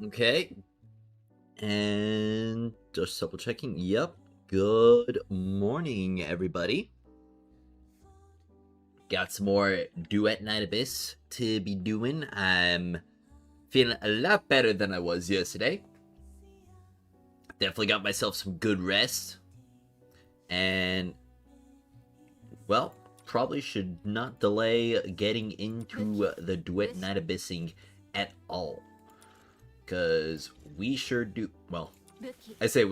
Okay. And just double checking. Yep. Good morning, everybody. Got some more Duet Night Abyss to be doing. I'm feeling a lot better than I was yesterday. Definitely got myself some good rest. And, well, probably should not delay getting into the Duet Night Abyssing at all. Because we sure do. Well, I say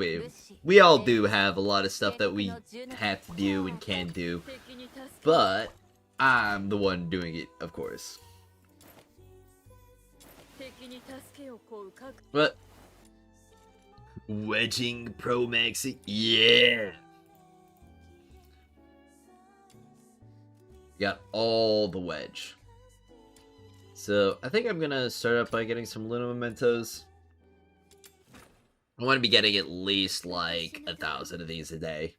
we all do have a lot of stuff that we have to do and can do, but I'm the one doing it, of course. But wedging Pro Maxi, yeah. Got all the wedge. So I think I'm gonna start out by getting some Luna Mementos. I want to be getting at least like 1,000 of these a day.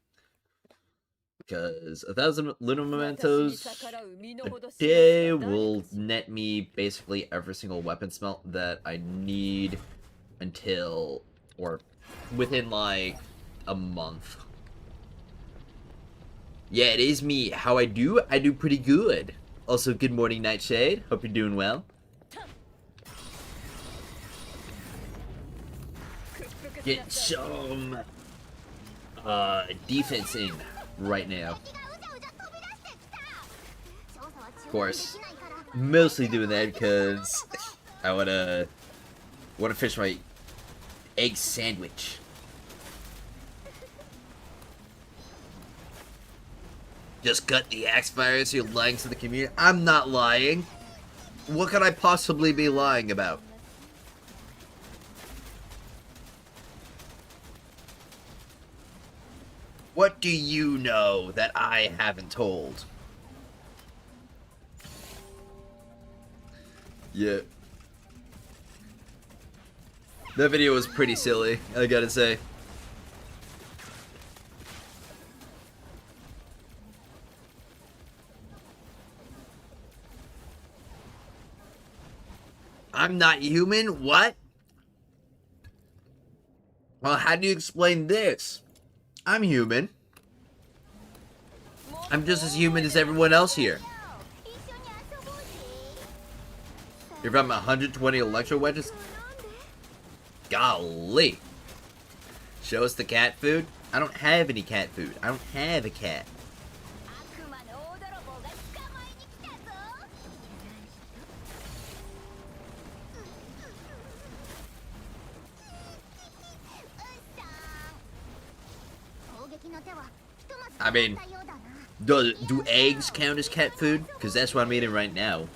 Because 1,000 Luna Mementos a day will net me basically every single weapon smelt that I need until, or within like a month. Yeah, it is me. How I do pretty good. Also, good morning, Nightshade. Hope you're doing well. Get some defense in right now. Of course, mostly doing that because I wanna finish my egg sandwich. Just cut the axe fire so you're lying to the community. I'm not lying. What could I possibly be lying about? What do you know that I haven't told? Yeah. That video was pretty silly, I gotta say. I'm not human? What? Well, how do you explain this? I'm human. I'm just as human as everyone else here. You're from 120 electro wedges? Golly. Show us the cat food? I don't have any cat food. I don't have a cat. I mean, do eggs count as cat food? Because that's what I'm eating right now.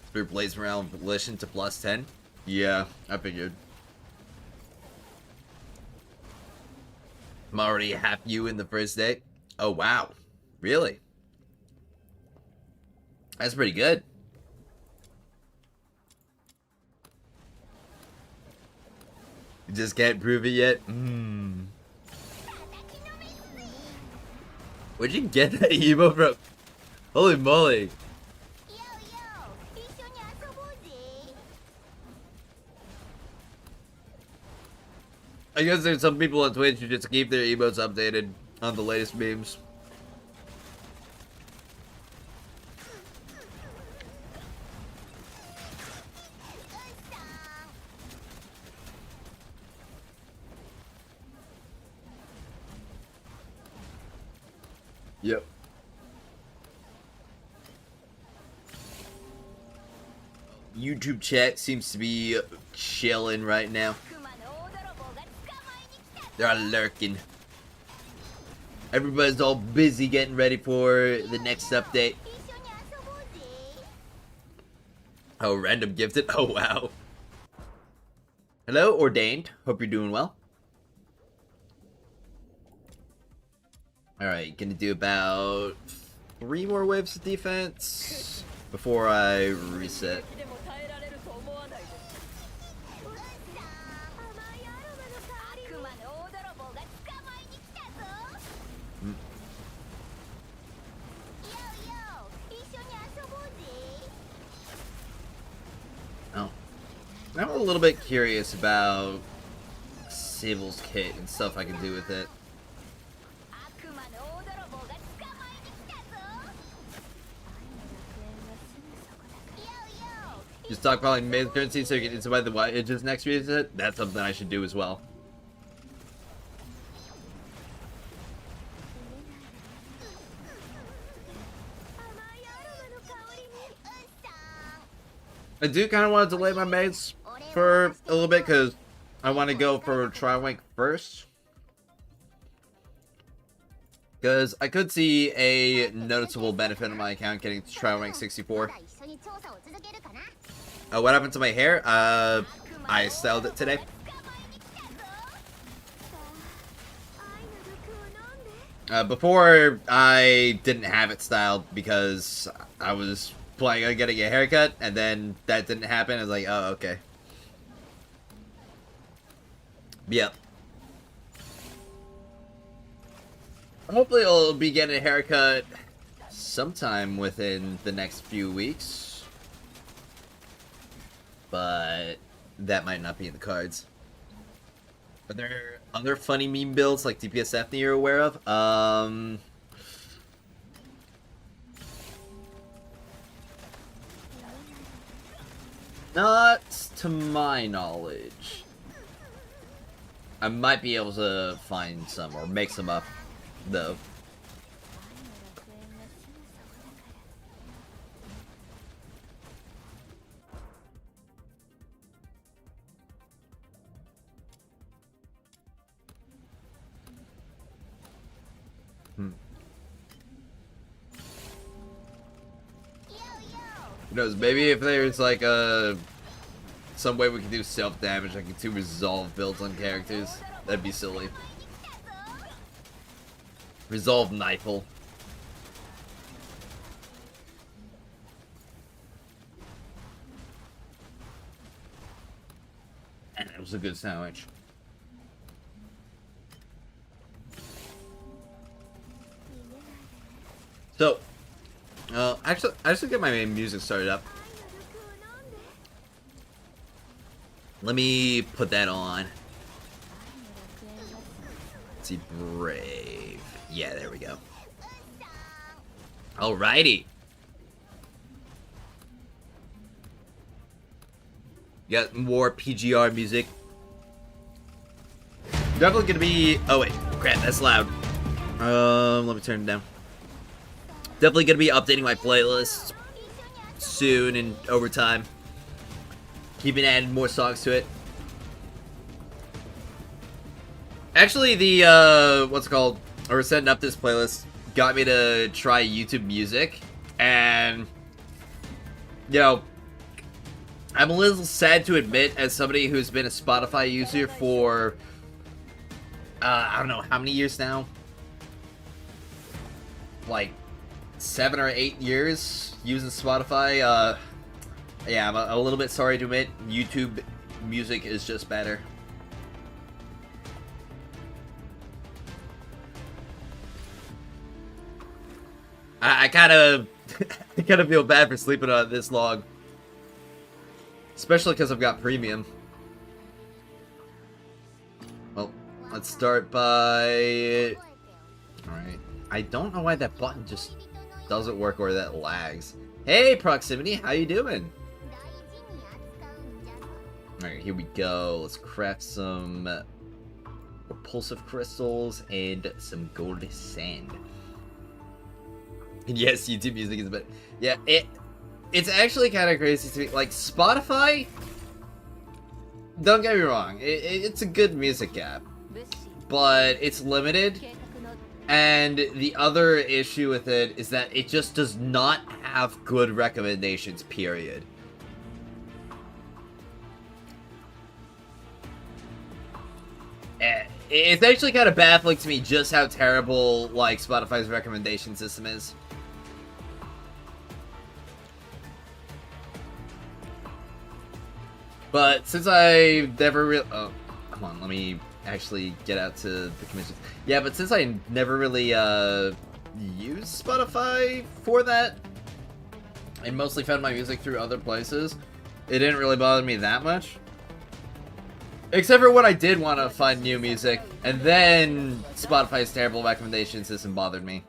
Spirit Blaze around Volition to +10? Yeah, I figured. I'm already half you in the first day. Oh, wow. Really? That's pretty good. You just can't prove it yet? Where'd you get that emo from? Holy moly. I guess there's some people on Twitch who just keep their emotes updated on the latest memes. Yep. YouTube chat seems to be chilling right now. They're lurking. Everybody's all busy getting ready for the next update. Oh, random gifted? Oh, wow. Hello, Ordained. Hope you're doing well. Alright, gonna do about 3 more waves of defense before I reset. little bit curious about Sibyl's kit and stuff I can do with it. Just stockpiling main currency so you can survive the white edges next reset. That's something I should do as well. I do kind of want to delay my mates for a little bit because I want to go for Triwink first. Because I could see a noticeable benefit in my account getting to Triwink 64. What happened to my hair? I styled it today. Before, I didn't have it styled because I was planning on getting a haircut, and then that didn't happen. I was like, oh, okay. Yep. Hopefully I'll be getting a haircut sometime within the next few weeks. But that might not be in the cards. Are there other funny meme builds like DPS Daphne you're aware of? Not to my knowledge. I might be able to find some or make some up, though. Who knows, maybe if there's like some way we can do self-damage, I can do resolve builds on characters. That'd be silly. Resolve Nightfall. And it was a good sandwich. So, actually, I should get my main music started up. Let me put that on. Let's see, Brave. Yeah, there we go. Alrighty. Got more PGR music. Definitely gonna be. Oh wait, crap, that's loud. Let me turn it down. Definitely gonna be updating my playlist soon and over time. Keeping adding more songs to it. Actually, the what's it called? Or setting up this playlist got me to try YouTube Music, and you know, I'm a little sad to admit, as somebody who's been a Spotify user for I don't know how many years now, like 7 or 8 years using Spotify. Yeah, I'm a little bit sorry to admit, YouTube Music is just better. I kind of feel bad for sleeping on it this long, especially because I've got premium. Well, let's start by. All right, I don't know why that button just doesn't work or that lags. Hey, Proximity, how you doing? Alright, here we go. Let's craft some repulsive crystals and some gold sand. Yes, YouTube Music is better. Yeah, it's actually kind of crazy to me. Like, Spotify, don't get me wrong, it's a good music app, but it's limited. And the other issue with it is that it just does not have good recommendations, period. It's actually kind of baffling to me just how terrible, like, Spotify's recommendation system is. But since I never really... Oh, come on, let me actually get out to the commission. Yeah, but since I never really used Spotify for that, and mostly found my music through other places, it didn't really bother me that much. Except for when I did want to find new music, and then Spotify's terrible recommendation system bothered me.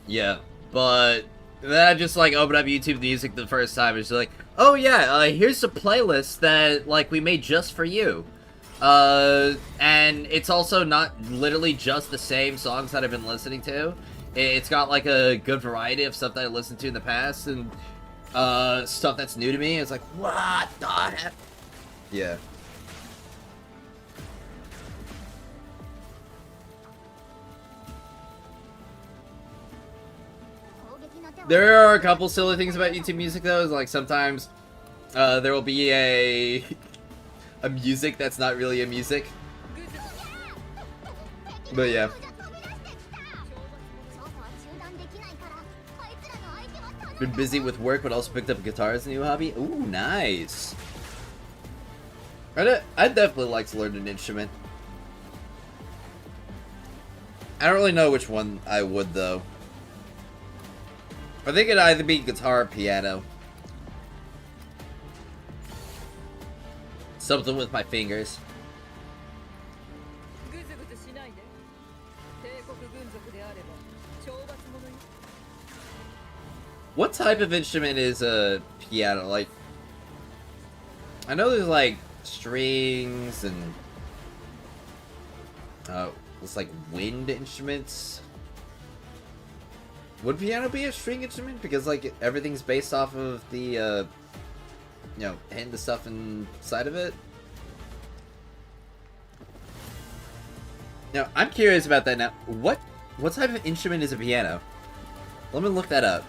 Yeah, but then I just like opened up YouTube Music the first time. It's like, oh yeah, here's a playlist that like we made just for you. And it's also not literally just the same songs that I've been listening to. It's got like a good variety of stuff that I listened to in the past and stuff that's new to me. It's like, what the heck? Yeah. There are a couple silly things about YouTube Music though. Is like sometimes there will be a music that's not really a music. But yeah. Been busy with work, but also picked up guitar as a new hobby. Ooh, nice. I'd definitely like to learn an instrument. I don't really know which one I would, though. I think it'd either be guitar or piano. Something with my fingers. What type of instrument is a piano? Like, I know there's like strings and it's like wind instruments. Would piano be a string instrument? Because like everything's based off of the you know, hitting the stuff inside of it. Now I'm curious about that now. What type of instrument is a piano? Let me look that up.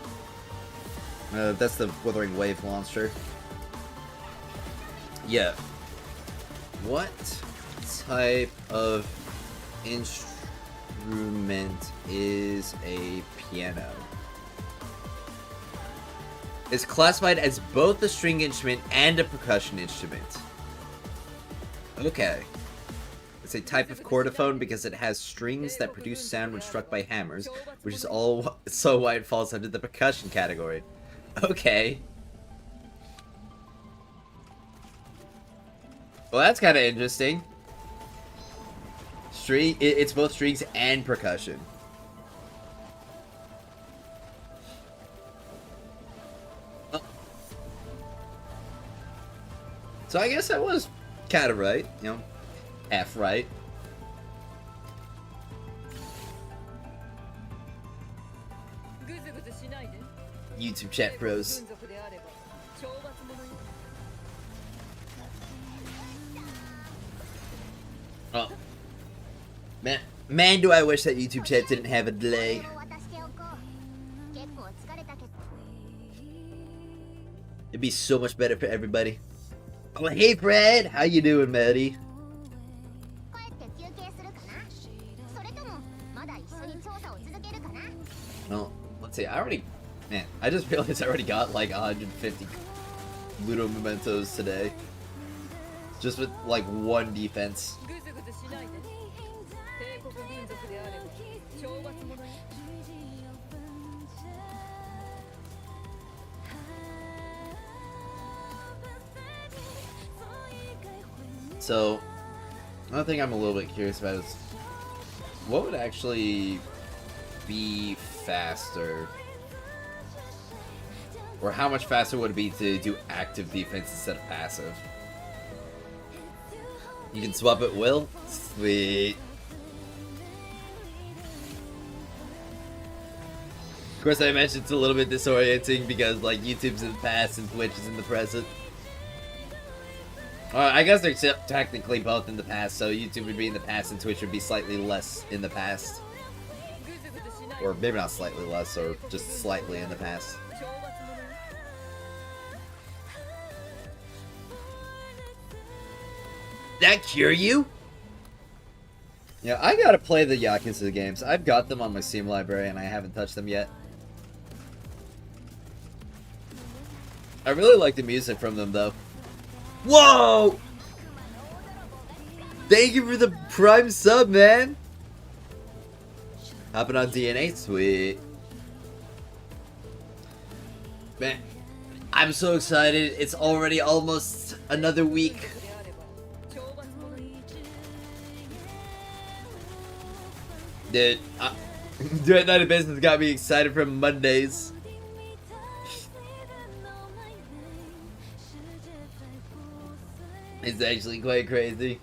That's the Withering Wave launcher. Yeah. What type of instrument is a piano? It's classified as both a string instrument and a percussion instrument. Okay. It's a type of chordophone because it has strings that produce sound when struck by hammers, which is also why it falls under the percussion category. Okay. Well, that's kind of interesting. It's both strings and percussion. Oh. So I guess that was kind of right, you know, half right. YouTube chat bros. Oh. Man, do I wish that YouTube chat didn't have a delay. It'd be so much better for everybody. Oh, hey Fred! How you doing, Maddie? Well, let's see, Man, I just realized I already got like 150 Ludo Mementos today. Just with like one defense. So, another thing I'm a little bit curious about is what would actually be faster? Or how much faster would it be to do active defense instead of passive? You can swap at will? Sweet. Of course, I mentioned it's a little bit disorienting because, like, YouTube's in the past and Twitch is in the present. I guess they're technically both in the past, so YouTube would be in the past and Twitch would be slightly less in the past. Or maybe not slightly less, or just slightly in the past. That cure you? Yeah, I gotta play the Yakuza games. I've got them on my Steam library and I haven't touched them yet. I really like the music from them though. Whoa! Thank you for the Prime sub, man! Hopping on DNA, sweet. Man, I'm so excited. It's already almost another week Dude, Duet Night Abyss has got me excited for Mondays. It's actually quite crazy.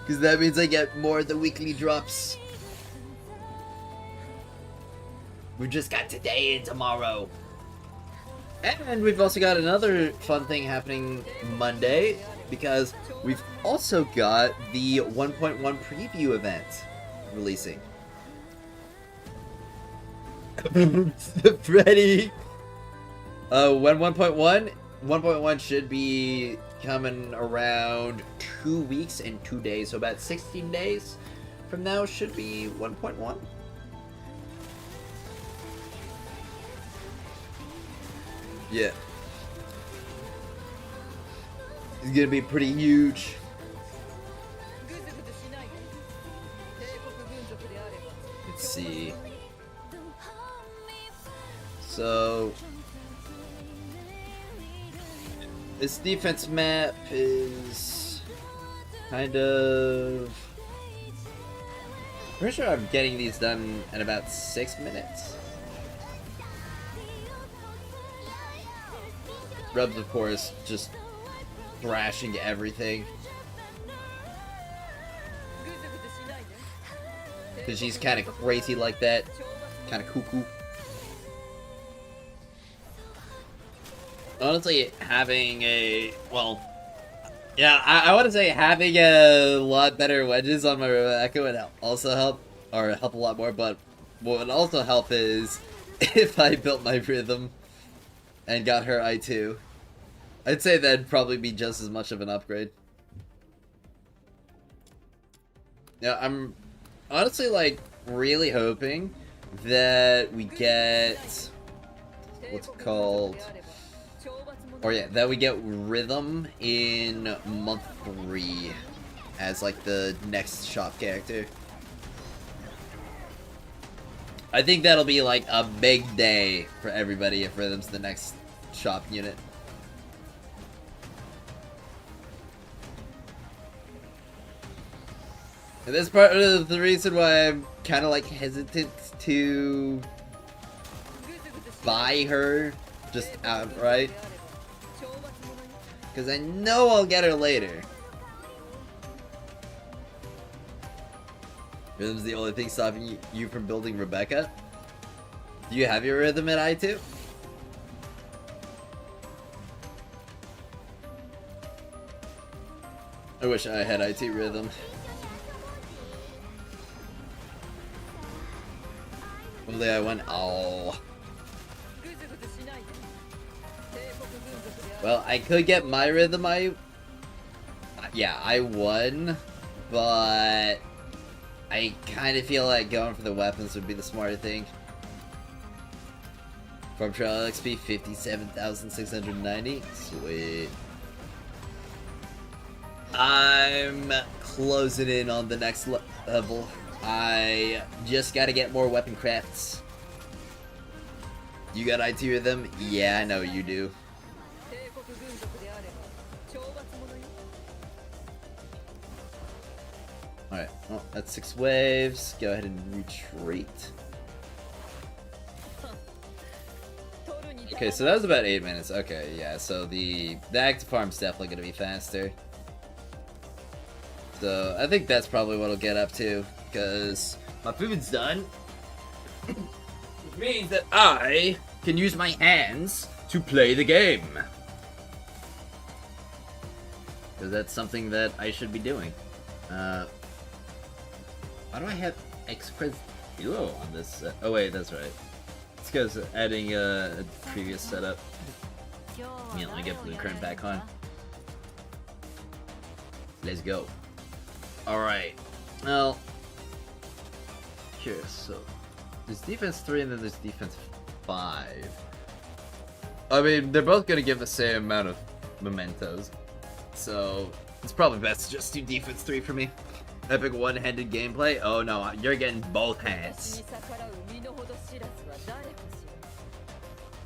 Because that means I get more of the weekly drops. We just got today and tomorrow. And we've also got another fun thing happening Monday, because we've also got the 1.1 preview event releasing. Freddy! When 1.1 should be coming around 2 weeks and 2 days, so about 16 days from now should be 1.1. Yeah. It's gonna be pretty huge. Let's see. So this defense map is kind of... Pretty sure I'm getting these done in about 6 minutes. Rubs, of course, just thrashing everything. Because she's kind of crazy like that. Kind of cuckoo. Honestly, having a... Well... Yeah, I want to say having a lot better wedges on my Rebecca would also help. Or help a lot more, but what would also help is if I built my rhythm and got her I2. I'd say that'd probably be just as much of an upgrade. Yeah, I'm honestly, like, really hoping that we get... What's it called? Or yeah, that we get rhythm in month 3 as, like, the next shop character. I think that'll be, like, a big day for everybody if rhythm's the next shop unit. And that's part of the reason why I'm kind of like hesitant to buy her just outright. Because I know I'll get her later. Rhythm's the only thing stopping you from building Rebecca? Do you have your rhythm at I2? I wish I had IT rhythm. Only I went, oh. Well, I could get my rhythm, yeah, I won, but I kind of feel like going for the weapons would be the smarter thing. Farm trial XP 57,690, sweet. I'm closing in on the next level. I just gotta get more weapon crafts. You got IT rhythm? Yeah, I know you do. Alright, well, that's 6 waves. Go ahead and retreat. Okay, so that was about 8 minutes. Okay, yeah, so the active farm's definitely gonna be faster. So, I think that's probably what I'll get up to, because my food's done. Which means that I can use my hands to play the game. Because that's something that I should be doing. Why do I have Express Duo on this? Oh wait, that's right. It's because adding a previous setup. Yeah, let me get Blueprint back on. Let's go. Alright. Well, here, so there's defense 3 and then there's defense 5. I mean, they're both gonna give the same amount of mementos. So it's probably best to just do defense 3 for me. Epic one-handed gameplay? Oh no, you're getting both hands.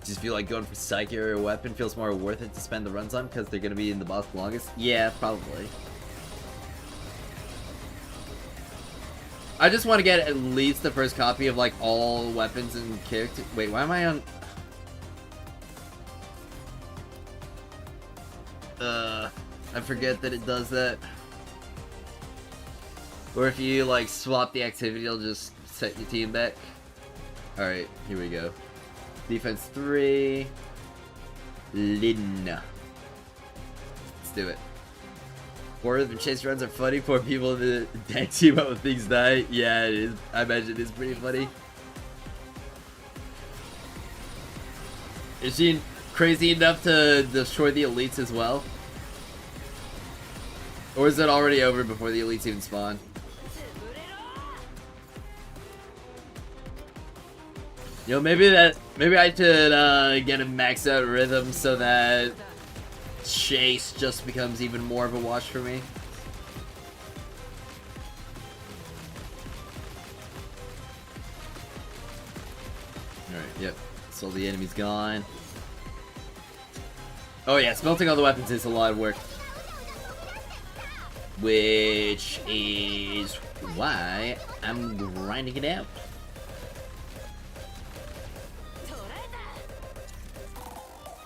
Just feel like going for Psyche or a weapon feels more worth it to spend the runtime because they're gonna be in the boss the longest? Yeah, probably. I just want to get at least the first copy of like all weapons and characters. Wait, why am I on? I forget that it does that. Or if you like swap the activity, it'll just set your team back. Alright, here we go. Defense 3. Lin. Let's do it. 4 of the chase runs are funny. 4 people in the tag team up when things die. Yeah, it is. I imagine it is pretty funny. Is she crazy enough to destroy the elites as well? Or is it already over before the elites even spawn? Yo, maybe I should get a max out rhythm so that chase just becomes even more of a watch for me. Alright, yep. So the enemy's gone. Oh yeah, smelting all the weapons is a lot of work. Which is why I'm grinding it out.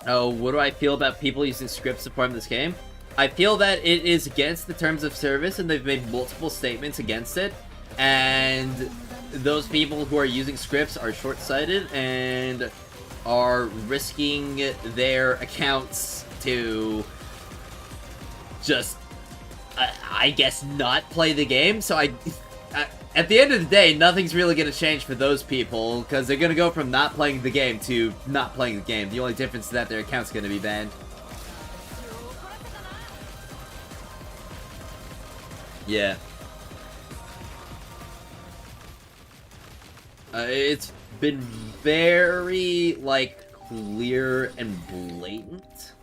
Oh, what do I feel about people using scripts to farm this game? I feel that it is against the terms of service and they've made multiple statements against it. And those people who are using scripts are short-sighted and are risking their accounts to just, I guess, not play the game. So at the end of the day, nothing's really going to change for those people, because they're going to go from not playing the game to not playing the game. The only difference is that their account's going to be banned. Yeah. It's been very, like, clear and blatant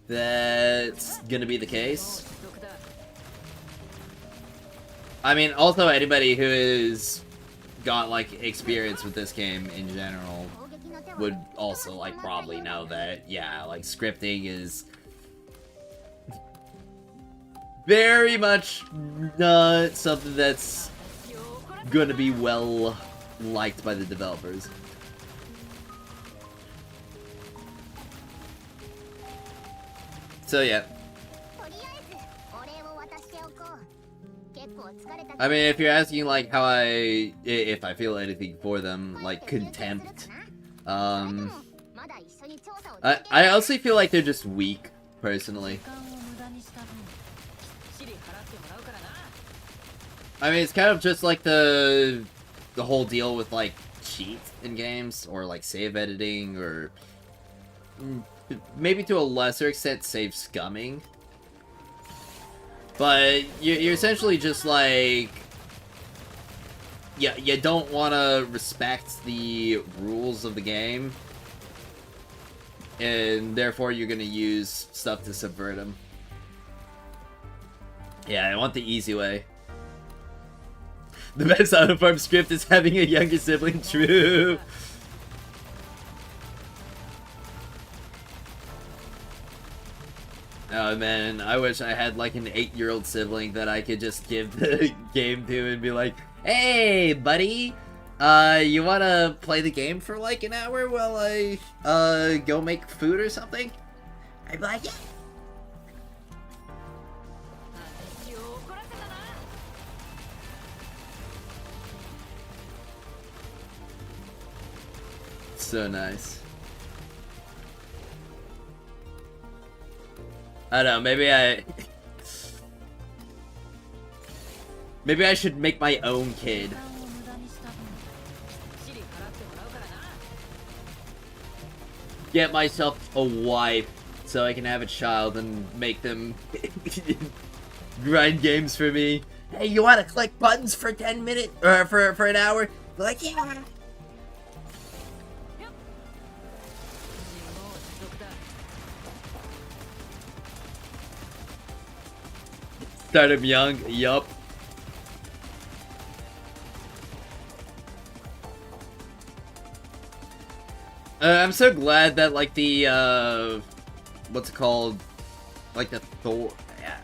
that's going to be the case. I mean, also anybody who has got, like, experience with this game in general would also, like, probably know that, yeah, like, scripting is very much not something that's gonna be well liked by the developers. So, yeah. I mean, if you're asking, like, how if I feel anything for them, like, contempt, I honestly feel like they're just weak, personally. I mean, it's kind of just like the whole deal with, like, cheat in games, or, like, save editing, or maybe to a lesser extent, save scumming. But you're essentially just like, yeah, you don't want to respect the rules of the game, and therefore you're going to use stuff to subvert them. Yeah, I want the easy way. The best out-of-farm script is having a younger sibling, true. Oh man, I wish I had like an 8-year-old sibling that I could just give the game to and be like, hey buddy, you wanna play the game for like an hour while I go make food or something? I'd be like, yeah. So nice. I don't know, maybe I should make my own kid. Get myself a wife so I can have a child and make them grind games for me. Hey, you want to click buttons for 10 minutes or for an hour? Be like, yeah. Start him young, yup. I'm so glad that, like, the, what's it called? Like, the Thor... Yeah.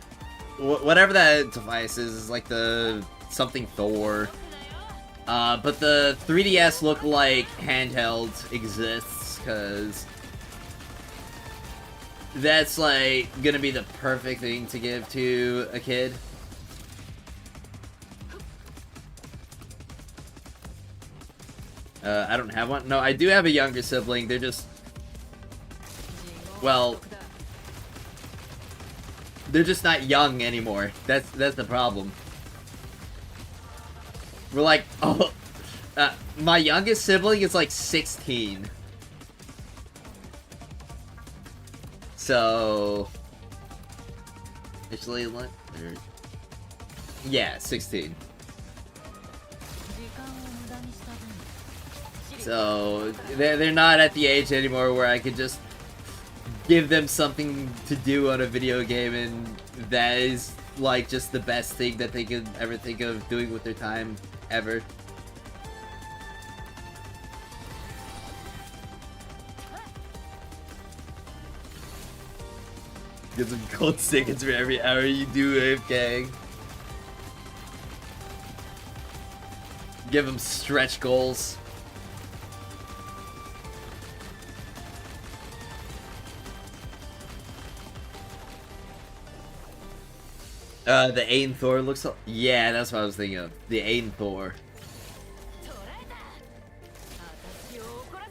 Whatever that device is like the something Thor. But the 3DS look-alike handheld exists, because that's, like, gonna be the perfect thing to give to a kid. I don't have one. No, I do have a younger sibling. They're just... Well... They're just not young anymore. That's the problem. We're like... Oh... my youngest sibling is like 16. So... Actually, what? Yeah, 16. So, they're not at the age anymore where I could just give them something to do on a video game, and that is, like, just the best thing that they could ever think of doing with their time, ever. Get some gold seconds for every hour you do AFK. Give them stretch goals. The Ain Thor looks... Yeah, that's what I was thinking of. The Ain Thor.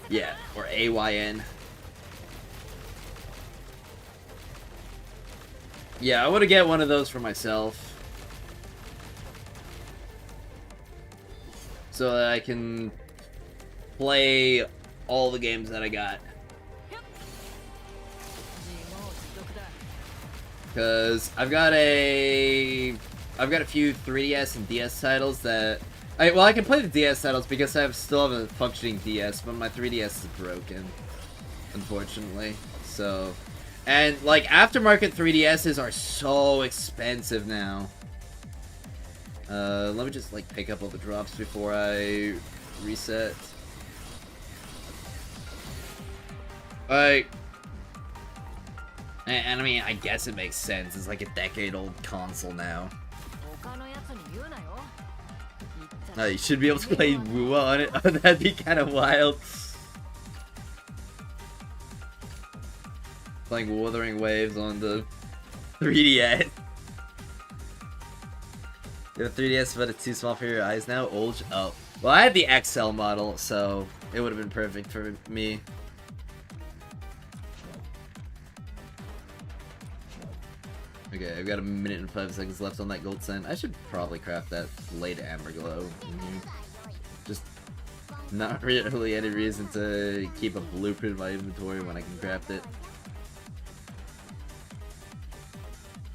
Yeah, or AYN. Yeah, I want to get one of those for myself. So that I can play all the games that I got. Because I've got a few 3DS and DS titles that... I can play the DS titles because I still have a functioning DS, but my 3DS is broken, unfortunately. So... And, like, aftermarket 3DSs are so expensive now. Let me just, like, pick up all the drops before I reset. Like... And I mean, I guess it makes sense. It's like a decade-old console now. You should be able to play Wua on it. Oh, that'd be kind of wild. Playing Wuthering Waves on the 3DS. You have a 3DS, but it's too small for your eyes now? Old? Oh. Well, I had the XL model, so it would have been perfect for me. Okay, I've got a minute and 5 seconds left on that gold cent. I should probably craft that late amber glow. Just not really any reason to keep a blueprint in my inventory when I can craft it.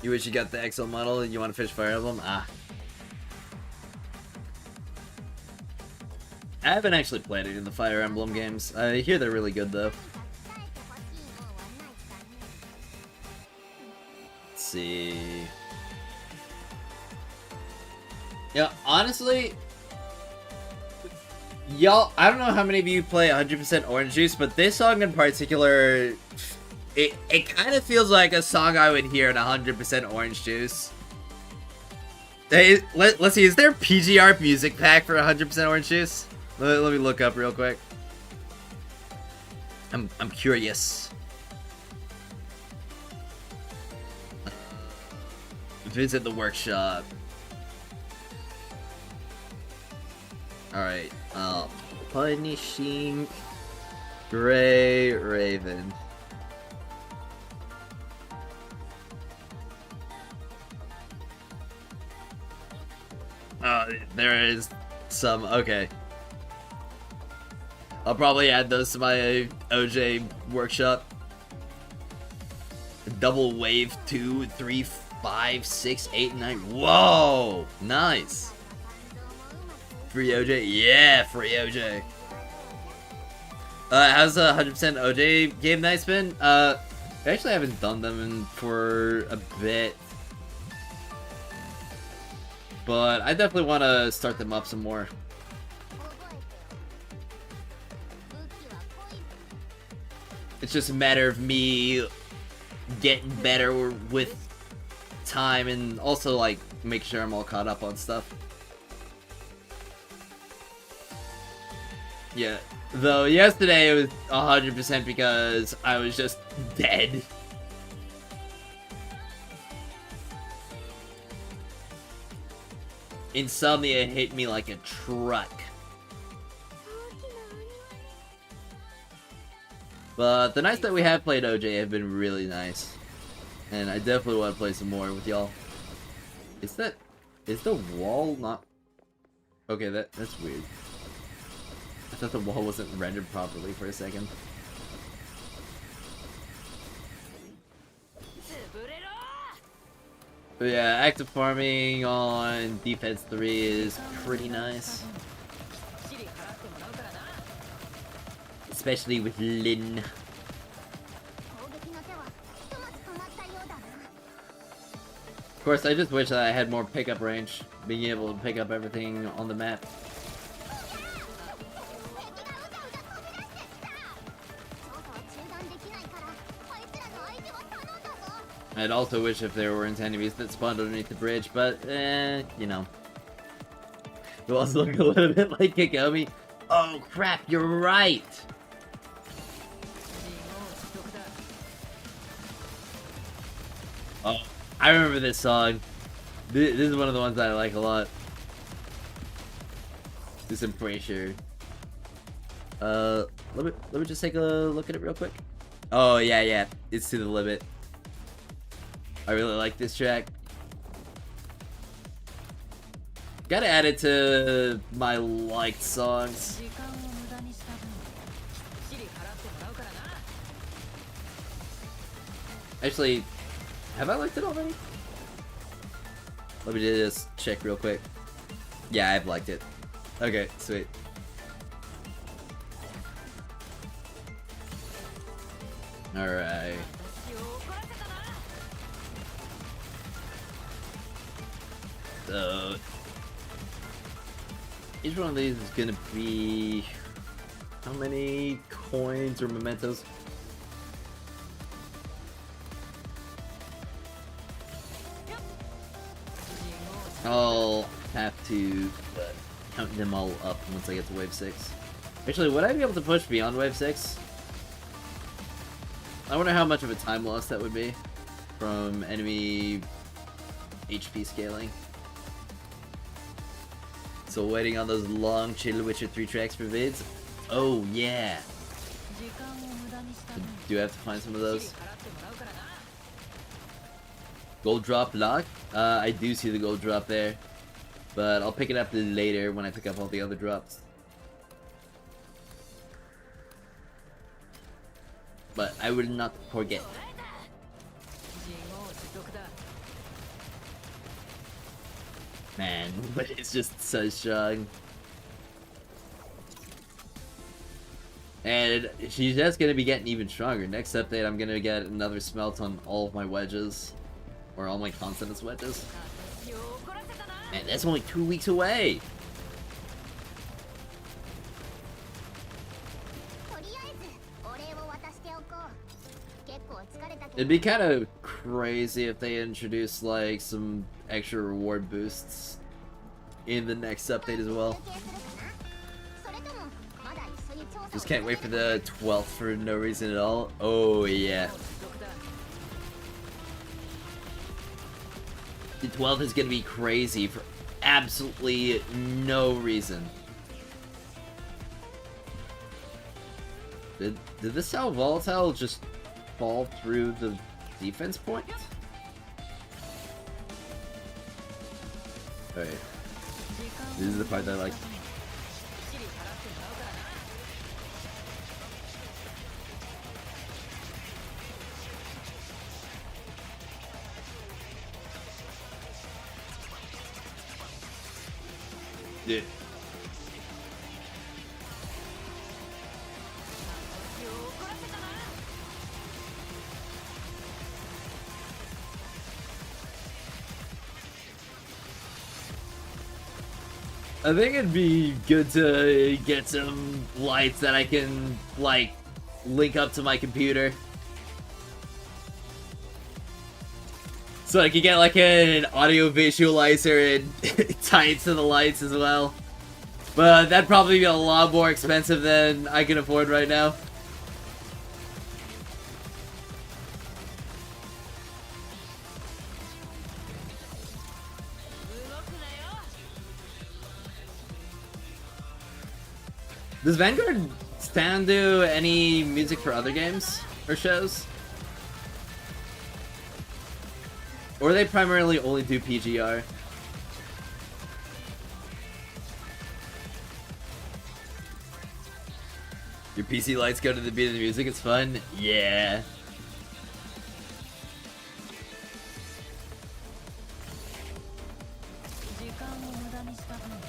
You wish you got the XL model and you want to finish Fire Emblem? Ah. I haven't actually played it in the Fire Emblem games. I hear they're really good though. See. Yeah, honestly, y'all, I don't know how many of you play 100% Orange Juice, but this song in particular, it kind of feels like a song I would hear in 100% Orange Juice. Hey, let's see, is there a PGR music pack for 100% Orange Juice? Let me look up real quick. I'm curious. Visit the workshop. Alright, punishing Gray Raven. There is some, okay. I'll probably add those to my OJ workshop. Double wave 2, 3, 5, 6, 8, 9. Whoa! Nice. Free OJ? Yeah, free OJ. How's the 100% OJ game nights been? I actually haven't done them for a bit. But I definitely want to start them up some more. It's just a matter of me getting better with time and also, like, make sure I'm all caught up on stuff. Yeah. Though yesterday it was 100% because I was just dead. Insomnia hit me like a truck. But the nights that we have played OJ have been really nice. And I definitely want to play some more with y'all. Is the wall not... Okay, that's weird. I thought the wall wasn't rendered properly for a second. But yeah, active farming on defense 3 is pretty nice. Especially with Lin. Of course, I just wish that I had more pickup range, being able to pick up everything on the map. I'd also wish if there weren't enemies that spawned underneath the bridge, but, you know. It also look a little bit like Kikomi. Oh crap, you're right! Oh, I remember this song. This is one of the ones that I like a lot. This I'm pretty sure. Let me just take a look at it real quick. Oh yeah, it's To the Limit. I really like this track. Gotta add it to my liked songs. Actually, have I liked it already? Let me just check real quick. Yeah, I've liked it. Okay, sweet. Alright. So, each one of these is gonna be how many coins or mementos? I'll have to count them all up once I get to wave 6. Actually, would I be able to push beyond wave 6? I wonder how much of a time loss that would be from enemy HP scaling. So waiting on those long Chill Witcher 3 tracks for vids. Oh yeah. Do I have to find some of those? Gold drop lock? I do see the gold drop there. But I'll pick it up later when I pick up all the other drops. But I will not forget. Man, but it's just so strong. And she's just gonna be getting even stronger. Next update, I'm gonna get another smelt on all of my wedges. Or all my consonants wedges. Man, that's only 2 weeks away! It'd be kind of crazy if they introduced like some extra reward boosts in the next update as well. Just can't wait for the 12th for no reason at all. Oh yeah. The 12th is gonna be crazy for absolutely no reason. Did this how volatile just fall through the defense point? Alright. This is the part that I like. Yeah. I think it'd be good to get some lights that I can, like, link up to my computer. So I can get, like, an audio visualizer and tie it to the lights as well. But that'd probably be a lot more expensive than I can afford right now. Does Vanguard stand do any music for other games or shows? Or they primarily only do PGR? Your PC lights go to the beat of the music, it's fun? Yeah.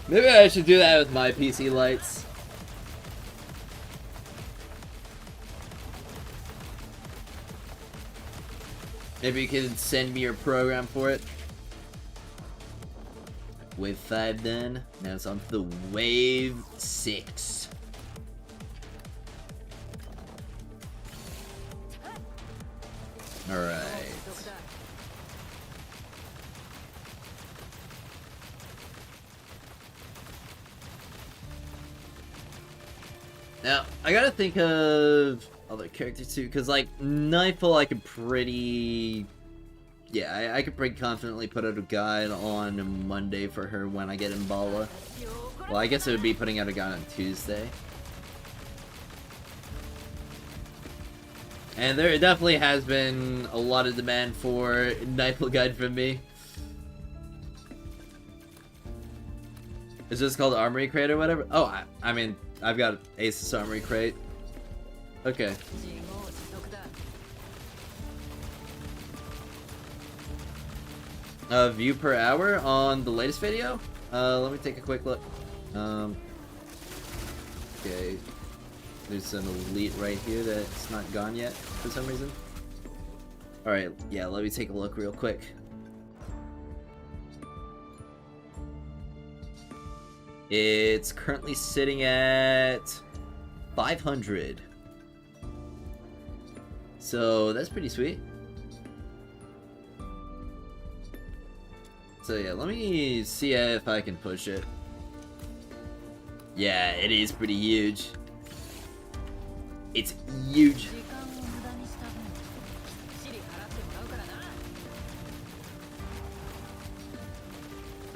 Maybe I should do that with my PC lights. Maybe you can send me your program for it. Wave 5 done. Now it's on to the Wave 6. Alright. Now, I gotta think of other characters too, because like, Nightfall I could pretty... Yeah, I could pretty confidently put out a guide on Monday for her when I get in Bala. Well, I guess it would be putting out a guide on Tuesday. And there definitely has been a lot of demand for Nightfall guide from me. Is this called Armory Crate or whatever? Oh, I mean, I've got Asus Armory Crate. Okay. View per hour on the latest video? Let me take a quick look. Okay. There's an elite right here that's not gone yet for some reason. Alright, yeah, let me take a look real quick. It's currently sitting at 500. So that's pretty sweet. So yeah, let me see if I can push it. Yeah, it is pretty huge. It's huge.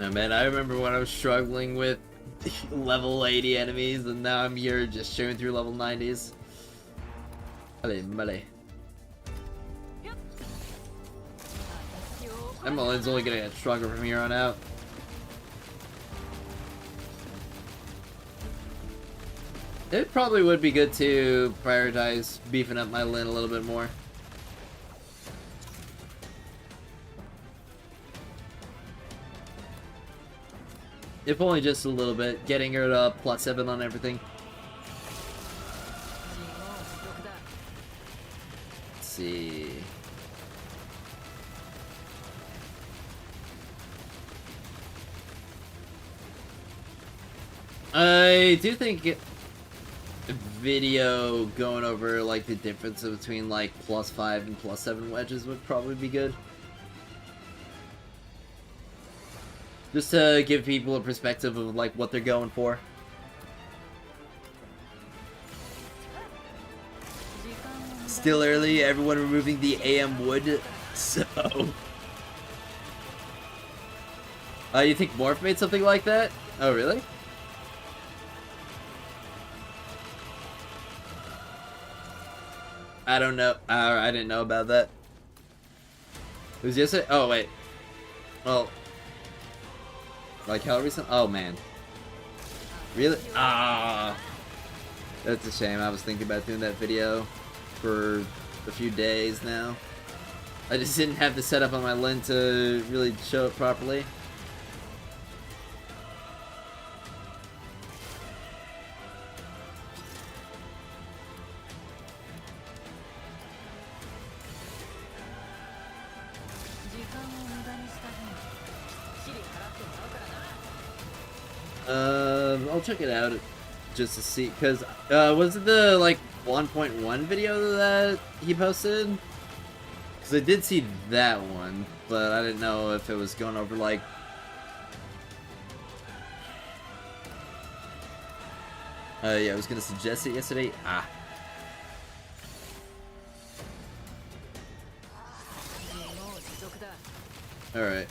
Oh man, I remember when I was struggling with level 80 enemies, and now I'm here just shooting through level 90s. Male. Emmeline's only gonna get stronger from here on out. It probably would be good to prioritize beefing up my Lyn a little bit more. If only just a little bit, getting her to +7 on everything. Let's see. I do think a video going over like the difference between like +5 and +7 wedges would probably be good. Just to give people a perspective of like what they're going for. Still early, everyone removing the AM wood, so... you think Morph made something like that? Oh, really? I don't know. I didn't know about that. It was yesterday? Oh, wait. Well... Like how recent? Oh, man. Really? Ah! That's a shame. I was thinking about doing that video for a few days now. I just didn't have the setup on my Lyn to really show it properly. I'll check it out just to see, because was it the like 1.1 video that he posted? Because I did see that one, but I didn't know if it was going over like Yeah, I was gonna suggest it yesterday. Alright.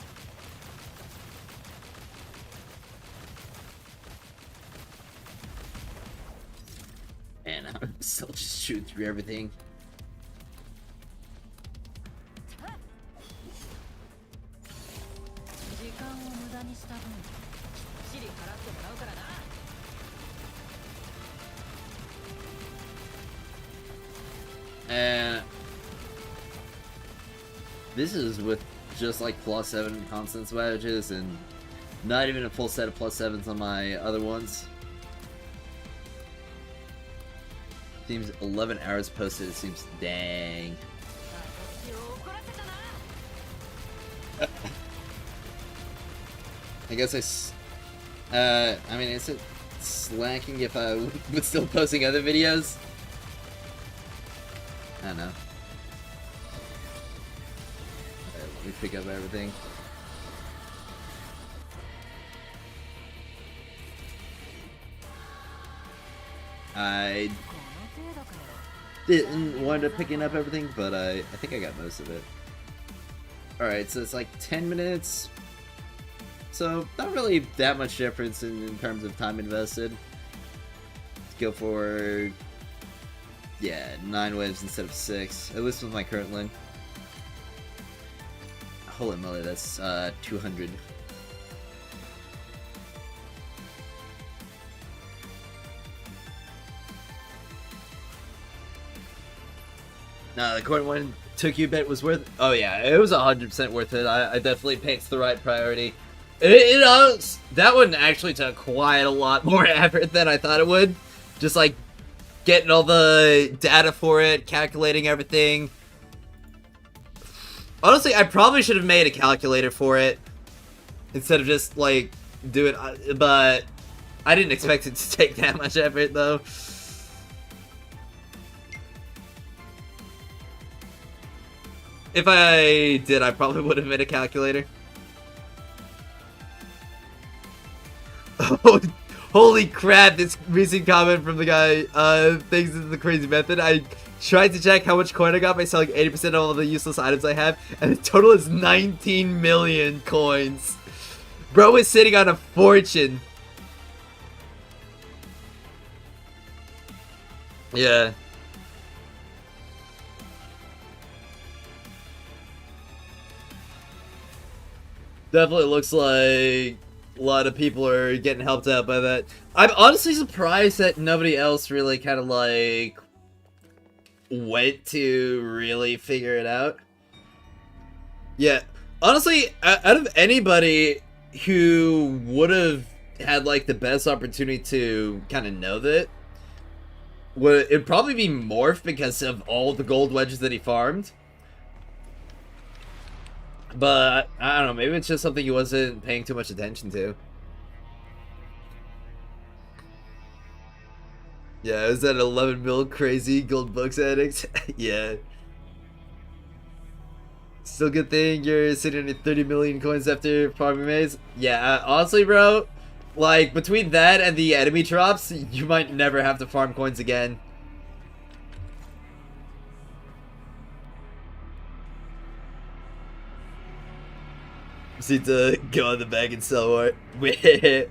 And I'm still just shooting through everything. And this is with just like +7 constant wedges and not even a full set of +7s on my other ones. Seems 11 hours posted. It seems dang. I guess I mean, is it slacking if I was still posting other videos? I don't know. Let me pick up everything. I didn't wind up picking up everything, but I think I got most of it. Alright, so it's like 10 minutes. So, not really that much difference in terms of time invested. Let's go for, yeah, 9 waves instead of 6. At least with my current lane. Holy moly, that's 200. No, the coin one took you a bit was worth it. Oh yeah, it was 100% worth it. I definitely picked the right priority. That one actually took quite a lot more effort than I thought it would. Just like getting all the data for it, calculating everything. Honestly, I probably should have made a calculator for it instead of just like doing. But I didn't expect it to take that much effort though. If I did, I probably would have made a calculator. Oh, holy crap, this recent comment from the guy thinks this is the crazy method. I tried to check how much coin I got by selling 80% of all the useless items I have, and the total is 19 million coins. Bro is sitting on a fortune. Yeah. Definitely looks like a lot of people are getting helped out by that. I'm honestly surprised that nobody else really kind of like went to really figure it out. Yeah, honestly, out of anybody who would have had like the best opportunity to kind of know that, it'd probably be Morph because of all the gold wedges that he farmed. But, I don't know, maybe it's just something he wasn't paying too much attention to. Yeah, is that 11 mil crazy gold books addict? Yeah. Still good thing you're sitting on your 30 million coins after farming maze. Yeah, honestly, bro, like, between that and the enemy drops, you might never have to farm coins again. Just need to go on the bag and sell more. Okay.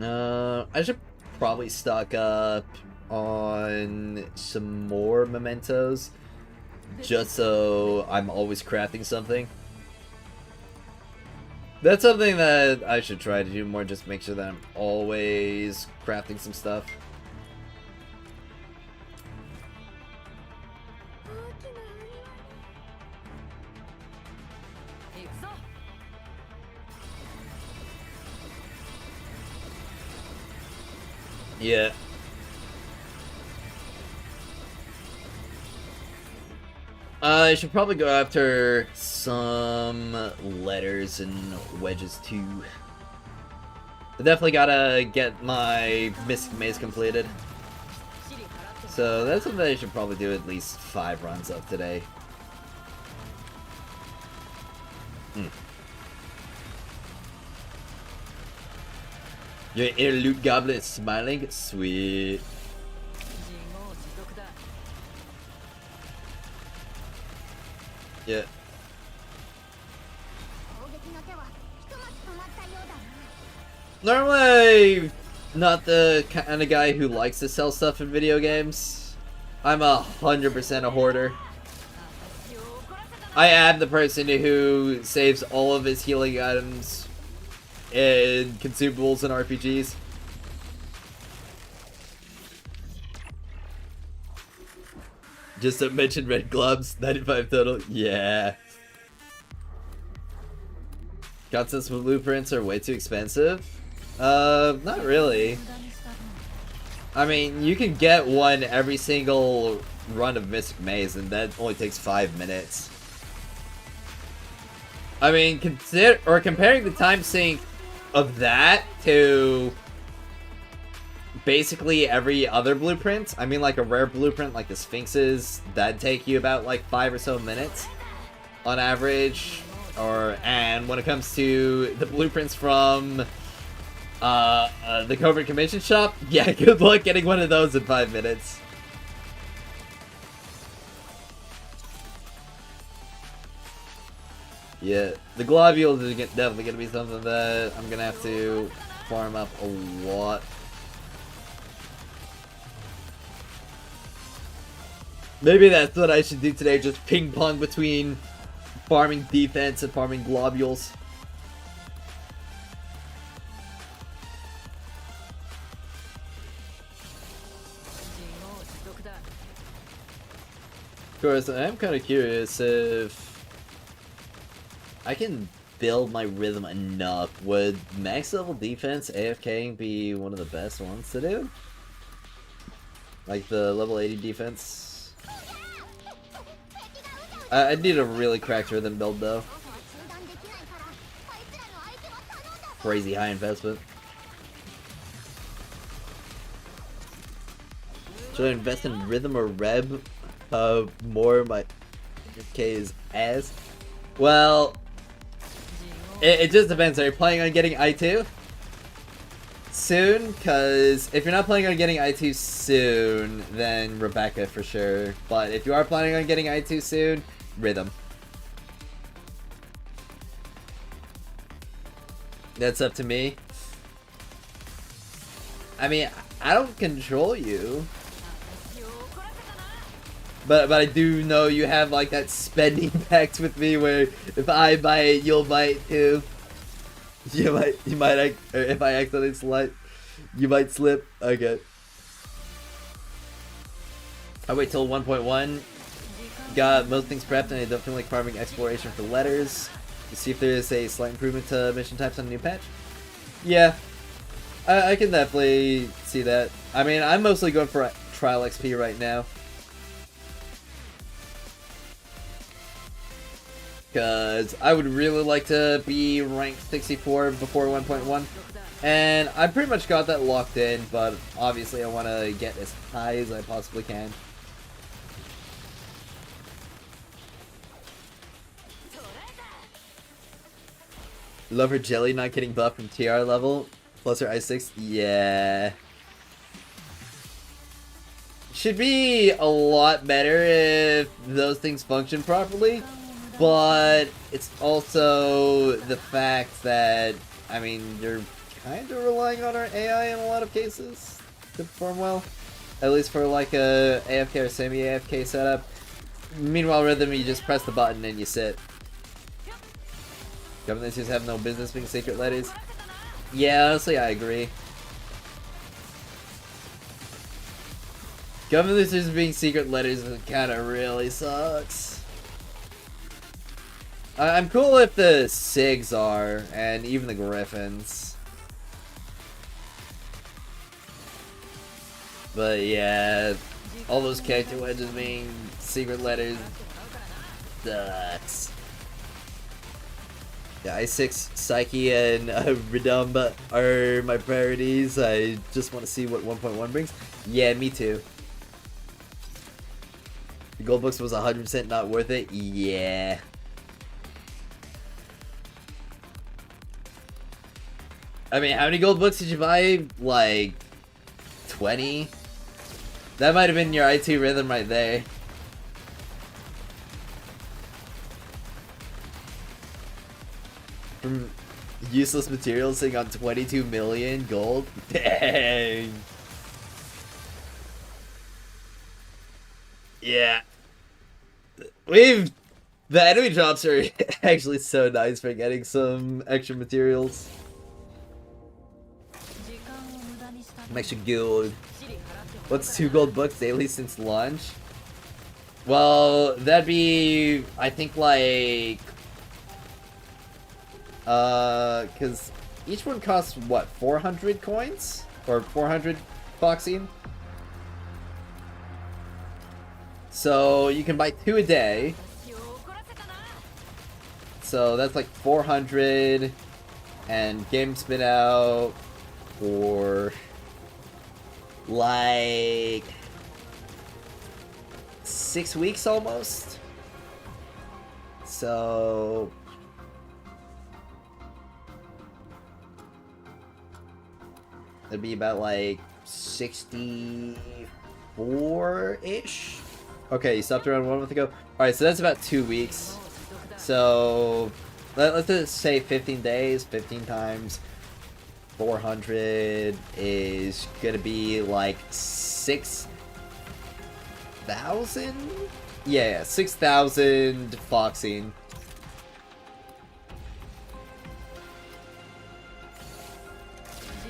I should probably stock up on some more mementos, just so I'm always crafting something. That's something that I should try to do more, just make sure that I'm always crafting some stuff. Yeah. I should probably go after some letters and wedges too. I definitely gotta get my Mystic Maze completed. So that's something I should probably do at least 5 runs of today. Your inner loot goblin is smiling. Sweet. Yeah. Normally, not the kind of guy who likes to sell stuff in video games. I'm 100% a hoarder. I am the person who saves all of his healing items and consumables in RPGs. Just to mention red gloves, 95 total. Yeah. Concepts with blueprints are way too expensive. Not really. I mean, you can get one every single run of Mystic Maze, and that only takes 5 minutes. I mean, comparing the time sink of that to basically every other blueprint. I mean, like a rare blueprint like the Sphinx's, that'd take you about like 5 or so minutes on average. And when it comes to the blueprints from the Covert Commission Shop, yeah, good luck getting one of those in 5 minutes. Yeah, the globules is definitely going to be something that I'm going to have to farm up a lot. Maybe that's what I should do today, just ping pong between farming defense and farming globules. Of course, I am kind of curious if I can build my rhythm enough. Would max level defense AFKing be one of the best ones to do? Like the level 80 defense? I'd need a really cracked rhythm build though. Crazy high investment. Should I invest in rhythm or reb? More my K is ass. Well, it just depends. Are you planning on getting I2 soon? Because if you're not planning on getting I2 soon, then Rebecca for sure. But if you are planning on getting I2 soon, rhythm. That's up to me. I mean, I don't control you. But I do know you have like that spending pact with me where if I buy it, you'll buy it too. You might or if I accidentally slide, you might slip. Okay. I wait till 1.1. Got most things prepped, and I don't feel like farming exploration for letters. To see if there is a slight improvement to mission types on the new patch. Yeah, I can definitely see that. I mean, I'm mostly going for trial XP right now. Because I would really like to be ranked 64 before 1.1. And I pretty much got that locked in, but obviously I want to get as high as I possibly can. Love her jelly not getting buffed from TR level. Plus her I6. Yeah. Should be a lot better if those things function properly. But it's also the fact that, I mean, you're kind of relying on our AI in a lot of cases to perform well. At least for like a AFK or semi-AFK setup. Meanwhile, rhythm, you just press the button and you sit. Government issues have no business being secret letters. Yeah, honestly, I agree. Government issues being secret letters kind of really sucks. I'm cool if the SIGs are, and even the Griffins. But yeah, all those character wedges being secret letters sucks. Yeah, I6, Psyche, and Redumba are my priorities. I just want to see what 1.1 brings. Yeah, me too. The gold books was 100% not worth it. Yeah. I mean, how many gold books did you buy? Like 20? That might have been your IT rhythm right there. From useless materials sitting on 22 million gold? Dang. Yeah. The enemy drops are actually so nice for getting some extra materials. Some extra gold. What's 2 gold books daily since launch? Well, that'd be, I think, like, because each one costs, what, 400 coins? Or 400 Foxine? So, you can buy 2 a day. So, that's like 400, and game spin out for, like, 6 weeks almost. So it'd be about like 64-ish. Okay, you stopped around 1 month ago. Alright, so that's about 2 weeks. So let's just say 15 days, 15 times 400 is gonna be like 6,000? Yeah, 6,000 Foxine.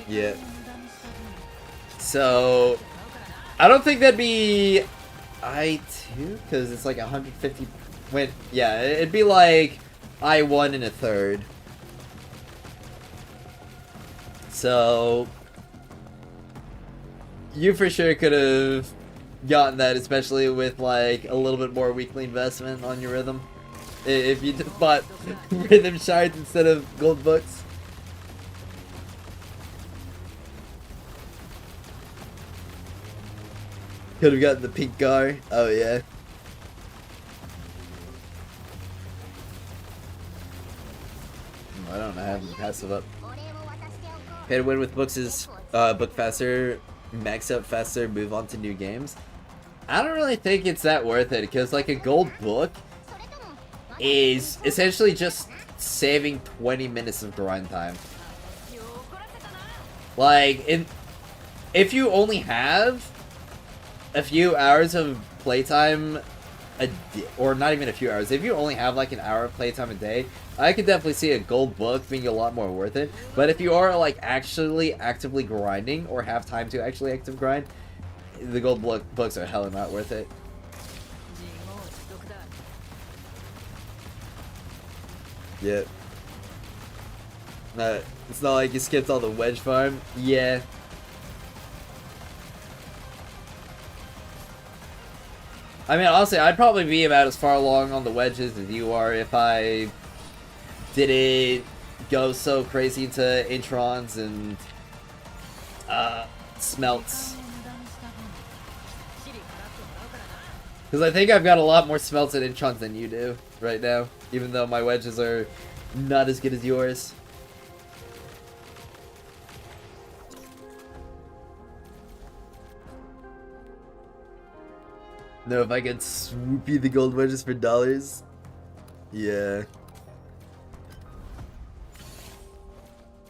Yeah. So, I don't think that'd be I2, because it's like 150. Wait, yeah, it'd be like I1 and a third. So, you for sure could have gotten that, especially with like a little bit more weekly investment on your rhythm. If you just bought rhythm shards instead of gold books. Could have gotten the pink car. Oh yeah. I don't know how to passive up. Pay to win with books is book faster, max out faster, move on to new games. I don't really think it's that worth it, because like a gold book is essentially just saving 20 minutes of grind time. Like, if you only have a few hours of playtime or not even a few hours, if you only have like an hour of playtime a day, I could definitely see a gold book being a lot more worth it. But if you are like actually actively grinding or have time to actually active grind, the gold books are hella not worth it. Yeah. It's not like you skipped all the wedge farm. Yeah. I mean, honestly, I'd probably be about as far along on the wedges as you are if I didn't go so crazy into introns and smelts. Because I think I've got a lot more smelts and introns than you do right now, even though my wedges are not as good as yours. No, if I could swoopy the gold wedges for dollars. Yeah.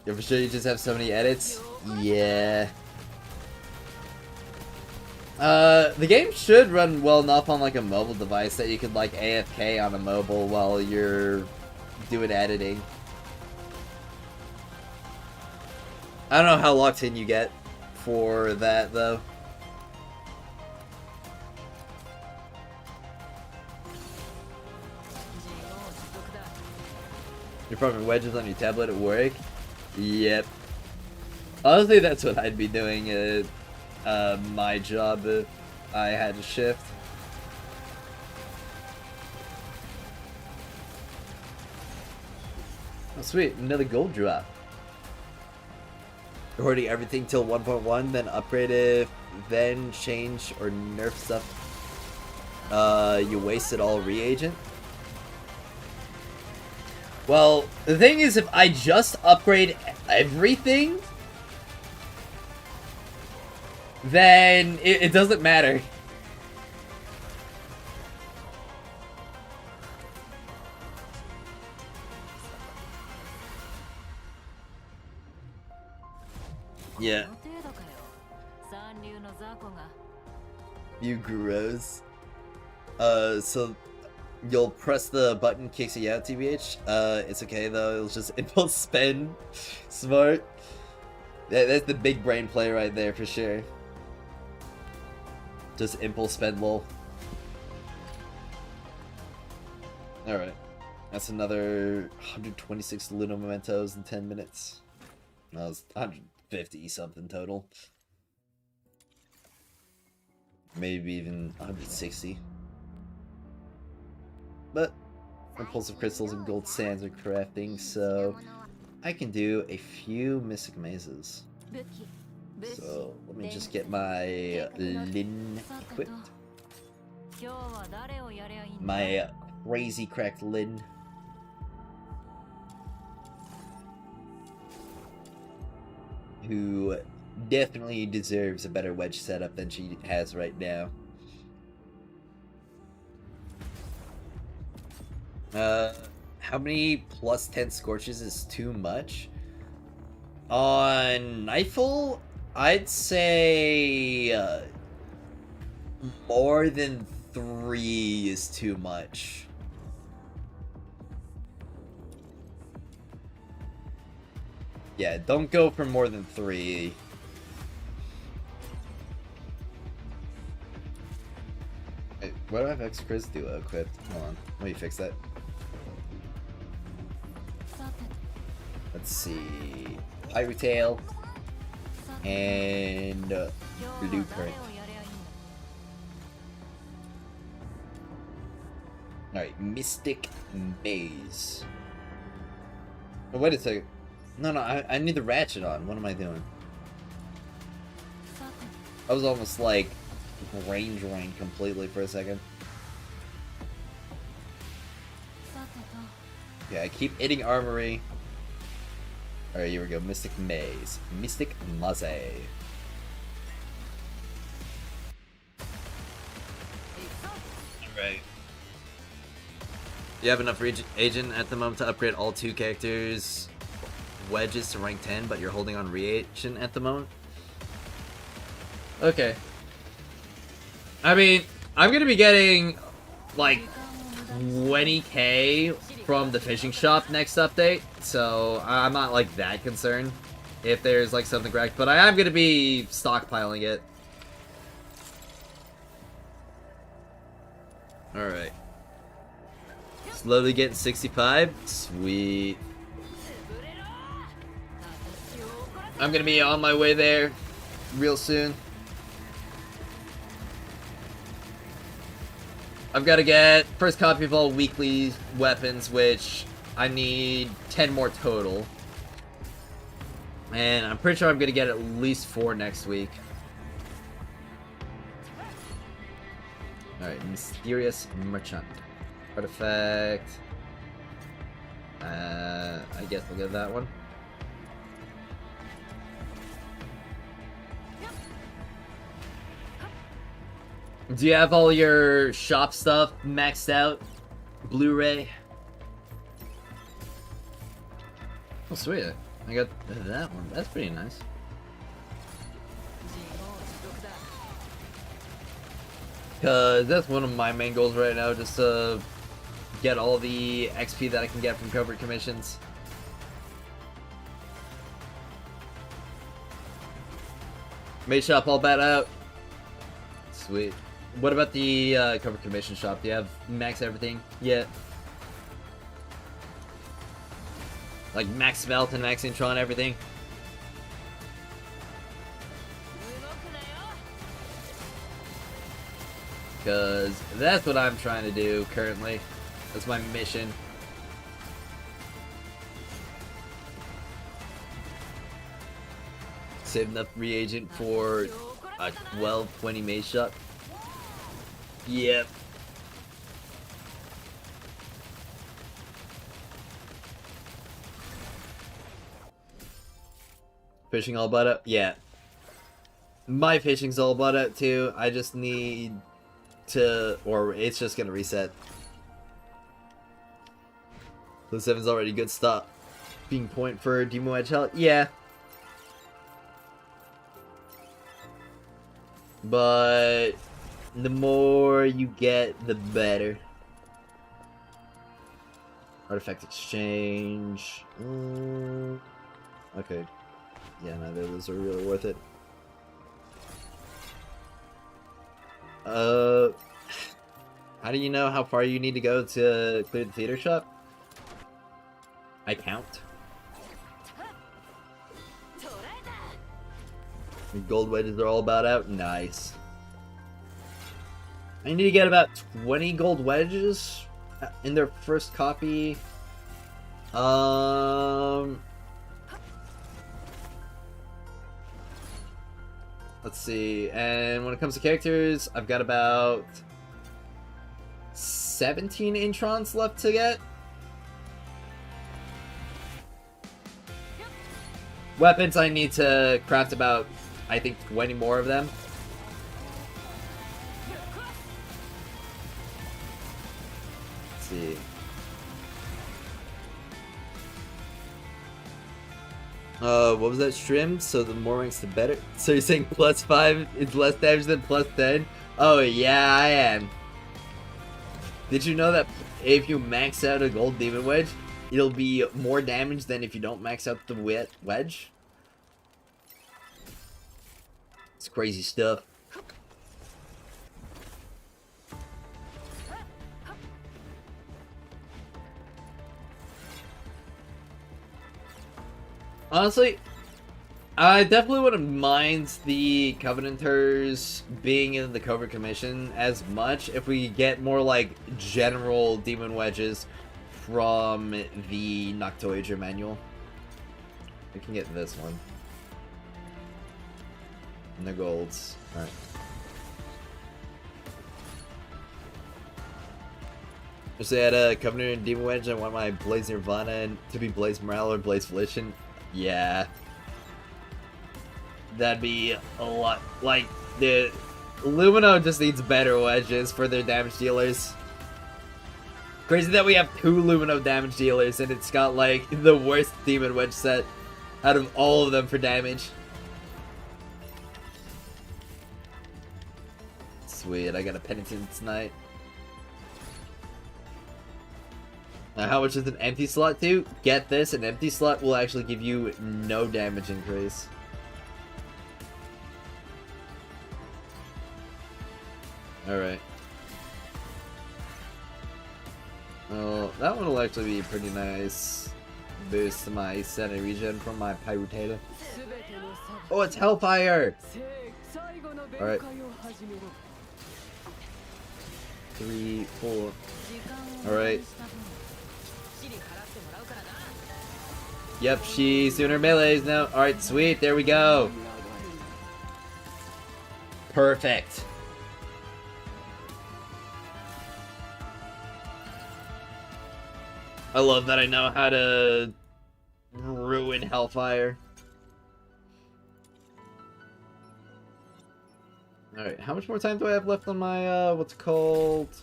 Yeah, for sure you just have so many edits. Yeah. The game should run well enough on like a mobile device that you could like AFK on a mobile while you're doing editing. I don't know how locked in you get for that though. You're farming wedges on your tablet at work? Yep. Honestly, that's what I'd be doing at my job if I had to shift. Oh sweet, another gold drop. Hoarding everything till 1.1, then upgrade it, then change or nerf stuff. You wasted all reagent. Well, the thing is, if I just upgrade everything, then it doesn't matter. Yeah. You gross. So you'll press the button, kicks you out, TBH. It's okay though, it'll just impulse spend. Smart. That's the big brain play right there for sure. Just impulse spend, lol. Alright. That's another 126 Luna Mementos in 10 minutes. That was 150 something total. Maybe even 160. But impulsive crystals and gold sands are crafting, so I can do a few mystic mazes. So let me just get my Lin equipped. My crazy cracked Lin. Who definitely deserves a better wedge setup than she has right now. How many plus 10 scorches is too much? On Nightfall, I'd say more than 3 is too much. Yeah, don't go for more than 3. Wait, why do I have X Chris Duo equipped? Hold on, let me fix that. Let's see. Pirate Tail and Blue Current. Alright, Mystic Maze. Oh, wait a second. No, I need the ratchet on. What am I doing? I was almost like range completely for a second. Yeah, I keep hitting Armory. Alright, here we go. Mystic Maze. Mystic Maze. Alright. You have enough agent at the moment to upgrade all 2 characters' wedges to rank 10, but you're holding on reagent at the moment? Okay. I mean, I'm gonna be getting like 20k from the fishing shop next update, so I'm not like that concerned if there's like something correct, but I am gonna be stockpiling it. Alright. Slowly getting 65. Sweet. I'm gonna be on my way there real soon. I've got to get first copy of all weekly weapons, which I need 10 more total. And I'm pretty sure I'm going to get at least 4 next week. Alright, Mysterious Merchant. Artifact. I guess we'll get that one. Do you have all your shop stuff maxed out? Blu-ray? Oh, sweet. I got that one. That's pretty nice. Because that's one of my main goals right now, just to get all the XP that I can get from covered commissions. Mage shop all bat out. Sweet. What about the covered commission shop? Do you have max everything yet? Like max Velt and max Intron, everything? Because that's what I'm trying to do currently. That's my mission. Save enough reagent for a 12-20 maze shot. Yep. Fishing all but up? Yeah. My fishing's all but up too. I just need to... Or it's just gonna reset. The 7's already good stop. Being point for Demon Wedge health? Yeah. But... the more you get, the better. Artifact exchange. Okay. Yeah, no, those are really worth it. How do you know how far you need to go to clear the theater shop? I count. Your gold wedges are all about out. Nice. I need to get about 20 gold wedges in their first copy. Let's see. And when it comes to characters, I've got about 17 introns left to get. Weapons, I need to craft about, I think, 20 more of them. Let's see. What was that stream? So the more ranks, the better. So you're saying +5 is less damage than +10? Oh yeah, I am. Did you know that if you max out a gold demon wedge, it'll be more damage than if you don't max out the wedge? It's crazy stuff. Honestly, I definitely wouldn't mind the Covenanters being in the Covert Commission as much if we get more like general demon wedges from the Noctoager manual. We can get this one. And the golds. Alright. Just add a Covenant and Demon Wedge. I want my Blaze Nirvana to be Blaze Morale or Blaze Volition. Yeah. That'd be a lot. Like, the Lumino just needs better wedges for their damage dealers. Crazy that we have 2 Lumino damage dealers and it's got, like, the worst Demon Wedge set out of all of them for damage. Sweet, I got a Penitence tonight. Now, how much is an empty slot do? Get this, an empty slot will actually give you no damage increase. Alright. Well, that one will actually be a pretty nice boost to my sanity regen from my Pyrotata. Oh, it's Hellfire! Alright. 3, 4. Alright. Yep, she's doing her melees now. Alright, sweet, there we go. Perfect. I love that I know how to ruin Hellfire. Alright, how much more time do I have left on my, what's it called?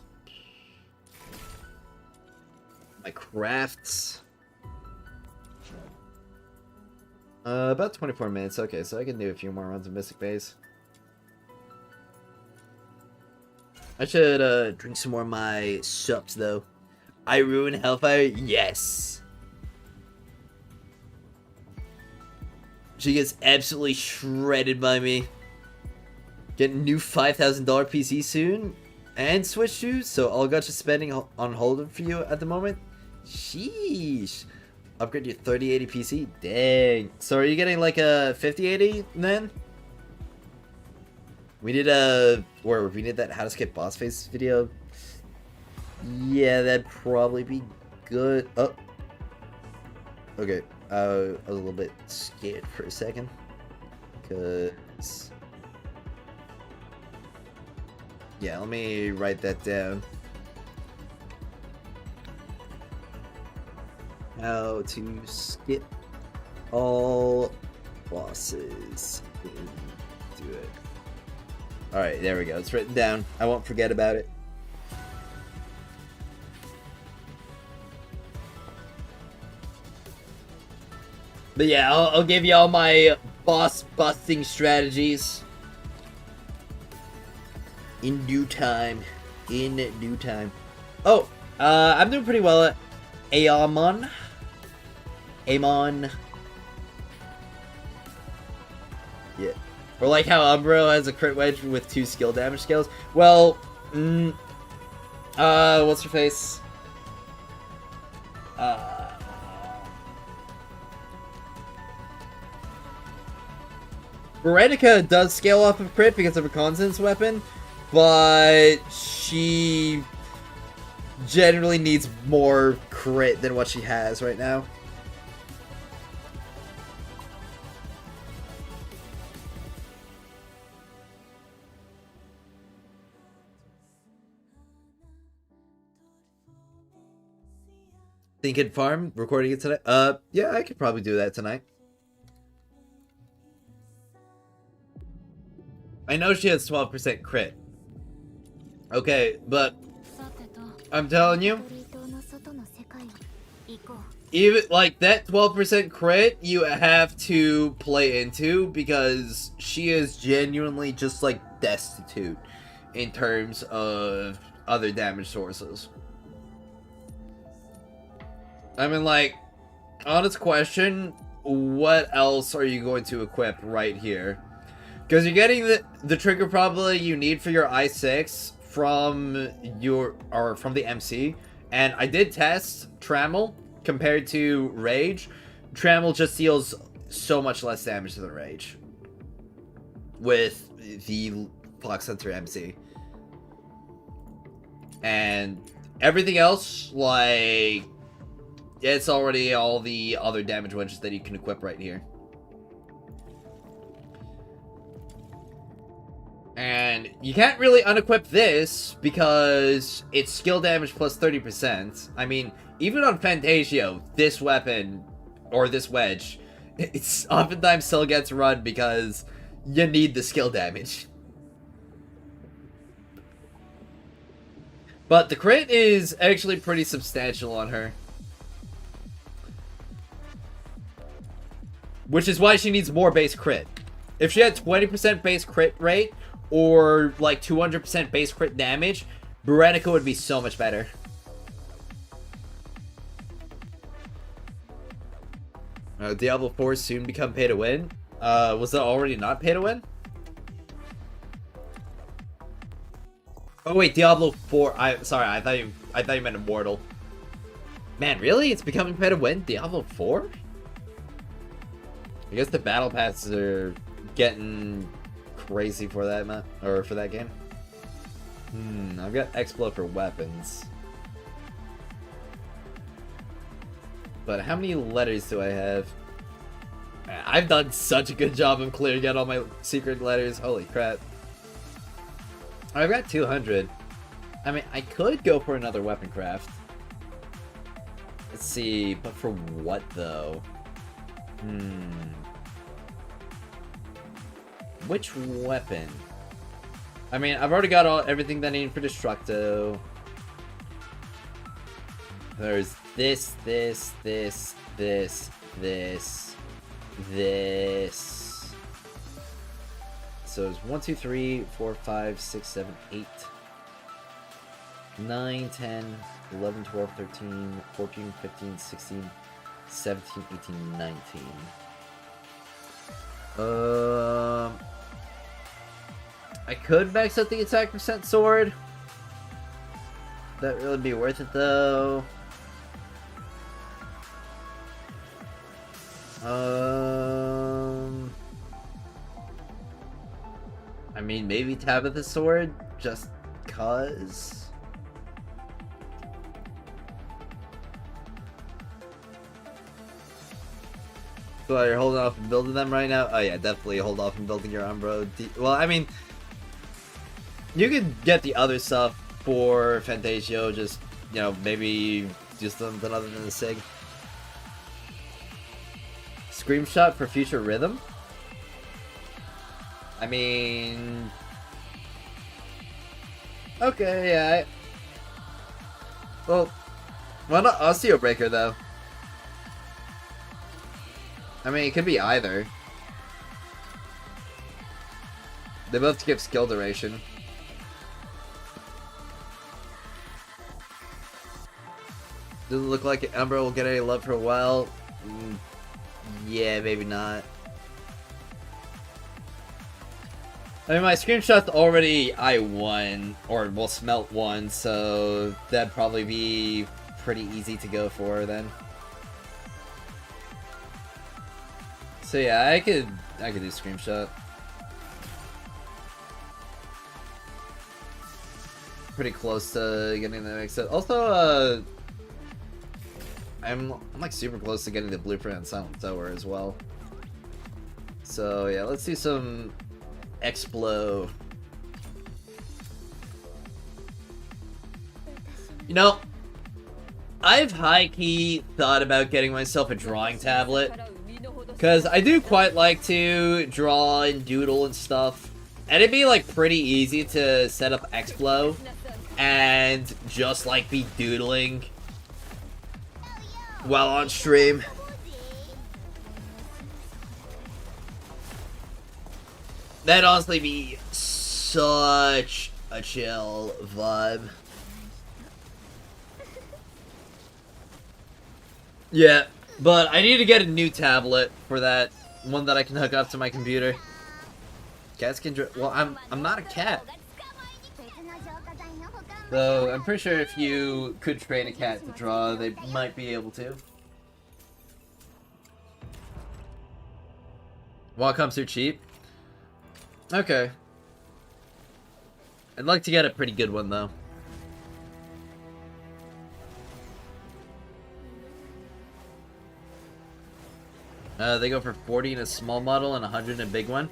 My crafts. About 24 minutes. Okay, so I can do a few more runs of Mystic Base. I should, drink some more of my sups, though. I ruin Hellfire? Yes! She gets absolutely shredded by me. Get a new $5,000 PC soon. And Switch too, so all got you spending on holding for you at the moment. Sheesh. Upgrade your 3080 PC? Dang. So are you getting like a 5080 then? We did that how to skip boss face video. Yeah, that'd probably be good. Oh. Okay. I was a little bit scared for a second. Cause... yeah, let me write that down. How to skip all Bosses do it. Alright, there we go. It's written down. I won't forget about it. But yeah, I'll give you all my boss busting strategies in due time. In due time. Oh, I'm doing pretty well at Amon. Yeah. Or like how Umbro has a crit wedge with 2 skill damage scales. Well, what's her face? Veronica does scale off of crit because of her consonance weapon, but she generally needs more crit than what she has right now. Thinking farm, recording it tonight? Yeah, I could probably do that tonight. I know she has 12% crit. Okay, but I'm telling you, even like that 12% crit, you have to play into because she is genuinely just like destitute in terms of other damage sources. I mean, like, honest question, what else are you going to equip right here? Because you're getting the trigger probability you need for your I6 from the MC, and I did test Trammel compared to Rage. Trammel just deals so much less damage than Rage with the Fox Sensor MC, and everything else, like, it's already all the other damage wedges that you can equip right here. And you can't really unequip this because it's skill damage plus 30%. I mean, even on Fantasio, this weapon, or this wedge, it's oftentimes still gets run because you need the skill damage. But the crit is actually pretty substantial on her. Which is why she needs more base crit. If she had 20% base crit rate, or like 200% base crit damage, Berenica would be so much better. Diablo 4 soon become pay to win. Was that already not pay to win? Oh wait, Diablo 4. Sorry, I thought you meant Immortal. Man, really? It's becoming pay to win? Diablo 4? I guess the battle passes are getting crazy for that map, or for that game. I've got Explode for weapons. But how many letters do I have? Man, I've done such a good job of clearing out all my secret letters. Holy crap. I've got 200. I mean, I could go for another weapon craft. Let's see, but for what though? Which weapon? I mean, I've already got everything that I need for Destructo. There's this. So it's 1, 2, 3, 4, 5, 6, 7, 8, 9, 10, 11, 12, 13, 14, 15, 16, 17, 18, 19. I could max out the attack percent sword. That really be worth it though. I mean, maybe Tabitha's sword, just cause. So you're holding off and building them right now? Oh yeah, definitely hold off on building your Umbro. Well, I mean, you could get the other stuff for Fantasio, just, you know, maybe do something other than the Sig. Screamshot for future rhythm? I mean... Okay, yeah. Well, why not Osteobreaker, though? I mean, it could be either. They both give skill duration. Doesn't look like Umbra will get any love for a while. Yeah, maybe not. I mean, my screenshot's already I1, or, well, Smelt 1, so that'd probably be pretty easy to go for, then. So yeah, I could do screenshot. Pretty close to getting the mix up. Also, I'm like super close to getting the blueprint on Silent Tower as well. So yeah, let's do some Explo. You know, I've high-key thought about getting myself a drawing tablet, because I do quite like to draw and doodle and stuff, and it'd be like pretty easy to set up Explo and just like be doodling while on stream. That'd honestly be such a chill vibe. Yeah, but I need to get a new tablet for that, one that I can hook up to my computer. Cats can draw. Well, I'm not a cat. Though I'm pretty sure if you could train a cat to draw, they might be able to. Wacom's too cheap? Okay. I'd like to get a pretty good one, though. They go for 40 in a small model and 100 in a big one.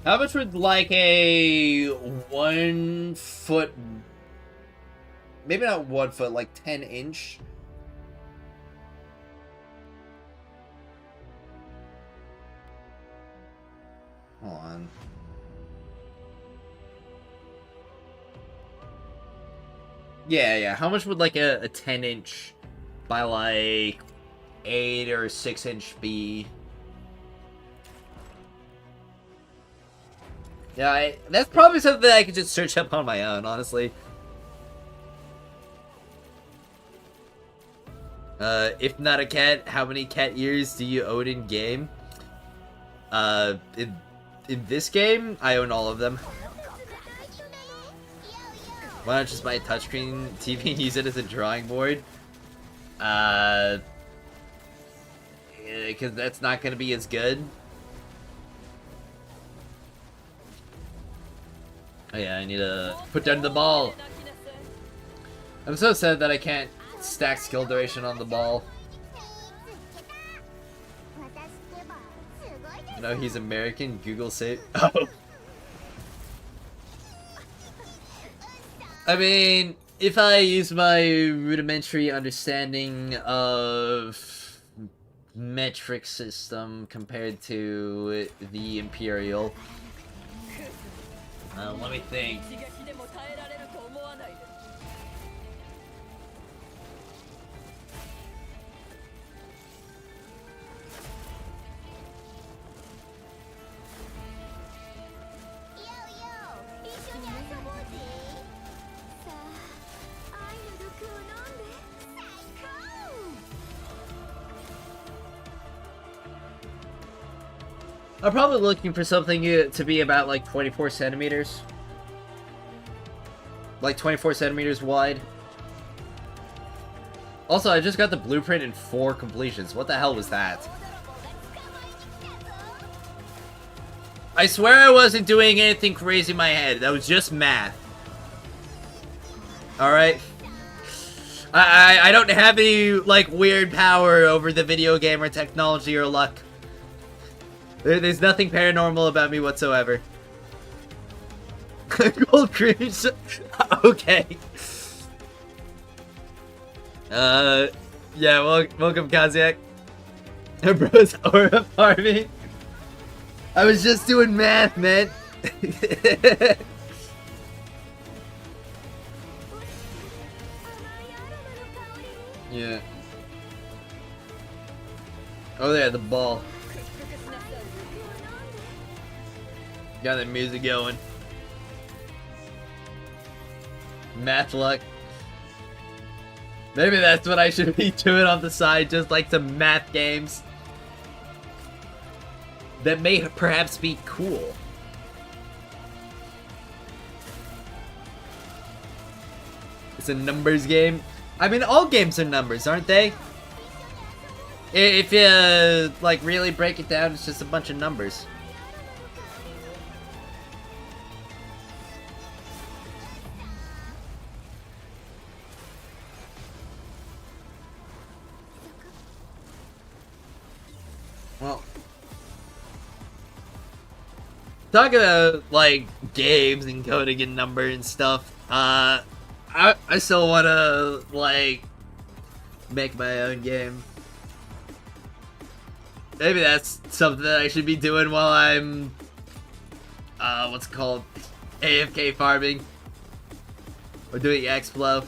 How much would like a 1 foot, maybe not 1 foot, like 10-inch? Hold on. Yeah. How much would like a 10-inch by like 8 or 6-inch be? Yeah, that's probably something that I could just search up on my own, honestly. If not a cat, how many cat ears do you own in game? In this game, I own all of them. Why not just buy a touchscreen TV and use it as a drawing board? Because that's not going to be as good. Oh yeah, I need to put down the ball. I'm so sad that I can't stack skill duration on the ball. You know, he's American, Google say. Oh. I mean, if I use my rudimentary understanding of metric system compared to the Imperial, let me think. I'm probably looking for something to be about like 24 centimeters. Like 24 centimeters wide. Also, I just got the blueprint in 4 completions. What the hell was that? I swear I wasn't doing anything crazy in my head. That was just math. Alright? I don't have any, like, weird power over the video game or technology or luck. There's nothing paranormal about me whatsoever. Gold creams. Okay. Yeah, welcome, Kaziak. Bro's aura farming. I was just doing math, man. Yeah. Oh, there, the ball. Got the music going. Math luck. Maybe that's what I should be doing on the side, just like some math games. That may perhaps be cool. It's a numbers game. I mean, all games are numbers, aren't they? If you, like, really break it down, it's just a bunch of numbers. Well, talking about, like, games and coding and number and stuff, I still want to, like, make my own game. Maybe that's something that I should be doing while I'm, what's it called, AFK farming, or doing X-Flow.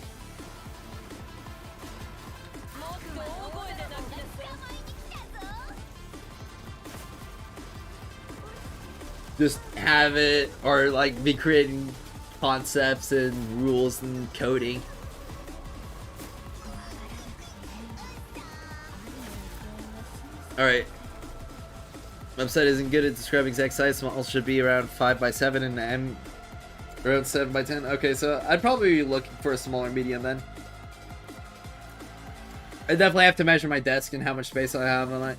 Just have it, or like be creating concepts and rules and coding. Alright. Website isn't good at describing exact size. Small should be around 5x7 and M around 7x10. Okay, so I'd probably be looking for a smaller medium then. I definitely have to measure my desk and how much space I have on it.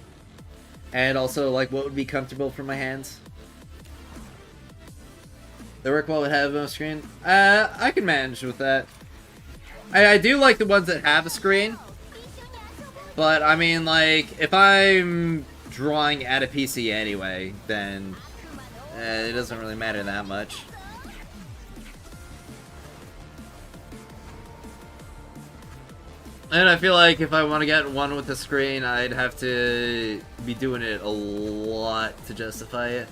And also, like, what would be comfortable for my hands. The work wall would have a screen. I can manage with that. I do like the ones that have a screen. But, I mean, like, if I'm drawing at a PC anyway, then it doesn't really matter that much. And I feel like if I want to get one with a screen, I'd have to be doing it a lot to justify it.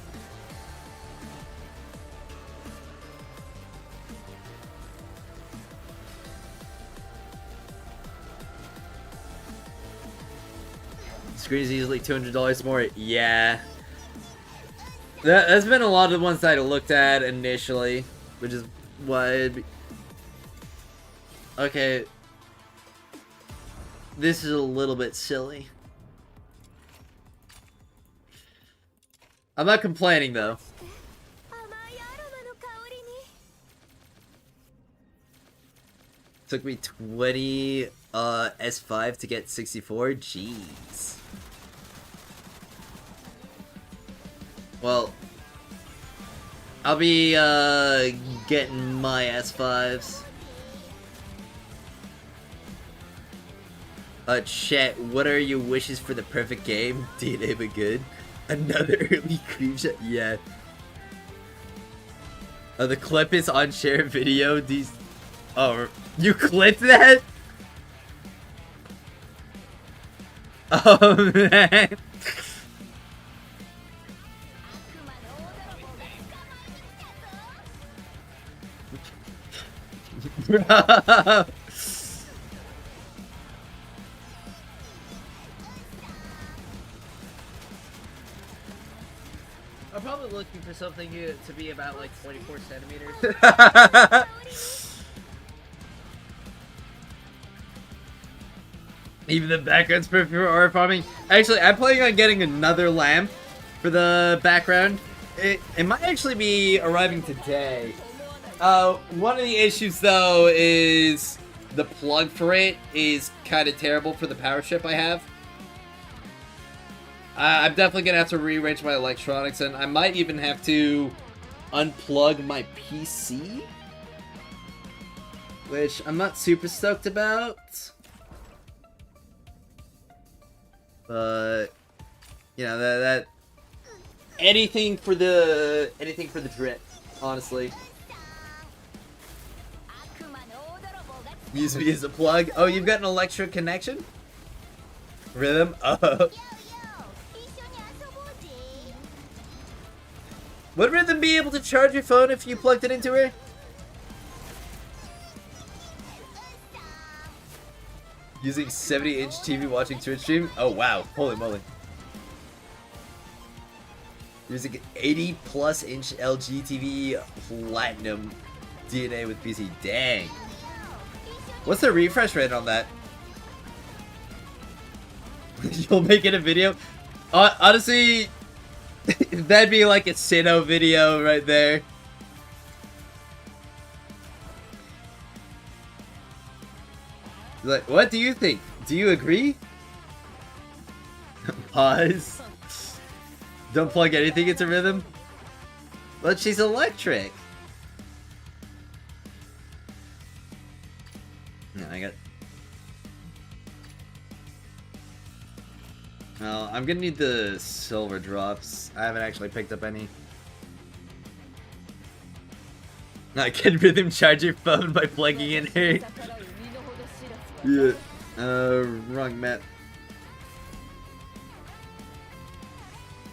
Screen's easily $200 more. Yeah. That's been a lot of the ones that I looked at initially, which is why it'd be... Okay. This is a little bit silly. I'm not complaining though. Took me 20 S5 to get 64. Jeez. Well, I'll be getting my S5s. Chat, what are your wishes for the perfect game? DNA but good. Another early cream shot? Yeah. The clip is on share video. These... Oh, you clipped that? Oh, man. Bro. I'm probably looking for something to be about like 24 centimeters. Even the background's perfect for aura farming. Actually, I'm planning on getting another lamp for the background. It might actually be arriving today. One of the issues though is the plug for it is kind of terrible for the power strip I have. I'm definitely gonna have to rearrange my electronics, and I might even have to unplug my PC, which I'm not super stoked about. But you know that anything for the drip, honestly. Use me as a plug. Oh, you've got an electric connection? Rhythm? Oh. Would Rhythm be able to charge your phone if you plugged it into her? Using 70-inch TV watching Twitch stream? Oh wow, holy moly. Using an 80+ inch LG TV Platinum DNA with PC. Dang. What's the refresh rate on that? You'll make it a video? Honestly, that'd be like a Sinnoh video right there. Like, what do you think? Do you agree? Pause. Don't plug anything into Rhythm? But she's electric. No, I got... Well, I'm gonna need the silver drops. I haven't actually picked up any. I can Rhythm charge your phone by plugging in here. Yeah. Wrong map.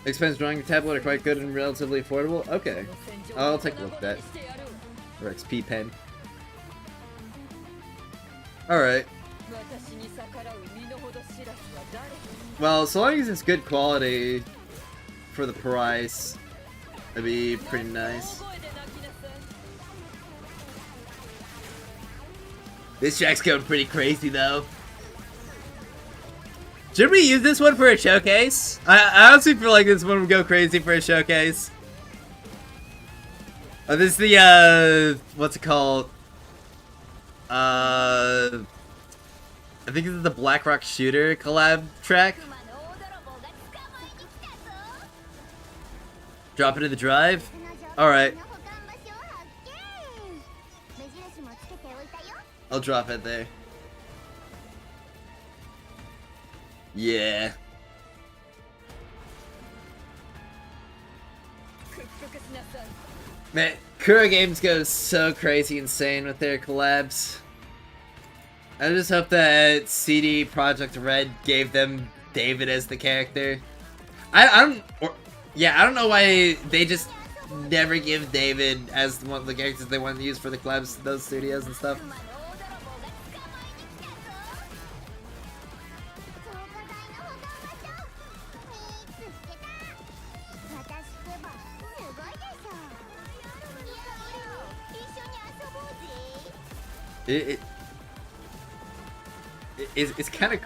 Expense drawing tablet are quite good and relatively affordable. Okay. I'll take a look at that. Or XP pen. Alright. Well, so long as it's good quality for the price, that'd be pretty nice. This track's going pretty crazy though. Should we use this one for a showcase? I honestly feel like this one would go crazy for a showcase. Oh, this is the, what's it called? I think this is the Blackrock Shooter collab track. Drop it in the drive? Alright. I'll drop it there. Yeah. Man, Kura Games goes so crazy insane with their collabs. I just hope that CD Projekt Red gave them David as the character. I don't know why they just never give David as one of the characters they want to use for the collabs, those studios and stuff. It's kind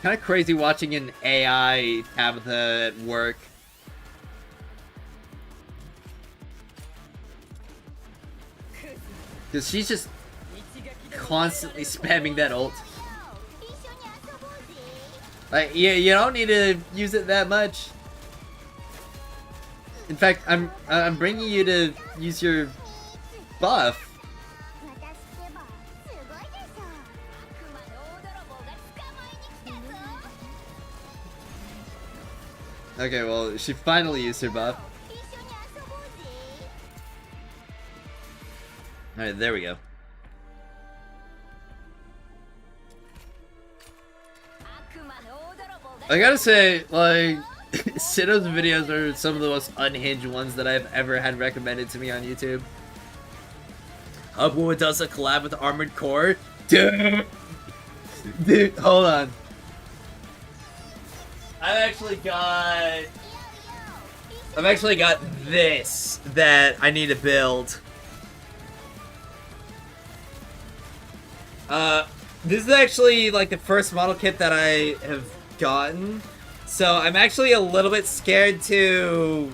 of crazy watching an AI Tabitha at work. Because she's just constantly spamming that ult. Like, you don't need to use it that much. In fact, I'm bringing you to use your buff. Okay, well, she finally used her buff. Alright, there we go. I gotta say, like, Sinnoh's videos are some of the most unhinged ones that I've ever had recommended to me on YouTube. Upwood does a collab with Armored Core? Dude, hold on. I've actually got this that I need to build. This is actually like the first model kit that I have gotten, so I'm actually a little bit scared to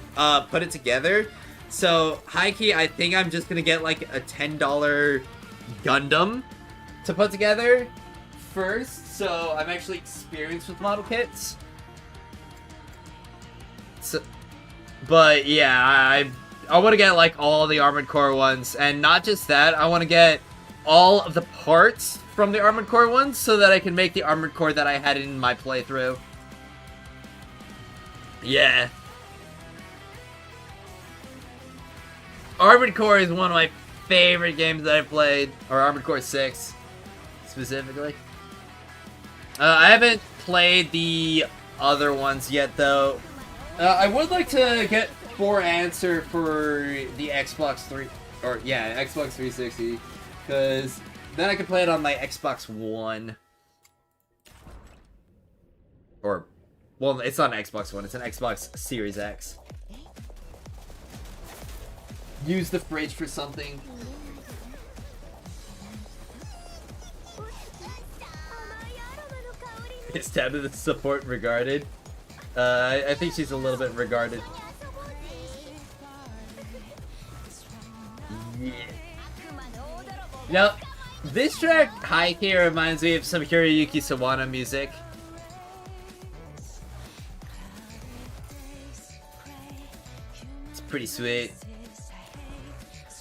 put it together. So high key, I think I'm just gonna get like a $10 Gundam to put together first. So I'm actually experienced with model kits. So, but yeah, I want to get like all the Armored Core ones, and not just that, I want to get all of the parts from the Armored Core ones so that I can make the Armored Core that I had in my playthrough. Yeah. Armored Core is one of my favorite games that I've played, or Armored Core 6 specifically. I haven't played the other ones yet though. I would like to get for answer for the Xbox 3, or yeah, Xbox 360, because then I can play it on my Xbox One. Or, well, it's not an Xbox One, it's an Xbox Series X. Use the fridge for something. It's down to the support regarded. I think she's a little bit regarded. Yeah. You know, this track, High Key, reminds me of some Hiroyuki Sawano music. It's pretty sweet.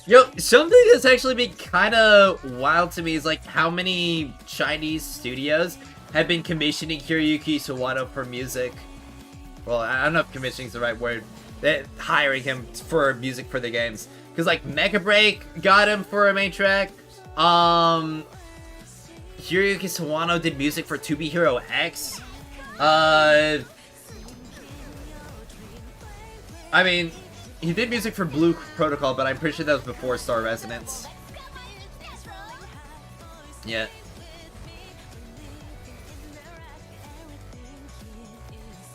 Yo, something that's actually been kind of wild to me is like how many Chinese studios have been commissioning Hiroyuki Sawano for music. Well, I don't know if commissioning is the right word. They're hiring him for music for the games. Because, like, Mega Break got him for a main track. Hiroyuki Sawano did music for 2B Hero X. I mean, he did music for Blue Protocol, but I'm pretty sure that was before Star Resonance. Yeah.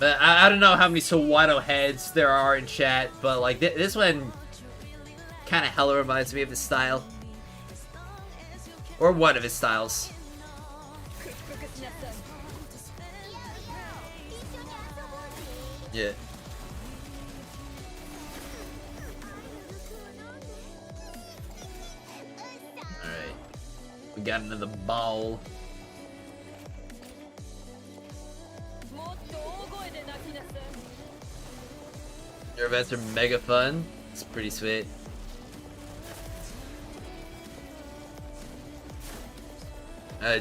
But I don't know how many Sawano heads there are in chat, but like this one kind of hella reminds me of his style. Or one of his styles. Yeah. Alright. We got another ball. Your events are mega fun. It's pretty sweet.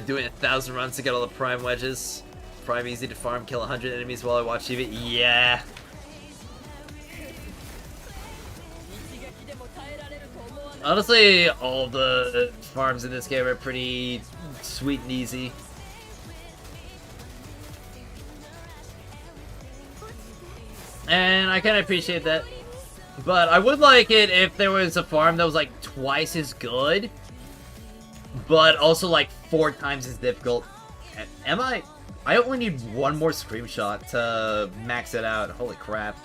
Doing 1,000 runs to get all the prime wedges. Prime easy to farm, kill 100 enemies while I watch TV. Yeah. Honestly, all the farms in this game are pretty sweet and easy. And I kind of appreciate that. But I would like it if there was a farm that was like twice as good, but also like 4 times as difficult. Am I only need one more screenshot to max it out. Holy crap.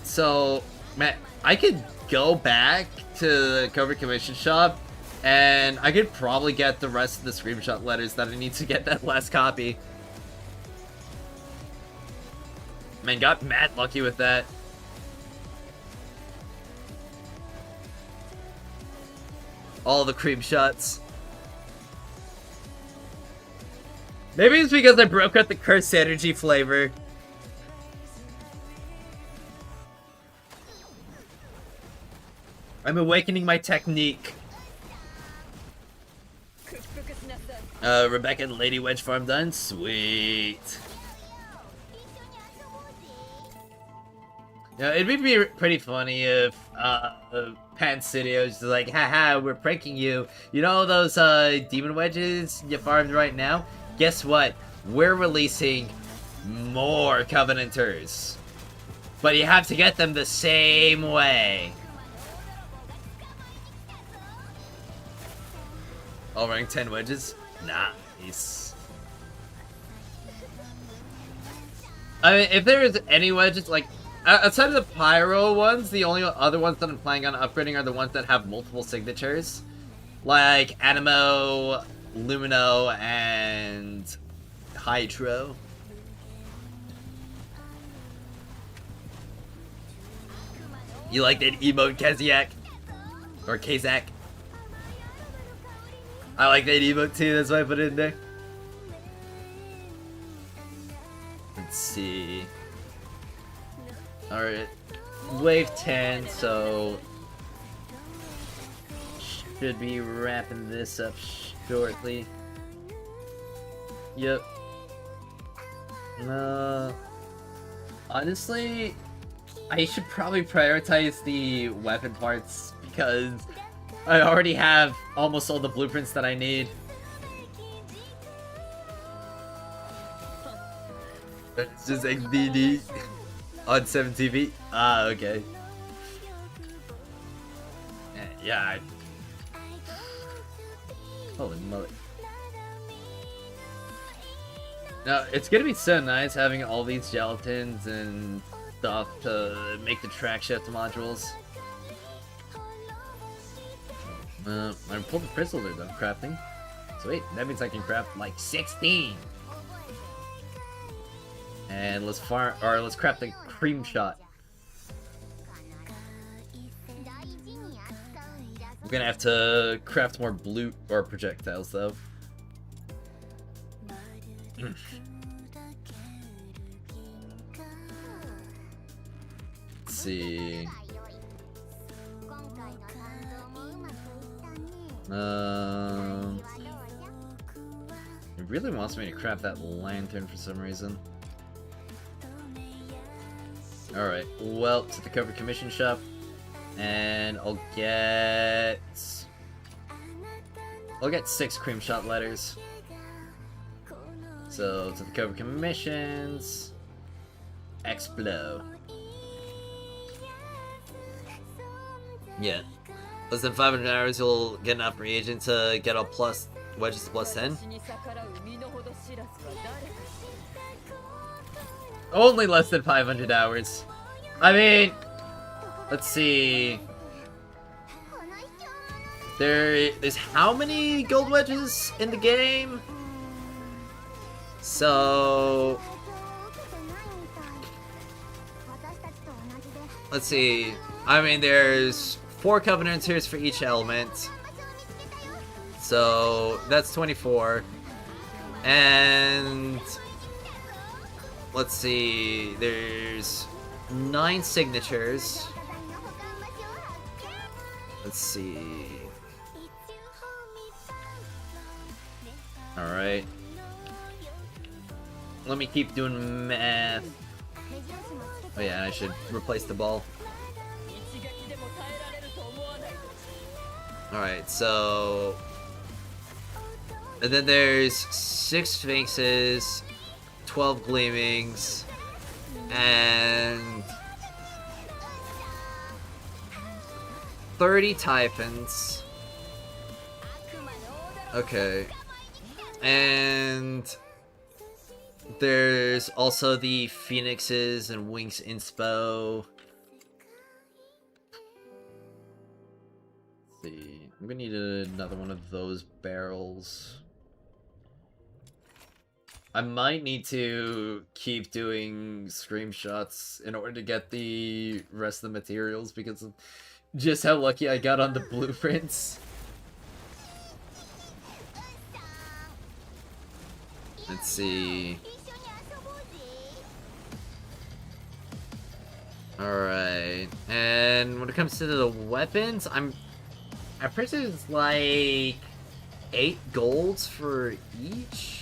So, man, I could go back to the cover commission shop and I could probably get the rest of the screenshot letters that I need to get that last copy. Man, got mad lucky with that. All the cream shots. Maybe it's because I broke out the cursed energy flavor. I'm awakening my technique. Rebecca and Lady Wedge farm done? Sweet. Yeah, it'd be pretty funny if Pan Studios is like, haha, we're pranking you. You know those demon wedges you farmed right now? Guess what? We're releasing more Covenanters. But you have to get them the same way. All rank 10 wedges? Nice. I mean, if there is any wedges, like, outside of the Pyro ones, the only other ones that I'm planning on upgrading are the ones that have multiple signatures. Like Animo, Lumino, and Hydro. You like that emote, Kaziak? Or Kazak? I like that emote too, that's why I put it in there. Let's see. Alright, wave 10, so should be wrapping this up shortly. Yep. Honestly, I should probably prioritize the weapon parts because I already have almost all the blueprints that I need. It's just XDD on 7TV. Ah, okay. Yeah. Holy mother. Now, it's gonna be so nice having all these gelatins and stuff to make the track shift modules. I pulled the crystal there though, crafting. Sweet, that means I can craft like 16! And let's craft the cream shot. I'm gonna have to craft more blue or projectiles though. Let's see. It really wants me to craft that lantern for some reason. Alright, well, to the covered commission shop. And I'll get 6 cream shot letters. So, to the covered commissions. Explo. Yeah. Less than 500 hours, you'll get enough reagent to get all plus wedges to plus 10. Only less than 500 hours. I mean, let's see. There's how many gold wedges in the game? So let's see. I mean, there's 4 covenanters for each element. So that's 24. And let's see, there's 9 signatures. Let's see. Alright. Let me keep doing math. Oh yeah, I should replace the ball. Alright, so... And then there's 6 sphinxes, 12 gleamings, and 30 typhons. Okay. And there's also the phoenixes and wings inspo. Let's see. I'm gonna need another one of those barrels. I might need to keep doing screenshots in order to get the rest of the materials because of just how lucky I got on the blueprints. Let's see. Alright. And when it comes to the weapons, I'm pretty sure it's like 8 golds for each.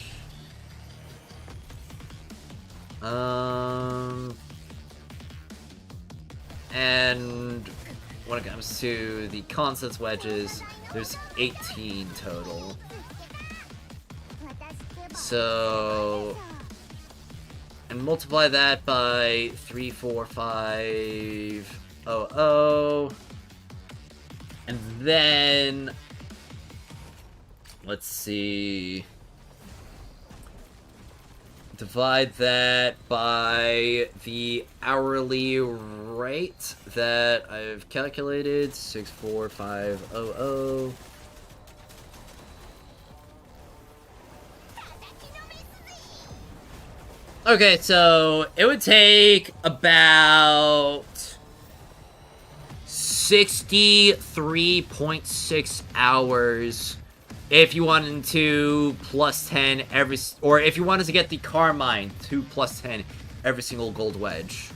And when it comes to the constants wedges, there's 18 total. So, and multiply that by 34500, and then let's see. Divide that by the hourly rate that I've calculated, 64500. Okay, so it would take about 63.6 hours if you wanted to plus 10 every, or if you wanted to get the Carmine to plus 10 every single gold wedge.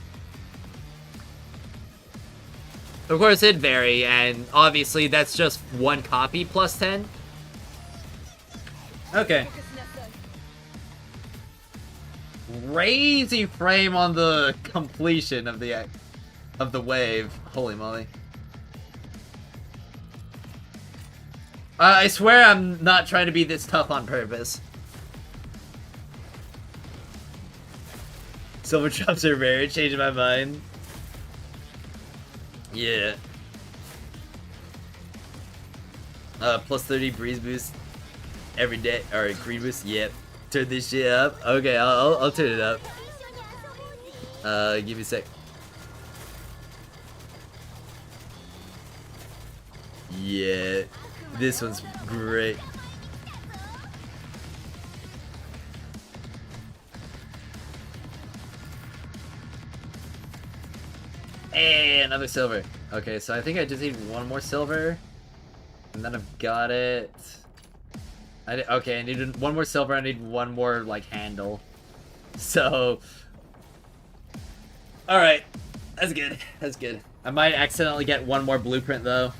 Of course, it'd vary, and obviously that's just one copy plus 10. Okay. Crazy frame on the completion of the wave. Holy moly. I swear I'm not trying to be this tough on purpose. Silver drops are rare, changing my mind. Yeah. Plus 30 breeze boost every day. Alright, green boost, yep. Turn this shit up. Okay, I'll turn it up. Give me a sec. Yeah, this one's great. Hey, another silver. Okay, so I think I just need one more silver. And then I've got it. Okay, I need one more silver. I need one more, like, handle. So... Alright. That's good. That's good. I might accidentally get one more blueprint, though.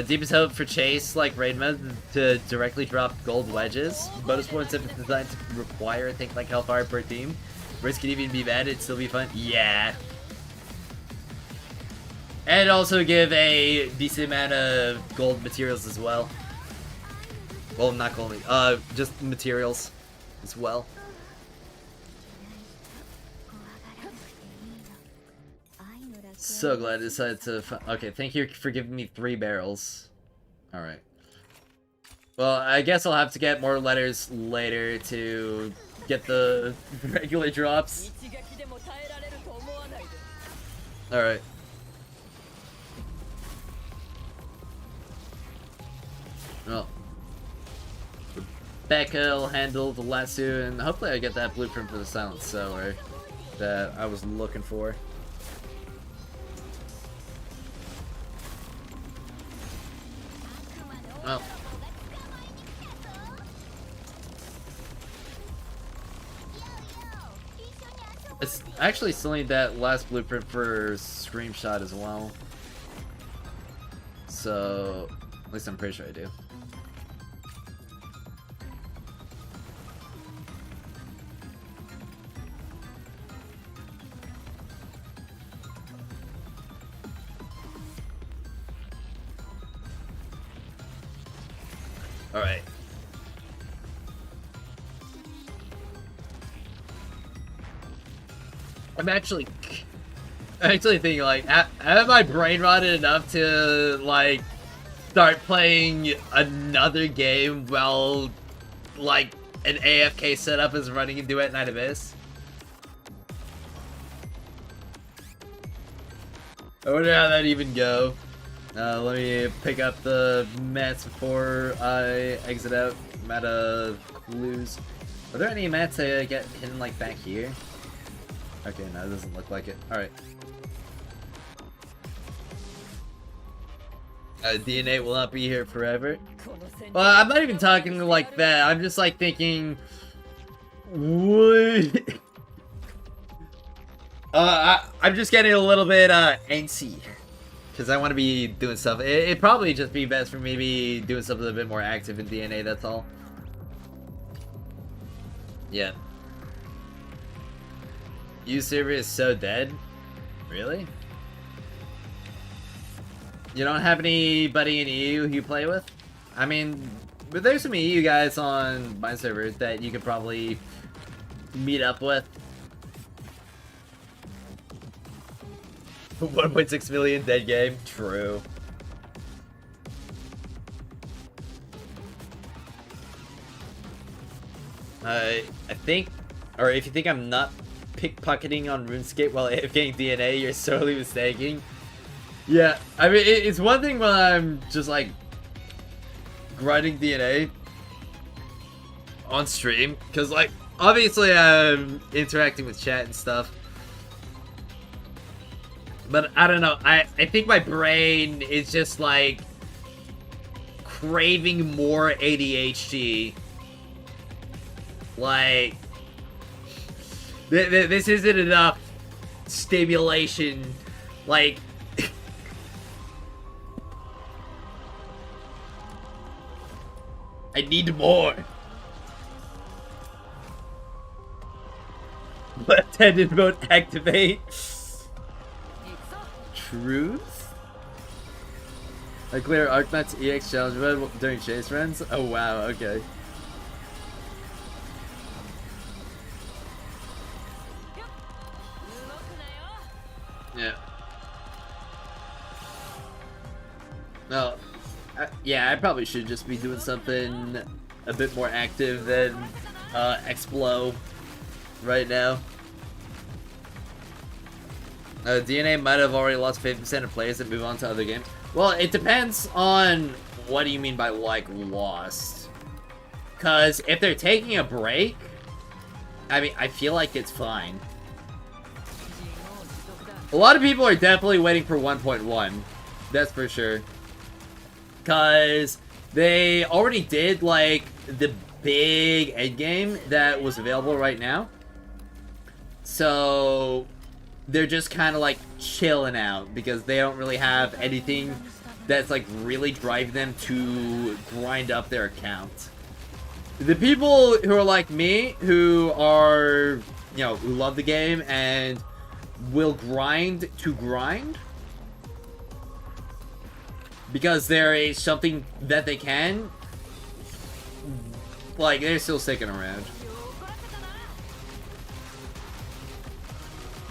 Deepest hope for Chase, like raid mode, to directly drop gold wedges. Bonus points if it's designed to require a thing like hellfire per team. Risk can even be bad, it'd still be fun. Yeah. And also give a decent amount of gold materials as well. Well, not gold, just materials as well. So glad I decided to... Okay, thank you for giving me 3 barrels. Alright. Well, I guess I'll have to get more letters later to get the regular drops. Alright. Well. Rebecca will handle the lasso, and hopefully I get that blueprint for the silent seller that I was looking for. Well. It's actually still need that last blueprint for screenshot as well. So, at least I'm pretty sure I do. Alright. I'm actually thinking, like, have I brain rotted enough to, like, start playing another game while, like, an AFK setup is running in Duet Night Abyss? I wonder how that'd even go. Let me pick up the mats before I exit out. I'm out of clues. Are there any mats that get hidden, like, back here? Okay, no, it doesn't look like it. Alright. DNA will not be here forever. Well, I'm not even talking like that. I'm just, like, thinking... Would... I'm just getting a little bit, antsy. Because I want to be doing stuff. It'd probably just be best for me to be doing something a bit more active in DNA, that's all. Yeah. You server is so dead? Really? You don't have anybody in EU you play with? I mean, but there's some EU guys on my servers that you could probably meet up with. 1.6 million dead game? True. I think, or if you think I'm not pickpocketing on RuneScape while AFKing DNA, you're sorely mistaken. Yeah, I mean, it's one thing when I'm just, like, grinding DNA on stream, because, like, obviously I'm interacting with chat and stuff. But I don't know, I think my brain is just, like, craving more ADHD. Like, this isn't enough stimulation. Like, I need more. Left-handed mode activate. Truth? I clear Arcmax EX challenge mode during chase runs? Oh wow, okay. Yeah. No. Yeah, I probably should just be doing something a bit more active than Explo right now. DNA might have already lost 50% of players that move on to other games. Well, it depends on what do you mean by, like, lost. Because if they're taking a break, I mean, I feel like it's fine. A lot of people are definitely waiting for 1.1. That's for sure. Because they already did, like, the big endgame that was available right now. So they're just kind of, like, chilling out because they don't really have anything that's, like, really driving them to grind up their account. The people who are like me, who are, you know, who love the game and will grind to grind, because there is something that they can, like, they're still sticking around.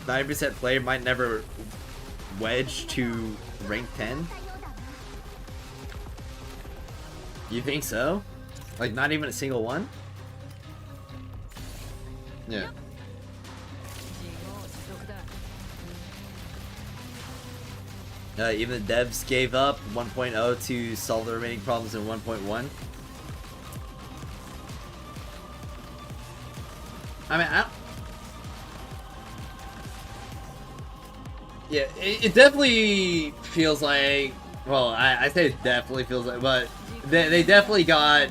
9% player might never wedge to rank 10. You think so? Like, not even a single one? Yeah. Even the devs gave up 1.0 to solve the remaining problems in 1.1. I mean, yeah, it definitely feels like, well, I say it definitely feels like, but they definitely got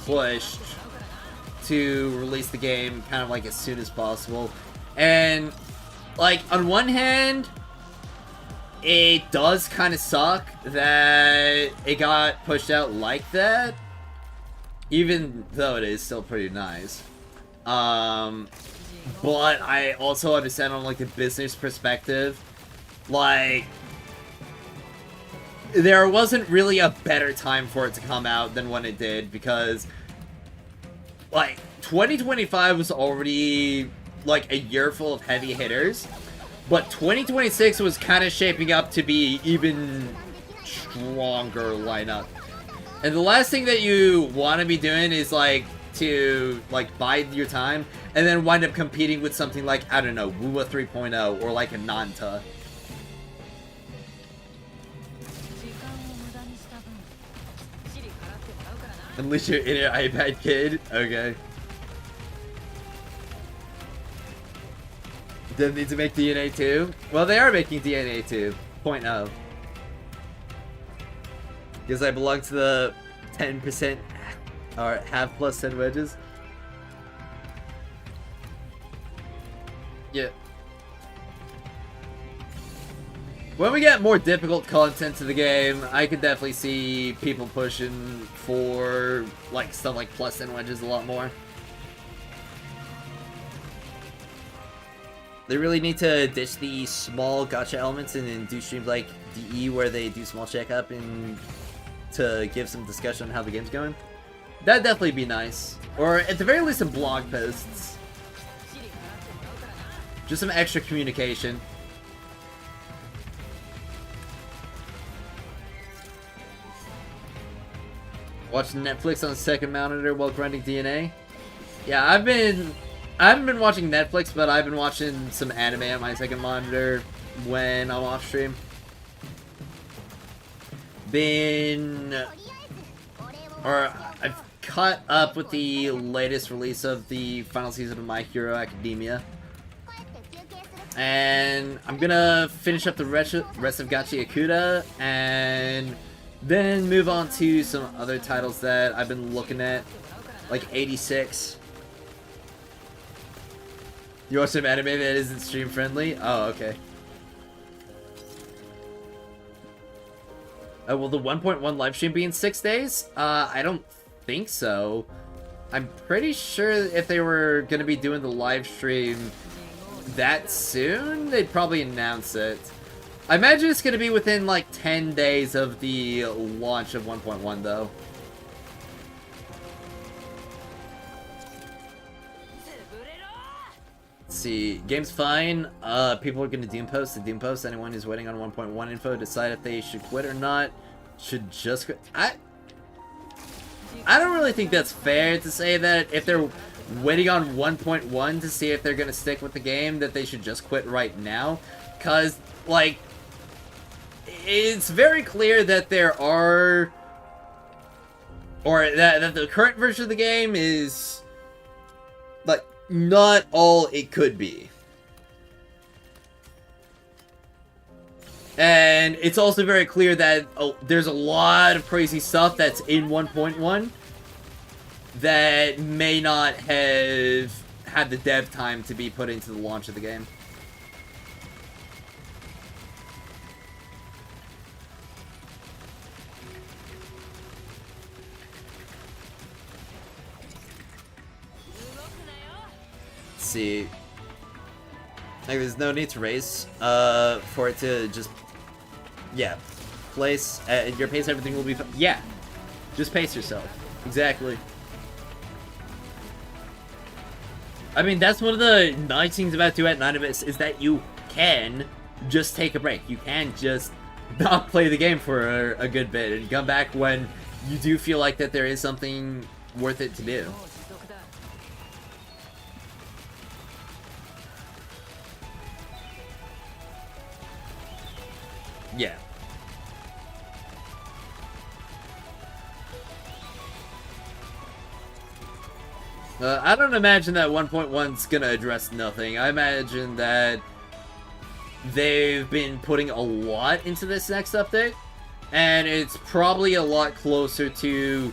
pushed to release the game kind of like as soon as possible. And, like, on one hand, it does kind of suck that it got pushed out like that, even though it is still pretty nice. But I also understand on, like, the business perspective, like, there wasn't really a better time for it to come out than when it did, because, like, 2025 was already, like, a year full of heavy hitters, but 2026 was kind of shaping up to be even stronger lineup. And the last thing that you want to be doing is, like, to, like, bide your time and then wind up competing with something like, I don't know, Wuwa 3.0 or, like, a Nanta. Unleash your inner iPad kid? Okay. Them need to make DNA 2? Well, they are making DNA 2.0. Because I belong to the 10% or half plus 10 wedges. Yeah. When we get more difficult content to the game, I could definitely see people pushing for, like, stuff like plus 10 wedges a lot more. They really need to ditch the small gacha elements and then do streams like DE where they do small checkup and to give some discussion on how the game's going. That'd definitely be nice. Or at the very least some blog posts. Just some extra communication. Watching Netflix on second monitor while grinding DNA. Yeah, I haven't been watching Netflix, but I've been watching some anime on my second monitor when I'm off stream. I've caught up with the latest release of the final season of My Hero Academia. And I'm gonna finish up the rest of Gacha Yakuta and then move on to some other titles that I've been looking at, like 86. You watch some anime that isn't stream friendly? Oh, okay. Will the 1.1 livestream be in 6 days? I don't think so. I'm pretty sure if they were gonna be doing the live stream that soon, they'd probably announce it. I imagine it's gonna be within like 10 days of the launch of 1.1 though. see. Game's fine. People are gonna Doom post. The Doom post. Anyone who's waiting on 1.1 info decide if they should quit or not. Should just quit. I don't really think that's fair to say that if they're waiting on 1.1 to see if they're gonna stick with the game, that they should just quit right now. Cause like, it's very clear that there are, or that the current version of the game is like not all it could be. And it's also very clear that there's a lot of crazy stuff that's in 1.1 that may not have had the dev time to be put into the launch of the game. Let's see. Like, there's no need to race for it to just, yeah, place. Your pace, everything will be fine. Yeah, just pace yourself. Exactly. I mean, that's one of the nice things about Duet Night Abyss is that you can just take a break. You can just not play the game for a good bit and come back when you do feel like that there is something worth it to do. Yeah. I don't imagine that 1.1's gonna address nothing. I imagine that they've been putting a lot into this next update, and it's probably a lot closer to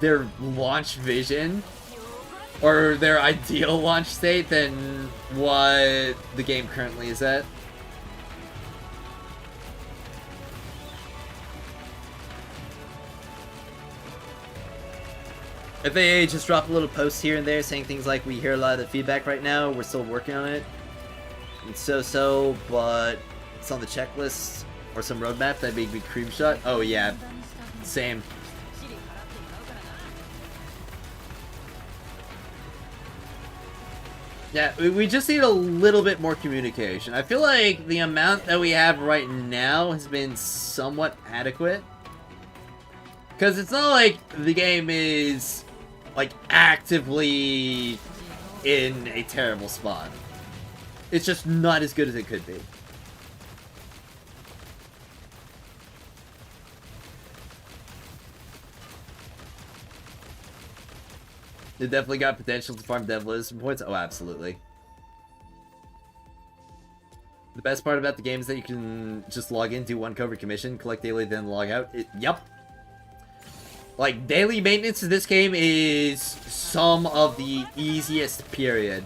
their launch vision, or their ideal launch state, than what the game currently is at. FAA just dropped a little post here and there saying things like, we hear a lot of the feedback right now, we're still working on it. It's so, but it's on the checklist or some roadmap that made me cream shot. Oh yeah, same. Yeah, we just need a little bit more communication. I feel like the amount that we have right now has been somewhat adequate. Because it's not like the game is, like, actively in a terrible spot. It's just not as good as it could be. It definitely got potential to farm dev list points. Oh, absolutely. The best part about the game is that you can just log in, do one covered commission, collect daily, then log out. Yep. Like, daily maintenance in this game is some of the easiest, period.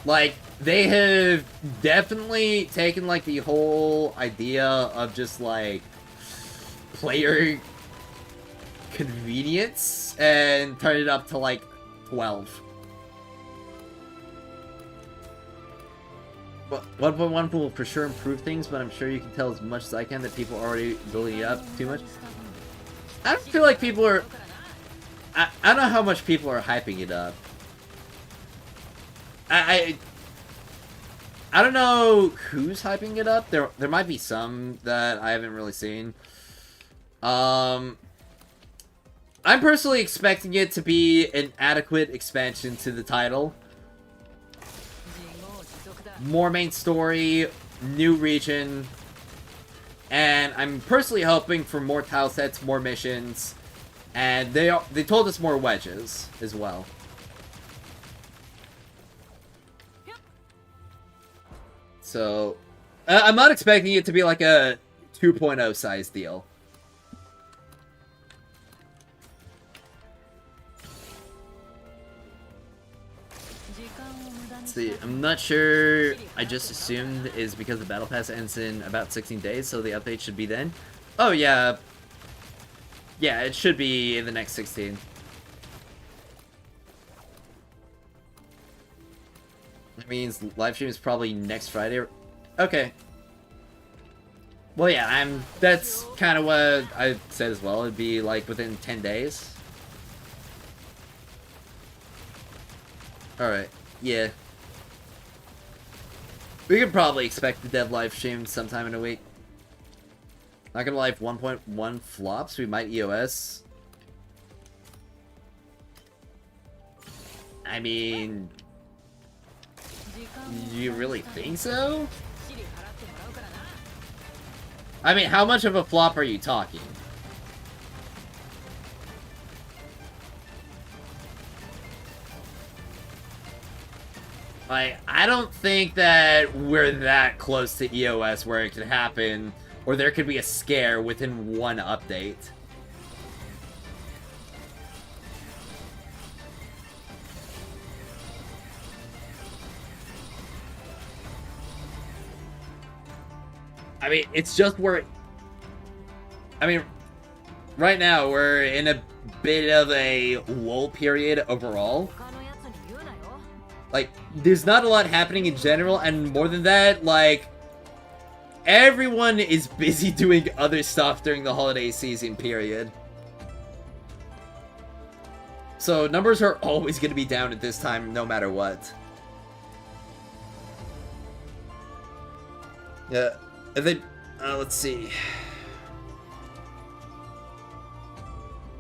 Like, they have definitely taken, like, the whole idea of just, like, player convenience and turned it up to, like, 12. But 1.1 will for sure improve things, but I'm sure you can tell as much as I can that people are already building it up too much. I don't feel like people are... I don't know how much people are hyping it up. I don't know who's hyping it up. There might be some that I haven't really seen. I'm personally expecting it to be an adequate expansion to the title. More main story, new region, and I'm personally hoping for more tile sets, more missions, and they told us more wedges as well. So, I'm not expecting it to be like a 2.0 size deal. Let's see, I'm not sure. I just assumed is because the battle pass ends in about 16 days, so the update should be then. Oh yeah. Yeah, it should be in the next 16. That means live stream is probably next Friday. Okay. Well, yeah, that's kind of what I said as well. It'd be like within 10 days. Alright, yeah. We could probably expect the dev live stream sometime in a week. Not gonna lie, if 1.1 flops, we might EOS. I mean... You really think so? I mean, how much of a flop are you talking? Like, I don't think that we're that close to EOS where it could happen, or there could be a scare within one update. I mean, it's just where... I mean, right now, we're in a bit of a lull period overall. Like, there's not a lot happening in general, and more than that, like, everyone is busy doing other stuff during the holiday season period. So, numbers are always going to be down at this time, no matter what. Yeah. And then, let's see.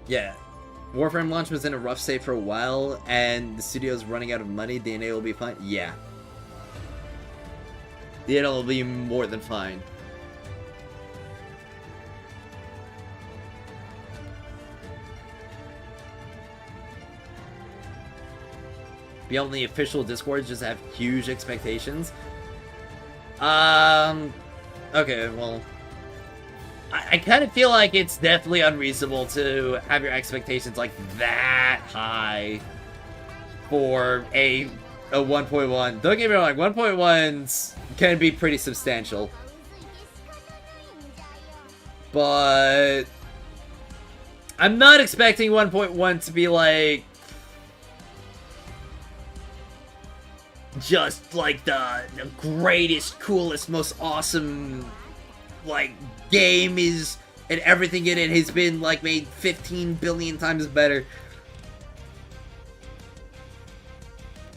Yeah. Warframe launch was in a rough state for a while, and the studio's running out of money. DNA will be fine? Yeah. DNA will be more than fine. Beyond the official Discord, just have huge expectations. Okay, well... I kind of feel like it's definitely unreasonable to have your expectations, like, that high for a 1.1. Don't get me wrong, 1.1s can be pretty substantial. But... I'm not expecting 1.1 to be, like... just, like, the greatest, coolest, most awesome... like, game is, and everything in it has been, like, made 15 billion times better.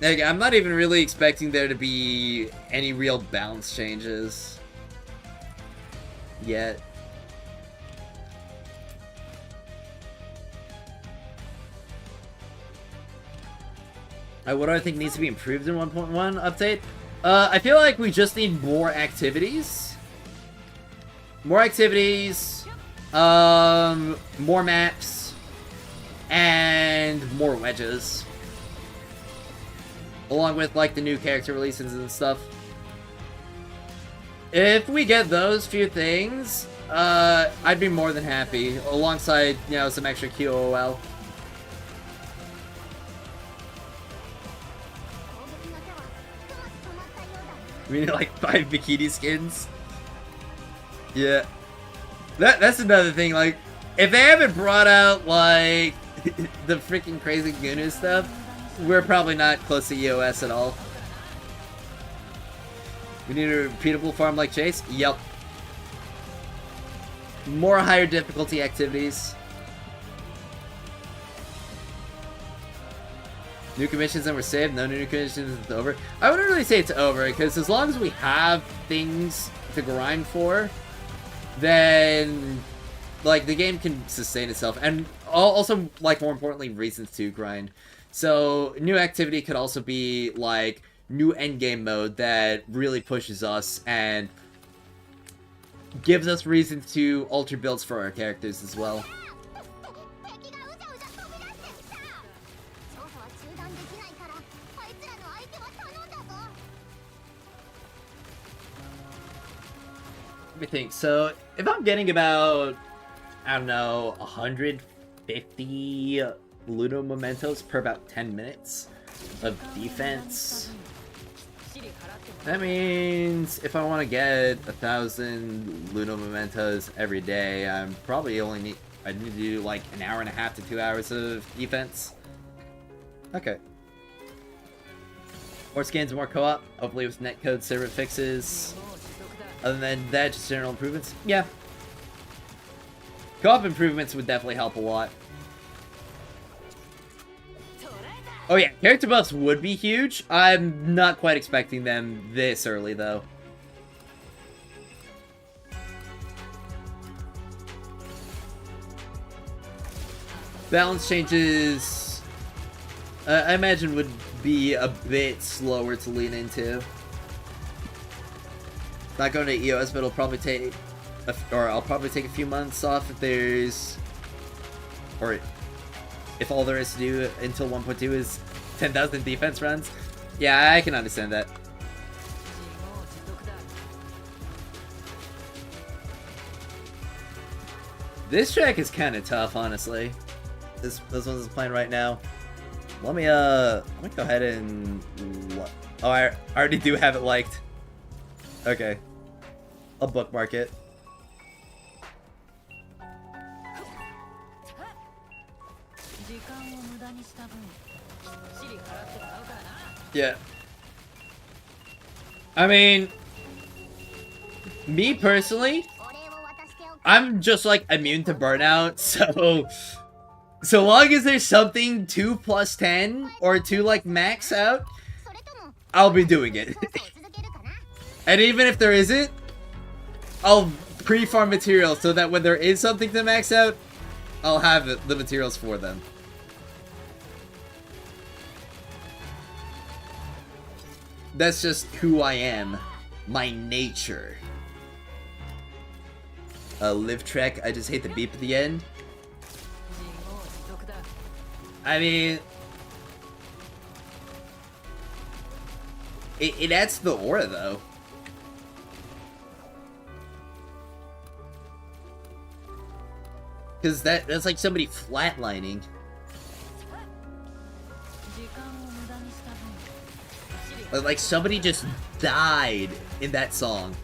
Like, I'm not even really expecting there to be any real balance changes yet. What do I think needs to be improved in 1.1 update? I feel like we just need more activities. More activities, more maps, and more wedges. Along with, like, the new character releases and stuff. If we get those few things, I'd be more than happy. Alongside, you know, some extra QOL. We need, like, 5 bikini skins. Yeah. That's another thing, like, if they haven't brought out, like, the freaking crazy Gunu stuff, we're probably not close to EOS at all. We need a repeatable farm like Chase? Yep. More higher difficulty activities. New commissions that were saved? No new commissions, it's over. I wouldn't really say it's over, because as long as we have things to grind for, then, like, the game can sustain itself. And also, like, more importantly, reasons to grind. So, new activity could also be, like, new endgame mode that really pushes us and gives us reasons to alter builds for our characters as well. Let me think. So, if I'm getting about, I don't know, 150 Ludo Mementos per about 10 minutes of defense, that means if I want to get 1,000 Ludo Mementos every day, I'm probably I need to do like an hour and a half to 2 hours of defense. Okay. More skins, more co-op, hopefully with netcode server fixes. Other than that, just general improvements? Yeah. Co-op improvements would definitely help a lot. Oh yeah, character buffs would be huge. I'm not quite expecting them this early, though. Balance changes, I imagine, would be a bit slower to lean into. Not going to EOS, but it'll probably take, I'll probably take a few months off if there's, or if all there is to do until 1.2 is 10,000 defense runs. Yeah, I can understand that. This track is kind of tough, honestly. This one's playing right now. Let me go ahead and... Oh, I already do have it liked. Okay. I'll bookmark it. Yeah. I mean, me personally, I'm just like immune to burnout, so long as there's something 2 plus 10 or 2 like max out, I'll be doing it. And even if there isn't, I'll pre-farm materials so that when there is something to max out, I'll have the materials for them. That's just who I am. My nature. Live track, I just hate the beep at the end. I mean... It adds to the aura, though. Because that's like somebody flatlining. Like somebody just died in that song.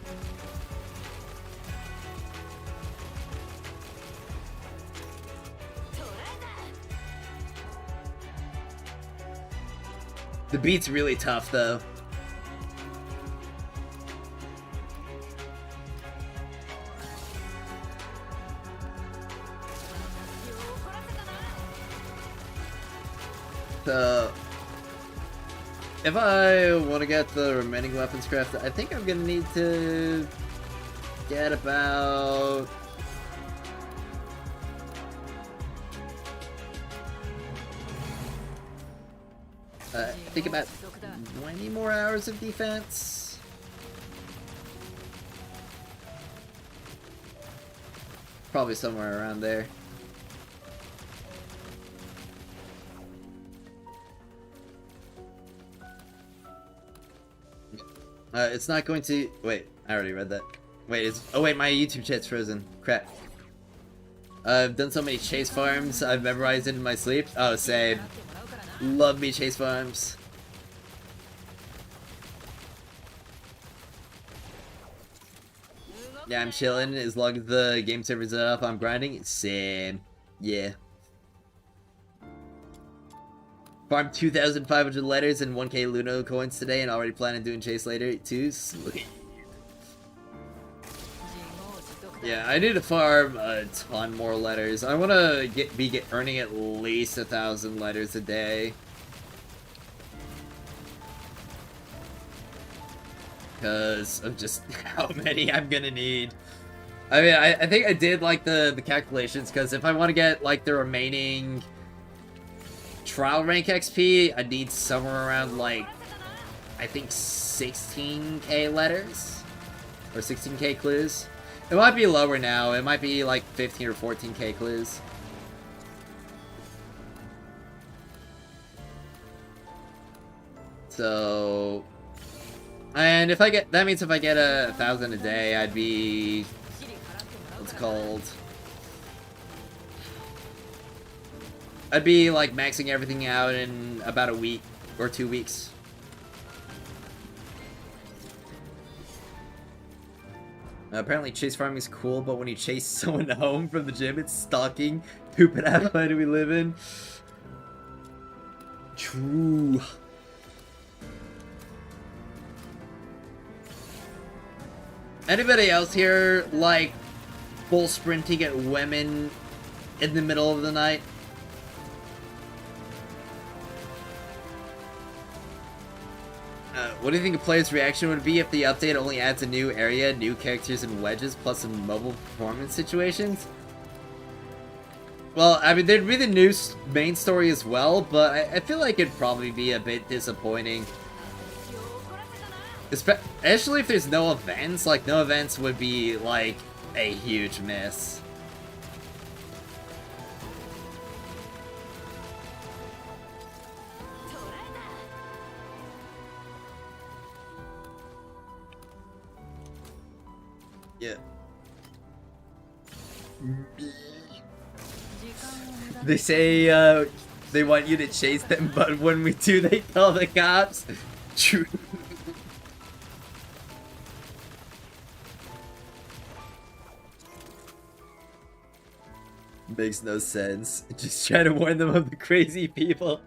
The beat's really tough, though. So, if I want to get the remaining weapons crafted, I think I'm gonna need to get about... I think about 20 more hours of defense. Probably somewhere around there. It's not going to... Wait, I already read that. Wait, it's... Oh wait, my YouTube chat's frozen. Crap. I've done so many chase farms, I've memorized it in my sleep. Oh, same. Love me chase farms. Yeah, I'm chilling as long as the game servers are up. I'm grinding. Same. Yeah. Farmed 2,500 letters and 1k Luno coins today and already plan on doing chase later too. Sweet. Yeah, I need to farm a ton more letters. I want to be earning at least 1,000 letters a day. Because of just how many I'm gonna need. I mean, I think I did like the calculations, because if I want to get like the remaining trial rank XP, I need somewhere around like, I think 16k letters? Or 16k clues? It might be lower now, it might be like 15 or 14k clues. So... And if I get, that means if I get 1,000 a day, I'd be, what's it called? I'd be like maxing everything out in about a week or 2 weeks. Apparently chase farming is cool, but when you chase someone home from the gym, it's stalking. Stupid ass planet we live in. True. Anybody else here like full sprinting at women in the middle of the night? What do you think a player's reaction would be if the update only adds a new area, new characters and wedges, plus some mobile performance situations? Well, I mean, there'd be the new main story as well, but I feel like it'd probably be a bit disappointing. Especially if there's no events. Like, no events would be, like, a huge miss. Yeah. They say, they want you to chase them, but when we do, they call the cops. True. Makes no sense. Just try to warn them of the crazy people.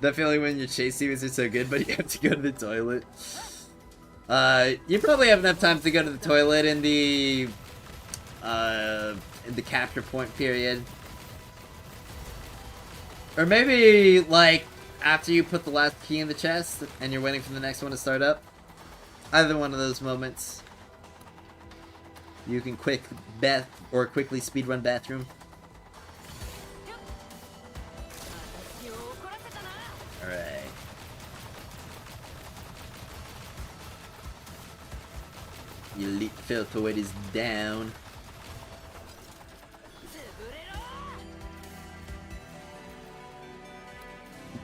That feeling when your chase sequences are so good, but you have to go to the toilet. You probably have enough time to go to the toilet in the capture point period. Or maybe, like, after you put the last key in the chest and you're waiting for the next one to start up. Either one of those moments. You can quickly speedrun bathroom. Alright. Elite Filterweight is down.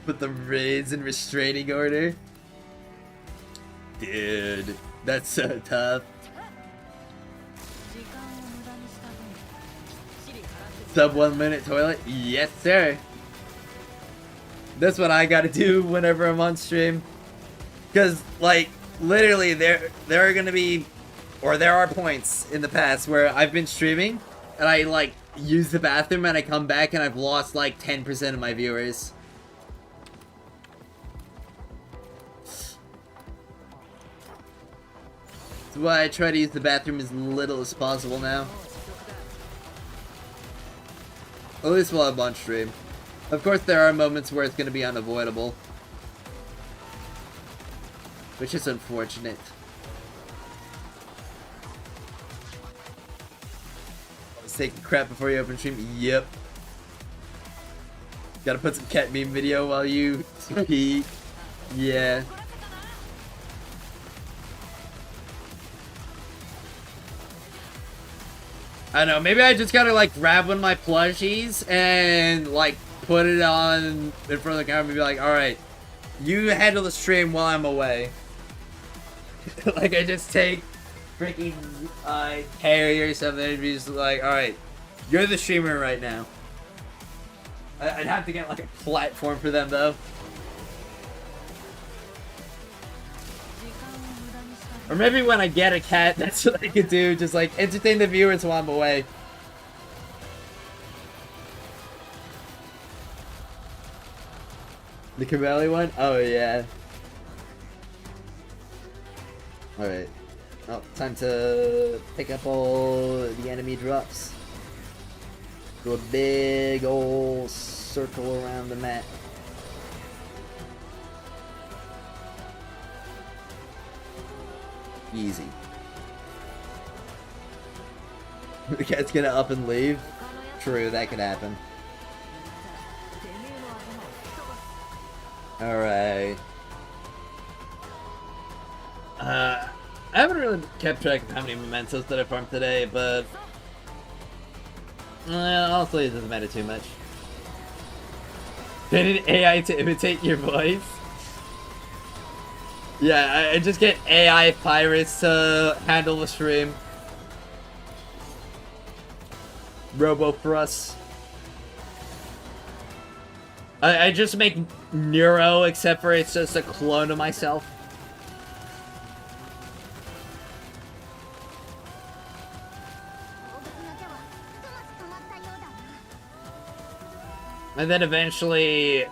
Put the raids in restraining order. Dude, that's so tough. Sub 1 minute toilet? Yes, sir. That's what I gotta do whenever I'm on stream. Because, like, literally, there are gonna be, or there are points in the past where I've been streaming and I, like, use the bathroom and I come back and I've lost, like, 10% of my viewers. That's why I try to use the bathroom as little as possible now. At least while I'm on stream. Of course, there are moments where it's going to be unavoidable. Which is unfortunate. Let's take a crap before you open stream. Yep. Gotta put some cat meme video while you pee. Yeah. I don't know, maybe I just gotta, like, grab one of my plushies and, like, put it on in front of the camera and be like, alright, you handle the stream while I'm away. Like, I just take freaking Harry or something and be just like, alright, you're the streamer right now. I'd have to get, like, a platform for them, though. Or maybe when I get a cat, that's what I could do. Just, like, entertain the viewers while I'm away. The Camellia one? Oh, yeah. Alright. Oh, time to pick up all the enemy drops. Go a big old circle around the map. Easy. The cat's gonna up and leave? True, that could happen. Alright. I haven't really kept track of how many mementos that I farmed today, but honestly, it doesn't matter too much. They need AI to imitate your voice? Yeah, I just get AI pirates to handle the stream. Robo for us. I just make Neuro, except for it's just a clone of myself. And then eventually,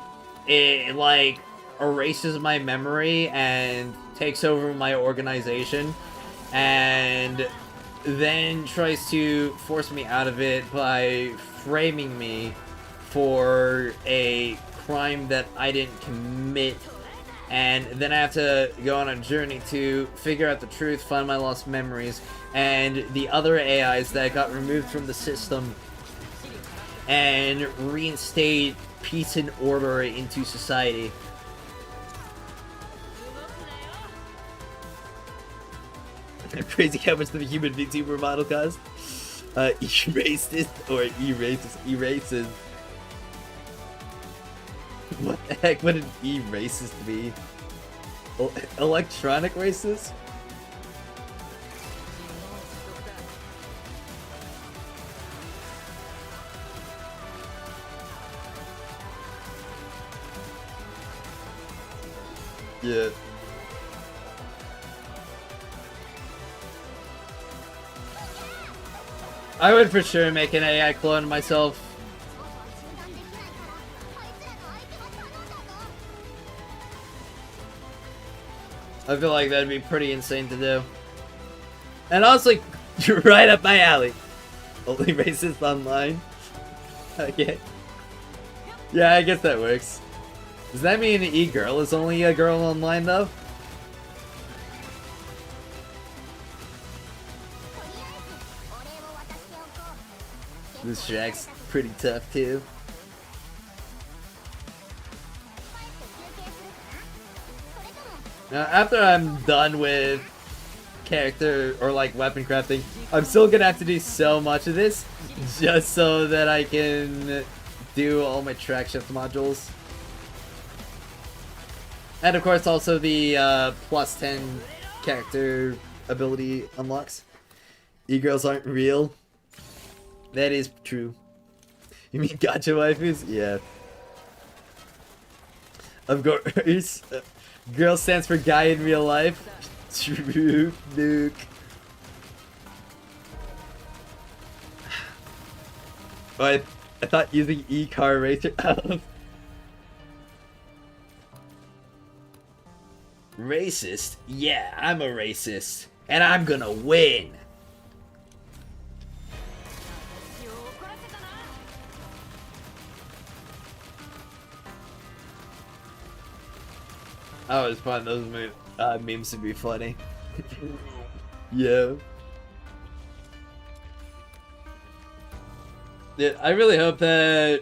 it, like, erases my memory and takes over my organization. And then tries to force me out of it by framing me for a crime that I didn't commit, and then I have to go on a journey to figure out the truth, find my lost memories, and the other AIs that got removed from the system, and reinstate peace and order into society. Crazy how much the human VTuber model costs. E-racist or E-racist? E-racist. What the heck would an E-racist be? Electronic racist? Yeah. I would for sure make an AI clone of myself. I feel like that'd be pretty insane to do. And also, you're right up my alley. Only racist online? Okay. Yeah, I guess that works. Does that mean e-girl is only a girl online though? This Shaq's pretty tough too. Now, after I'm done with character or like weapon crafting, I'm still gonna have to do so much of this just so that I can do all my track shift modules. And of course also the plus 10 character ability unlocks. E-girls aren't real. That is true. You mean gacha waifus? Yeah. Of course. Girl stands for guy in real life. True, Nuke. Oh, I thought using e-car racer. Racist? Yeah, I'm a racist. And I'm gonna win. I always find those memes to be funny. Yeah. Yeah, I really hope that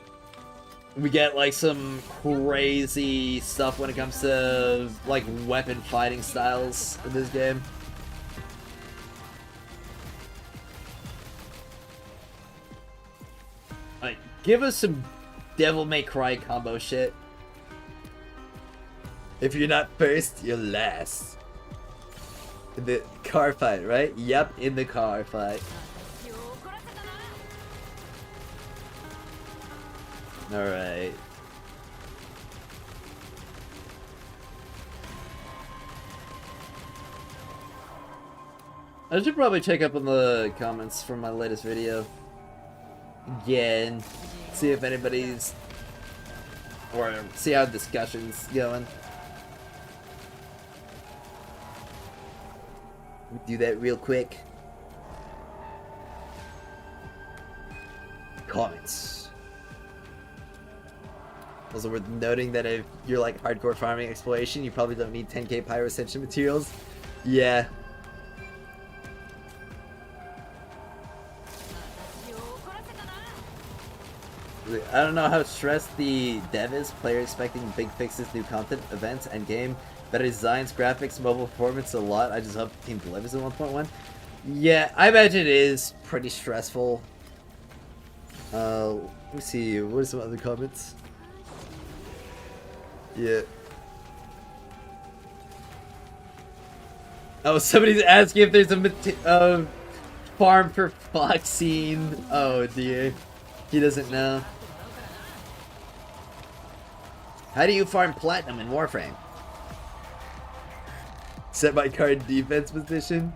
we get like some crazy stuff when it comes to like weapon fighting styles in this game. Like, give us some Devil May Cry combo shit. If you're not first, you're last. In the car fight, right? Yep, in the car fight. Alright. I should probably check up on the comments from my latest video again. See if anybody's... or see how discussion's going. Do that real quick. Comments. Also worth noting that if you're like hardcore farming exploration, you probably don't need 10k pyro ascension materials. Yeah. I don't know how stressed the dev is. Player expecting big fixes, new content, events, and game. Better designs, graphics, mobile performance a lot. I just hope the team delivers in 1.1. Yeah, I imagine it is pretty stressful. Let me see. What are some other comments? Yeah. Oh, somebody's asking if there's a farm for Fox scene. Oh dear. He doesn't know. How do you farm platinum in Warframe? Set my card defense position.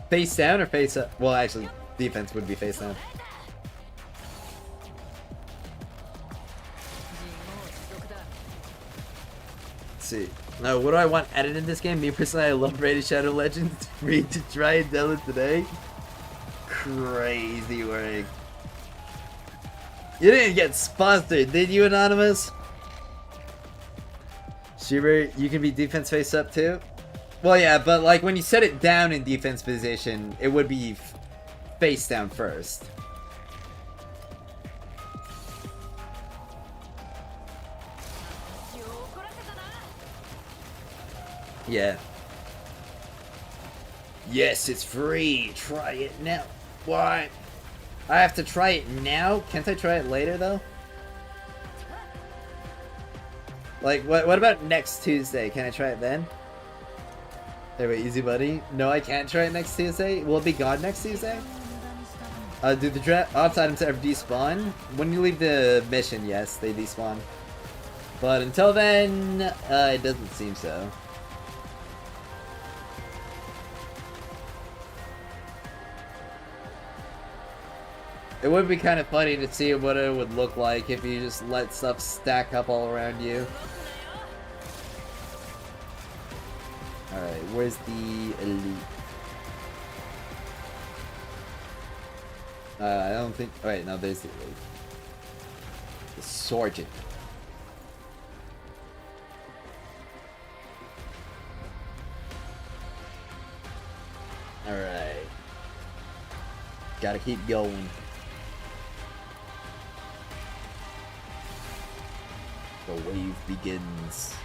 Face down or face up? Well, actually, defense would be face down. Let's see. Now, what do I want added in this game? Me personally, I love Raid Shadow Legends. Free to try and download today. Crazy work. You didn't get sponsored, did you, Anonymous? Schubert, you can be defense face up too? Well, yeah, but like when you set it down in defense position, it would be face down first. Yeah. Yes, it's free. Try it now. Why? I have to try it now? Can't I try it later, though? Like, what about next Tuesday? Can I try it then? Hey, wait, easy buddy. No, I can't try it next Tuesday? Will it be gone next Tuesday? Do the draft ops items ever despawn? When you leave the mission, yes, they despawn. But until then, it doesn't seem so. It would be kind of funny to see what it would look like if you just let stuff stack up all around you. Alright, where's the elite? I don't think... Oh, wait, no, there's the elite. The sergeant. Alright. Gotta keep going. The wave begins.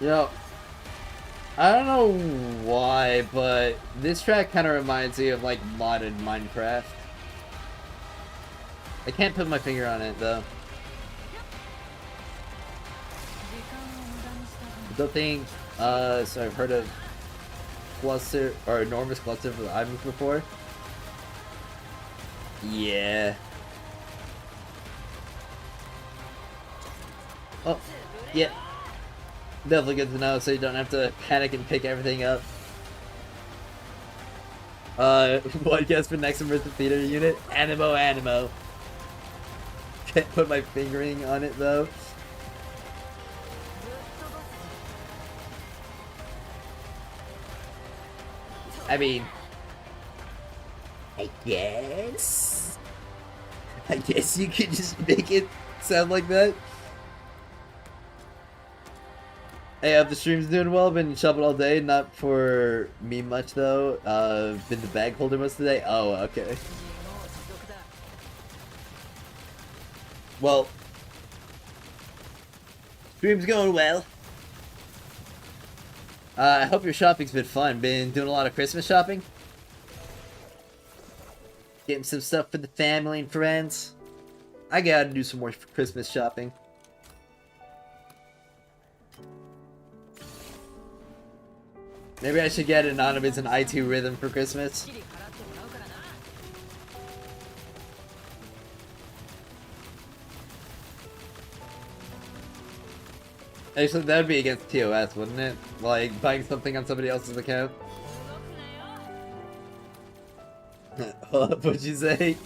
You know, I don't know why, but this track kind of reminds me of like modded Minecraft. I can't put my finger on it though. I don't think, so I've heard of cluster, or enormous cluster for the items before. Yeah. Oh, yeah. Definitely good to know, so you don't have to panic and pick everything up. What guess for next immersive theater unit? Animo. Can't put my fingering on it though. I mean, I guess you could just make it sound like that. Hey, the stream's doing well. Been shopping all day. Not for me much though. Been the bag holder most of the day. Oh, okay. Well, stream's going well. I hope your shopping's been fun. Been doing a lot of Christmas shopping? Getting some stuff for the family and friends? I gotta do some more Christmas shopping. Maybe I should get Anonymous and I2 Rhythm for Christmas. Actually, that would be against TOS, wouldn't it? Like, buying something on somebody else's account? What'd you say?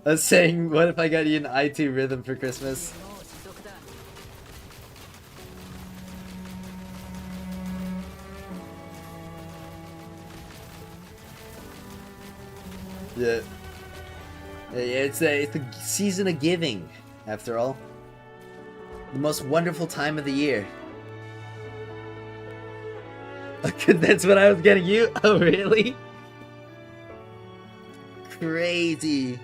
I was saying, what if I got you an I2 Rhythm for Christmas? Yeah. It's a season of giving, after all. The most wonderful time of the year. That's what I was getting you? Oh, really? Crazy.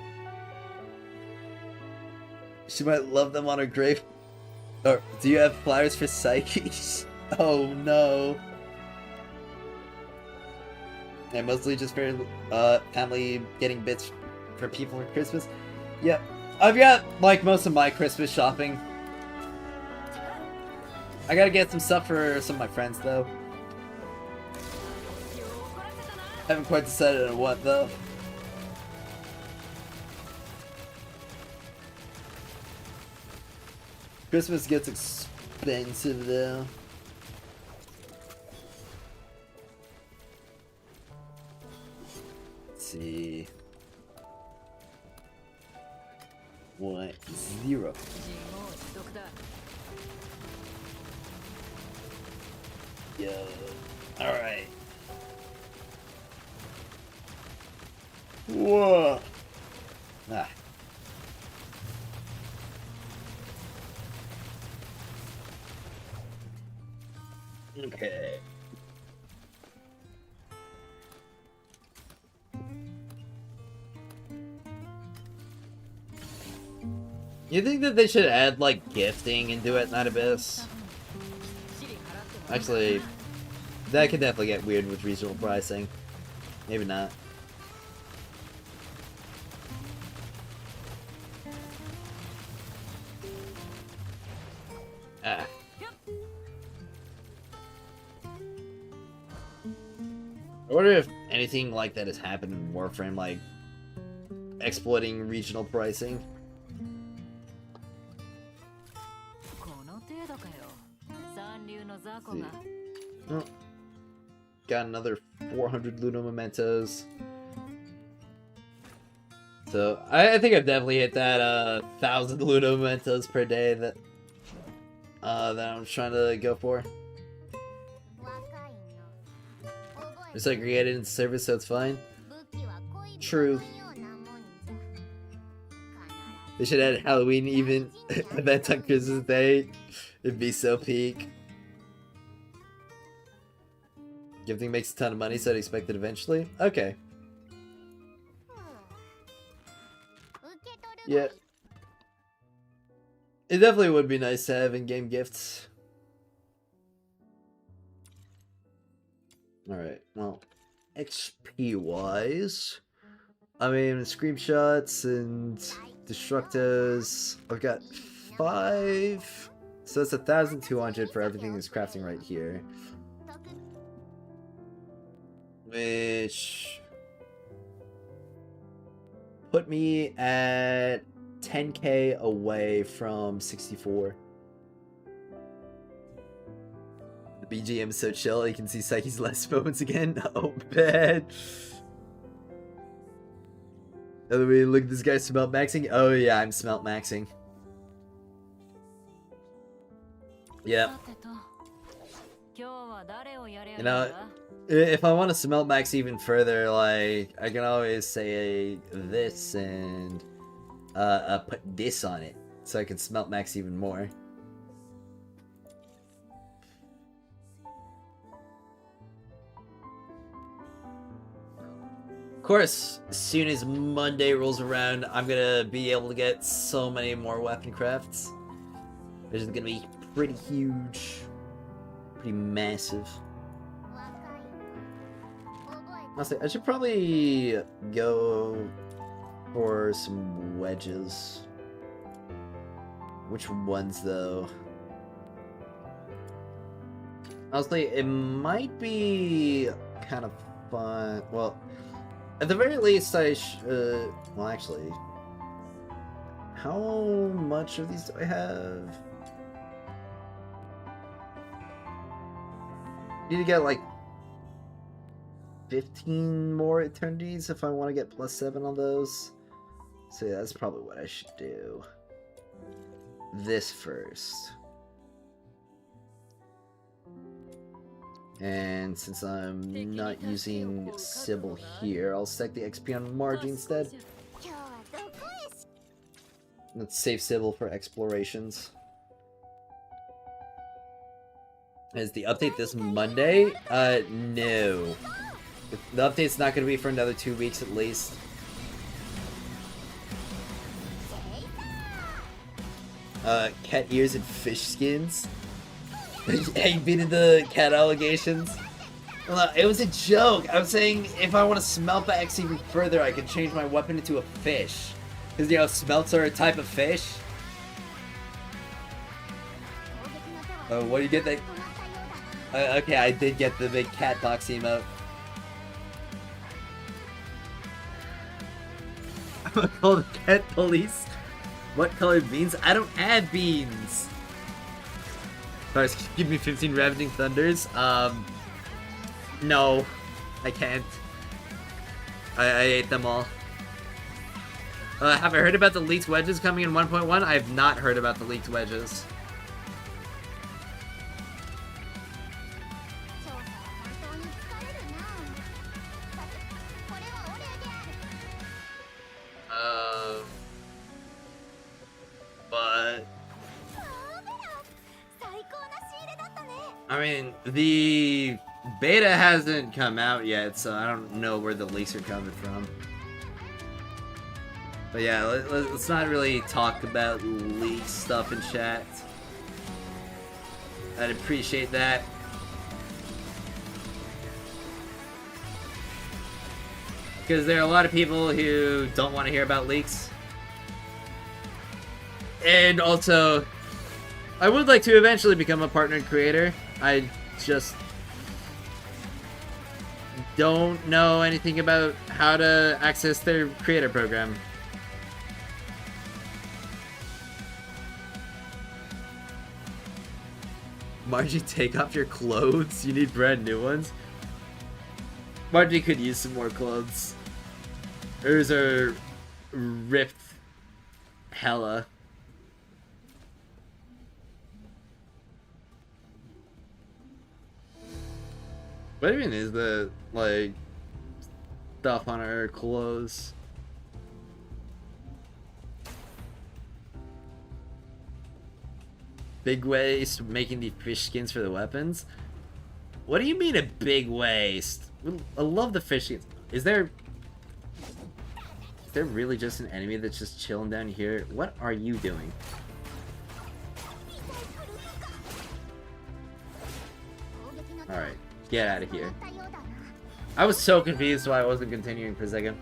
She might love them on her grave. Or, do you have flowers for Psyche? Oh, no. And mostly just for family getting bits for people for Christmas. Yeah, I've got like most of my Christmas shopping. I gotta get some stuff for some of my friends though. Haven't quite decided on what though. Christmas gets expensive though. See. 1-0. Yo. Alright. Whoa. Ah. Okay. You think that they should add, like, gifting into Duet Night Abyss? Actually, that could definitely get weird with regional pricing. Maybe not. Ah. I wonder if anything like that has happened in Warframe, like, exploiting regional pricing. Oh. Got another 400 Luna Mementos. So, I think I've definitely hit that 1,000 Luna Mementos per day that I'm trying to go for. It's segregated in service, so it's fine. True. They should add Halloween event on Christmas Day. It'd be so peak. Gifting makes a ton of money, so I'd expect it eventually. Okay. Yeah. It definitely would be nice to have in-game gifts. Alright, well, XP-wise, I mean, screenshots and destructors, I've got 5, so that's 1,200 for everything that's crafting right here. Which put me at 10k away from 64. The BGM is so chill, you can see Psyche's last moments again. Oh, bad. I mean, look at this guy smelt maxing. Oh yeah, I'm smelt maxing. Yeah. You know, if I want to smelt max even further, like, I can always say this and put this on it, so I can smelt max even more. Of course, as soon as Monday rolls around, I'm gonna be able to get so many more weapon crafts. Which is gonna be pretty huge. Pretty massive. Honestly, I should probably go for some wedges. Which ones, though? Honestly, it might be kind of fun. Well, at the very least, I should... well, actually... how much of these do I have? Need to get, like, 15 more eternities if I want to get +7 on those. So yeah, that's probably what I should do. This first. And since I'm not using Sybil here, I'll stack the XP on Margie instead. Let's save Sybil for explorations. Is the update this Monday? No. The update's not going to be for another 2 weeks at least. Cat ears and fish skins. Hey, beating the cat allegations. Well, it was a joke. I was saying if I want to smelt the X even further, I can change my weapon into a fish. Because, you know, smelts are a type of fish. Oh, what do you get that? Okay, I did get the big cat box emote. I'm gonna call the cat police. What color beans? I don't have beans. Sorry, give me 15 Ravaging Thunders. No, I can't. I ate them all. Have I heard about the leaked wedges coming in 1.1? I have not heard about the leaked wedges. But I mean, the beta hasn't come out yet, so I don't know where the leaks are coming from. But yeah, let's not really talk about leak stuff in chat. I'd appreciate that. Because there are a lot of people who don't want to hear about leaks. And also, I would like to eventually become a partnered creator. I just don't know anything about how to access their creator program. Margie, take off your clothes. You need brand new ones. Margie could use some more clothes. Hers are ripped hella. What even is the, like, stuff on her clothes? Big waist, making the fish skins for the weapons? What do you mean a big waist? I love the fish skins. Is there really just an enemy that's just chilling down here? What are you doing? Alright, get out of here. I was so confused why I wasn't continuing for a second.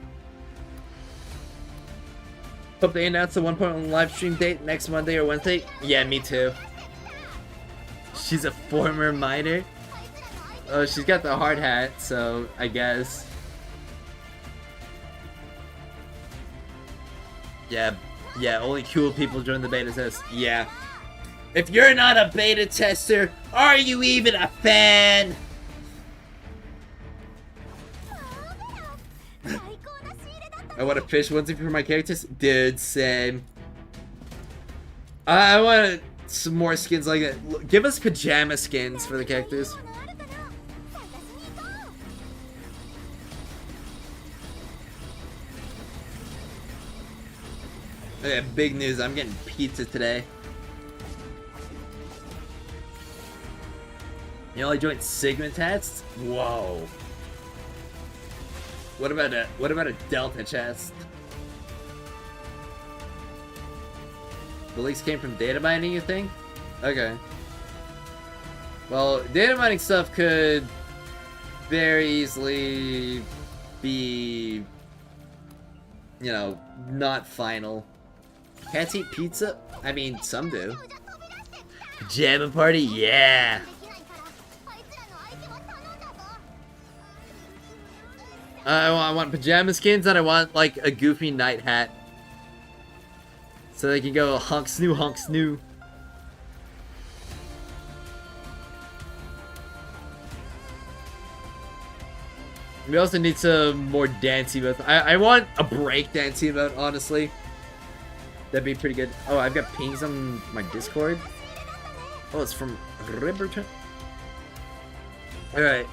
Hope they announced the 1.1 live stream date next Monday or Wednesday. Yeah, me too. She's a former miner. Oh, she's got the hard hat, so I guess. Yeah, only cool people join the beta test. Yeah. If you're not a beta tester, are you even a fan? I want a fish onesie for my characters. Dude, same. I want some more skins like that. Give us pajama skins for the characters. Yeah, big news. I'm getting pizza today. You only joined Sigma tests? Whoa. What about a Delta chest? The leaks came from data mining, you think? Okay. Well, data mining stuff could very easily be, you know, not final. Cats eat pizza? I mean, some do. Pajama party? Yeah! I want pajama skins and I want, like, a goofy night hat. So they can go honk snoo, honk snoo. We also need some more dancing emotes. I want a break dancing emote, honestly. That'd be pretty good. Oh, I've got pings on my Discord. Oh, it's from Riverton. Alright.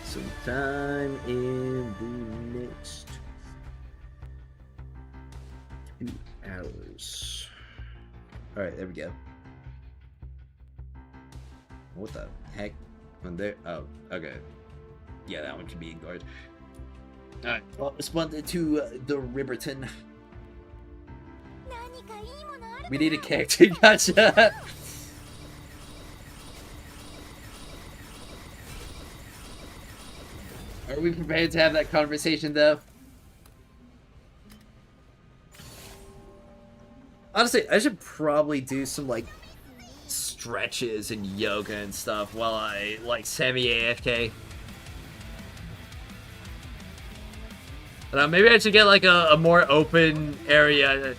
Sometime in the next 2 hours. Alright, there we go. What the heck? One there? Oh, okay. Yeah, that one can be ignored. Alright, well, responded to the Riverton. We need a character, gotcha! Are we prepared to have that conversation, though? Honestly, I should probably do some, like, stretches and yoga and stuff while I, like, semi-AFK. Maybe I should get, like, a more open area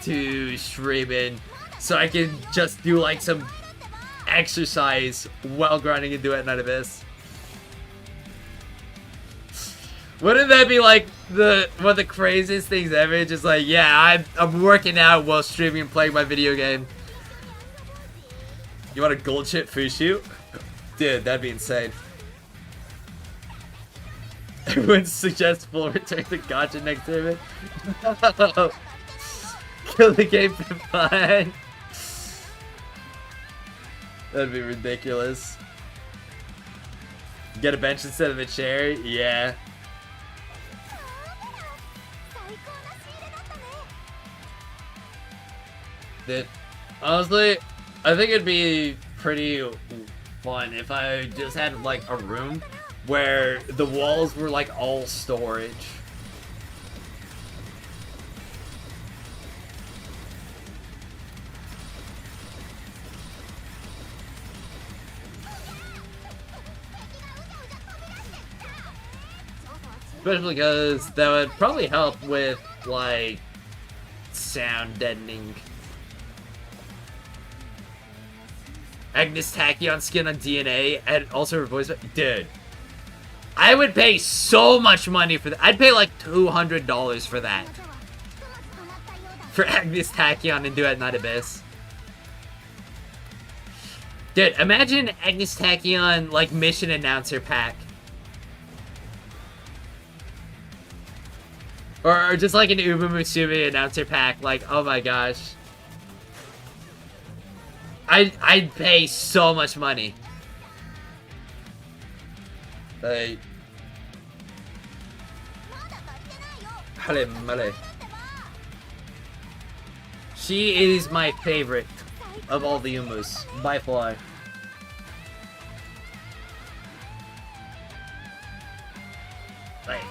to stream in so I can just do, like, some exercise while grinding and Duet Night Abyss. Wouldn't that be like one of the craziest things ever? Just like, yeah, I'm working out while streaming and playing my video game. You want a gold chip Fushu? Dude, that'd be insane. Everyone suggests full return to gacha next tournament. Kill the game for fun. That'd be ridiculous. Get a bench instead of a chair? Yeah. Dude, honestly, I think it'd be pretty fun if I just had like a room where the walls were like all storage. Especially because that would probably help with like sound deadening. Agnes Tachyon skin on DNA and also her voice. Dude, I would pay so much money for that. I'd pay like $200 for that. For Agnes Tachyon and Duet Night Abyss. Dude, imagine Agnes Tachyon like mission announcer pack. Or just like an Ubu Musume announcer pack. Like, oh my gosh. I'd pay so much money. Like, she is my favorite of all the Umus by far. Like,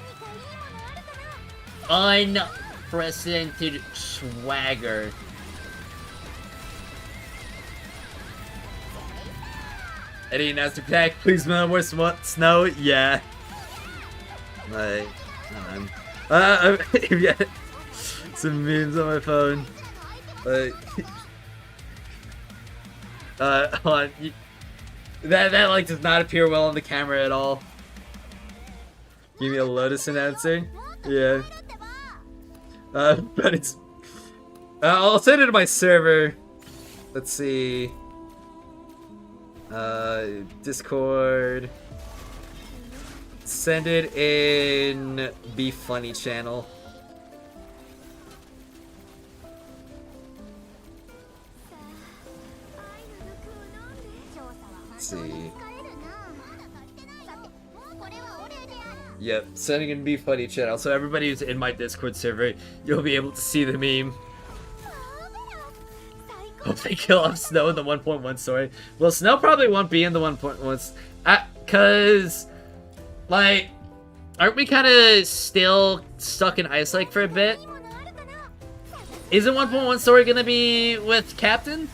unprecedented swagger. Any announcer pack? Please smell more snow? Yeah. Like, yeah. Some memes on my phone. Like, hold on. That like does not appear well on the camera at all. Give me a Lotus announcer? Yeah. But it's... I'll send it to my server. Let's see. Discord. Send it in Be Funny channel. Let's see. Yep, sending in Be Funny channel. So everybody who's in my Discord server, you'll be able to see the meme. Hope they kill off Snow in the 1.1 story. Well, Snow probably won't be in the 1.1. Cause, like, aren't we kind of still stuck in Ice Lake for a bit? Isn't 1.1 story gonna be with Captain?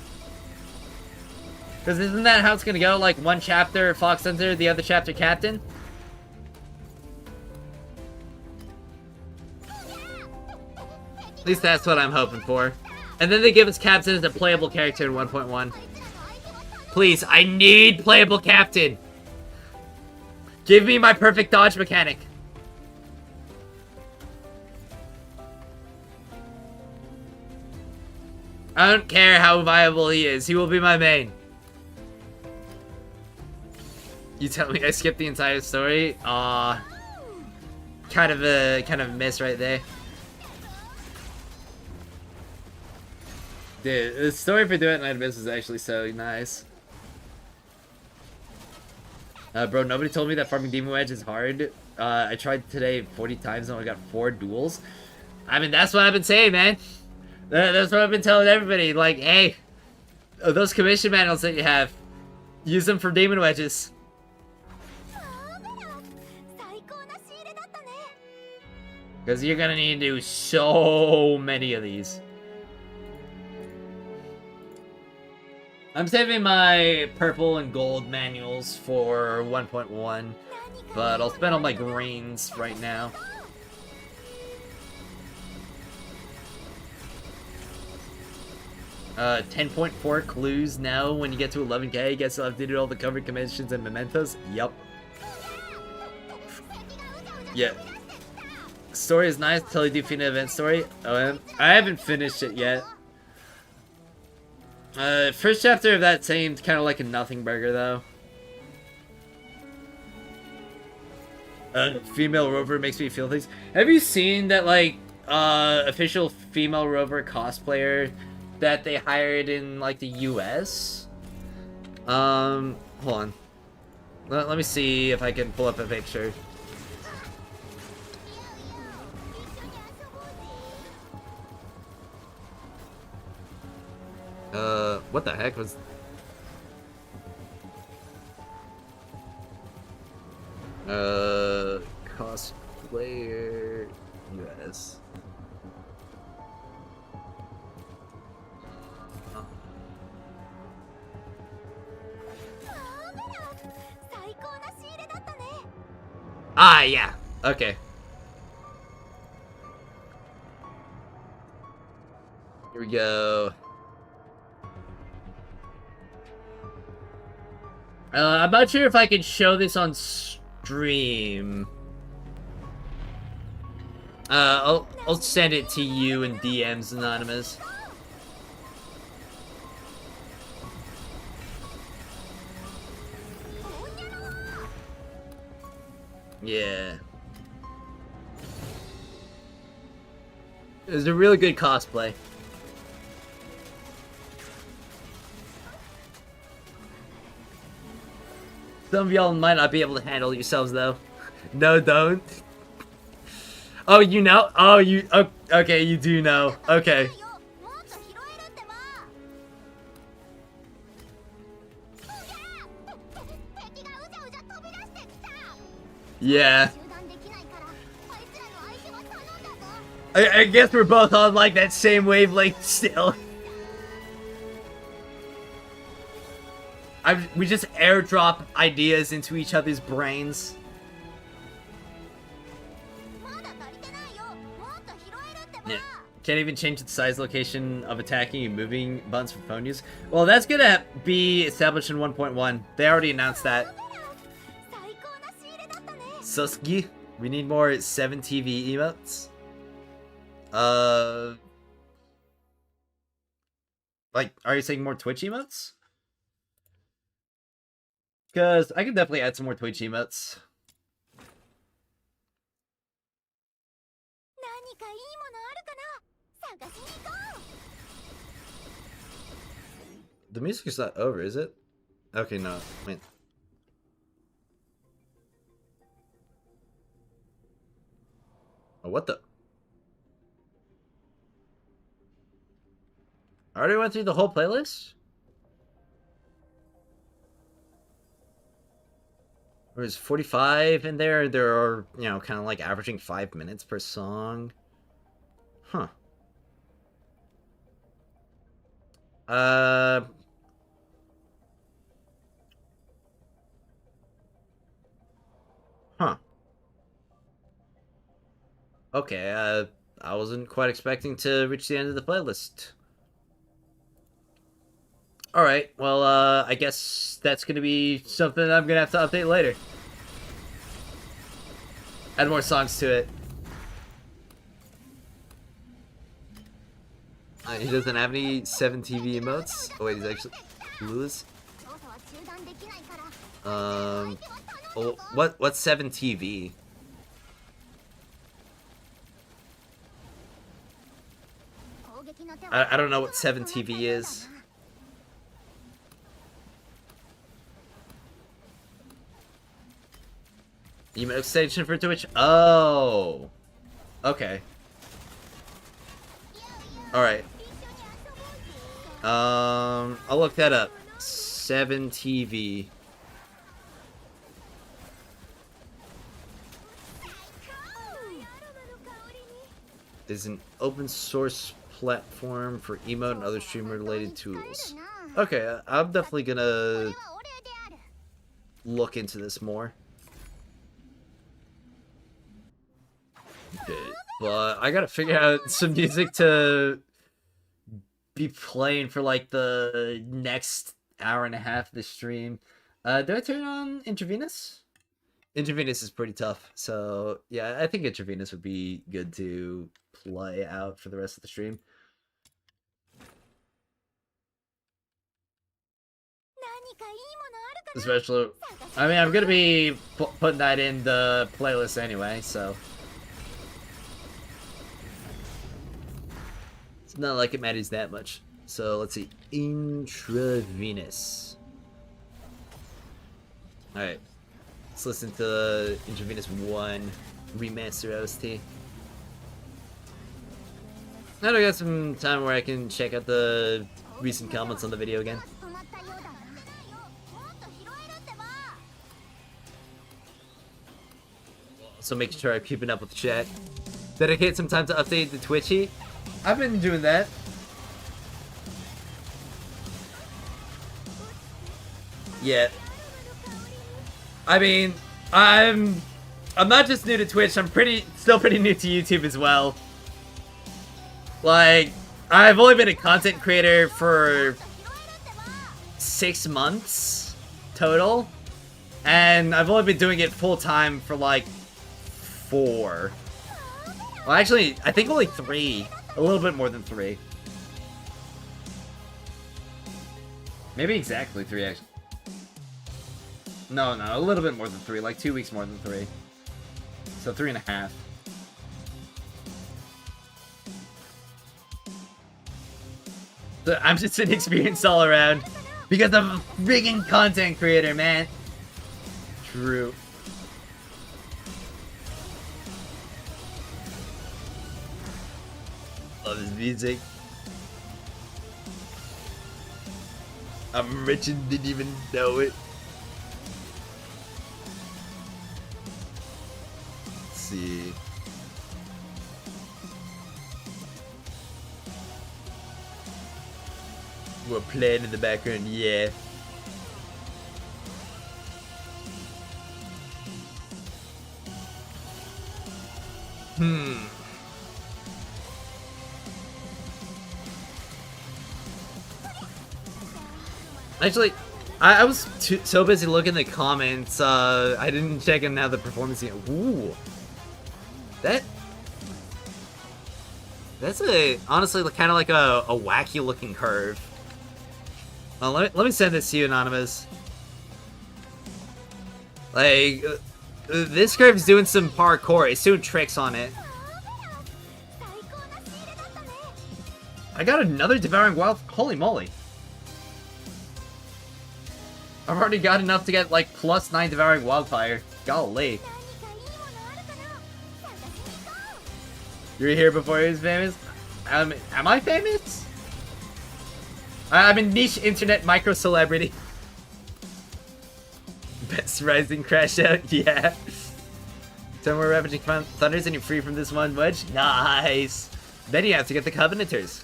Cause isn't that how it's gonna go? Like, one chapter Fox Center, the other chapter Captain? At least that's what I'm hoping for. And then they give us Captain as a playable character in 1.1. Please, I need playable Captain. Give me my perfect dodge mechanic. I don't care how viable he is. He will be my main. You tell me I skipped the entire story? Aw. Kind of a miss right there. Dude, the story for Duet Night Abyss is actually so nice. Bro, nobody told me that farming Demon Wedge is hard. I tried today 40 times and I got 4 duels. I mean, that's what I've been saying, man. That's what I've been telling everybody. Like, hey, those commission manuals that you have, use them for Demon Wedges. Because you're gonna need to do so many of these. I'm saving my purple and gold manuals for 1.1, but I'll spend all my greens right now. Uh, 10.4 clues now when you get to 11k. Guess I'll have to do all the covered commissions and mementos. Yup. Yeah. story is nice until you do Fina event story. Oh, I haven't finished it yet. First chapter of that seemed kind of like a nothing burger, though. Female rover makes me feel things. Have you seen that, like, official female rover cosplayer that they hired in, like, the US? Hold on. Let me see if I can pull up a picture. What the heck was... Cosplayer US. Oh. Ah, yeah. Okay. Here we go. I'm not sure if I can show this on stream. I'll send it to you in DMs, Anonymous. Yeah. It was a really good cosplay. Some of y'all might not be able to handle yourselves, though. No, don't. Oh, you know? Oh, you... Oh, okay, you do know. Okay. Yeah. I guess we're both on, like, that same wavelength still. We just airdrop ideas into each other's brains. Yeah. Can't even change the size, location of attacking and moving buttons for phone use. Well, that's gonna be established in 1.1. They already announced that. Suski, we need more 7TV emotes. Like, are you saying more Twitch emotes? Because I can definitely add some more Twitch emotes. The music is not over, is it? Okay, no. Wait. Oh, what the? I already went through the whole playlist? There's 45 in there. There are, you know, kind of like averaging 5 minutes per song. Huh. Huh. Okay, I wasn't quite expecting to reach the end of the playlist. Alright, well, I guess that's gonna be something I'm gonna have to update later. Add more songs to it. He doesn't have any 7TV emotes? Oh wait, he's actually clueless. Well, what's 7TV? I don't know what 7TV is. Emote extension for Twitch? Oh! Okay. Alright. I'll look that up. 7TV. Is an open source platform for emote and other streamer related tools. Okay, I'm definitely gonna look into this more. Okay, but I gotta figure out some music to be playing for like the next hour and a half of the stream. Do I turn on Intravenous? Intravenous is pretty tough. So yeah, I think Intravenous would be good to play out for the rest of the stream. Especially, I mean, I'm gonna be putting that in the playlist anyway, so it's not like it matters that much. So let's see, Intravenous. All right, let's listen to Intravenous 1 remaster OST. Now I got some time where I can check out the recent comments on the video again. So making sure I'm keeping up with the chat. Dedicate some time to update the Twitchy. I've been doing that. Yeah. I mean, I'm not just new to Twitch. I'm still pretty new to YouTube as well. Like, I've only been a content creator for 6 months total, and I've only been doing it full time for like 4. Well, actually, I think only 3. A little bit more than 3. Maybe exactly 3, actually. No, a little bit more than 3. Like 2 weeks more than 3. So 3.5. So I'm just an experience all around. Because I'm a friggin' content creator, man. True. Love his music. I'm rich and didn't even know it. Let's see. We're playing in the background, yeah. Actually, I was so busy looking at the comments, I didn't check in how the performance yet. Ooh. That's honestly kind of like a wacky looking curve. Let me send this to you, Anonymous. Like, this curve's doing some parkour. It's doing tricks on it. I got another Devouring Wild. Holy moly. I've already got enough to get, like, +9 Devouring Wildfire. Golly. You're here before he was famous? Am I famous? I'm a niche internet micro-celebrity. Best Rising Crash Out? Yeah. So we're ravaging thunders and you're free from this one wedge? Nice! Then you have to get the Covenanters.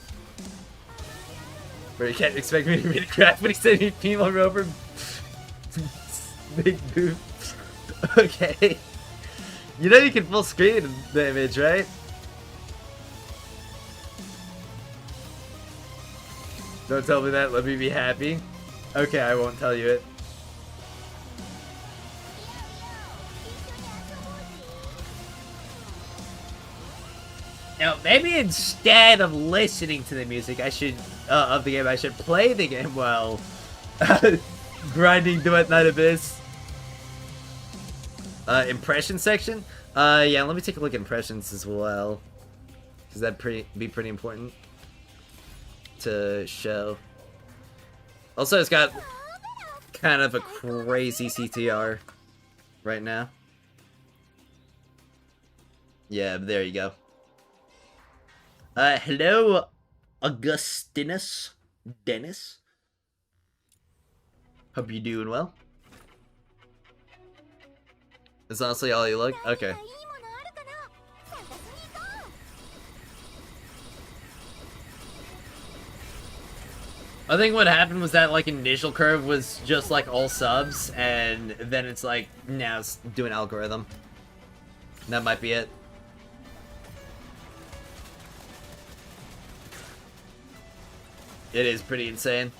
But you can't expect me to read a crap when he said me female rover. Big boob. Okay. You know you can full screen the image, right? Don't tell me that, let me be happy. Okay, I won't tell you it. Now, maybe instead of listening to the music, I should, of the game, I should play the game while grinding Duet Night Abyss. Impression section? Yeah, let me take a look at impressions as well. Because that'd be pretty important to show. Also, it's got kind of a crazy CTR right now. Yeah, there you go. Hello, Augustinus Dennis. Hope you're doing well. That's honestly all you look? Okay. I think what happened was that, like, initial curve was just, like, all subs, and then it's, like, now it's doing algorithm. That might be it. It is pretty insane.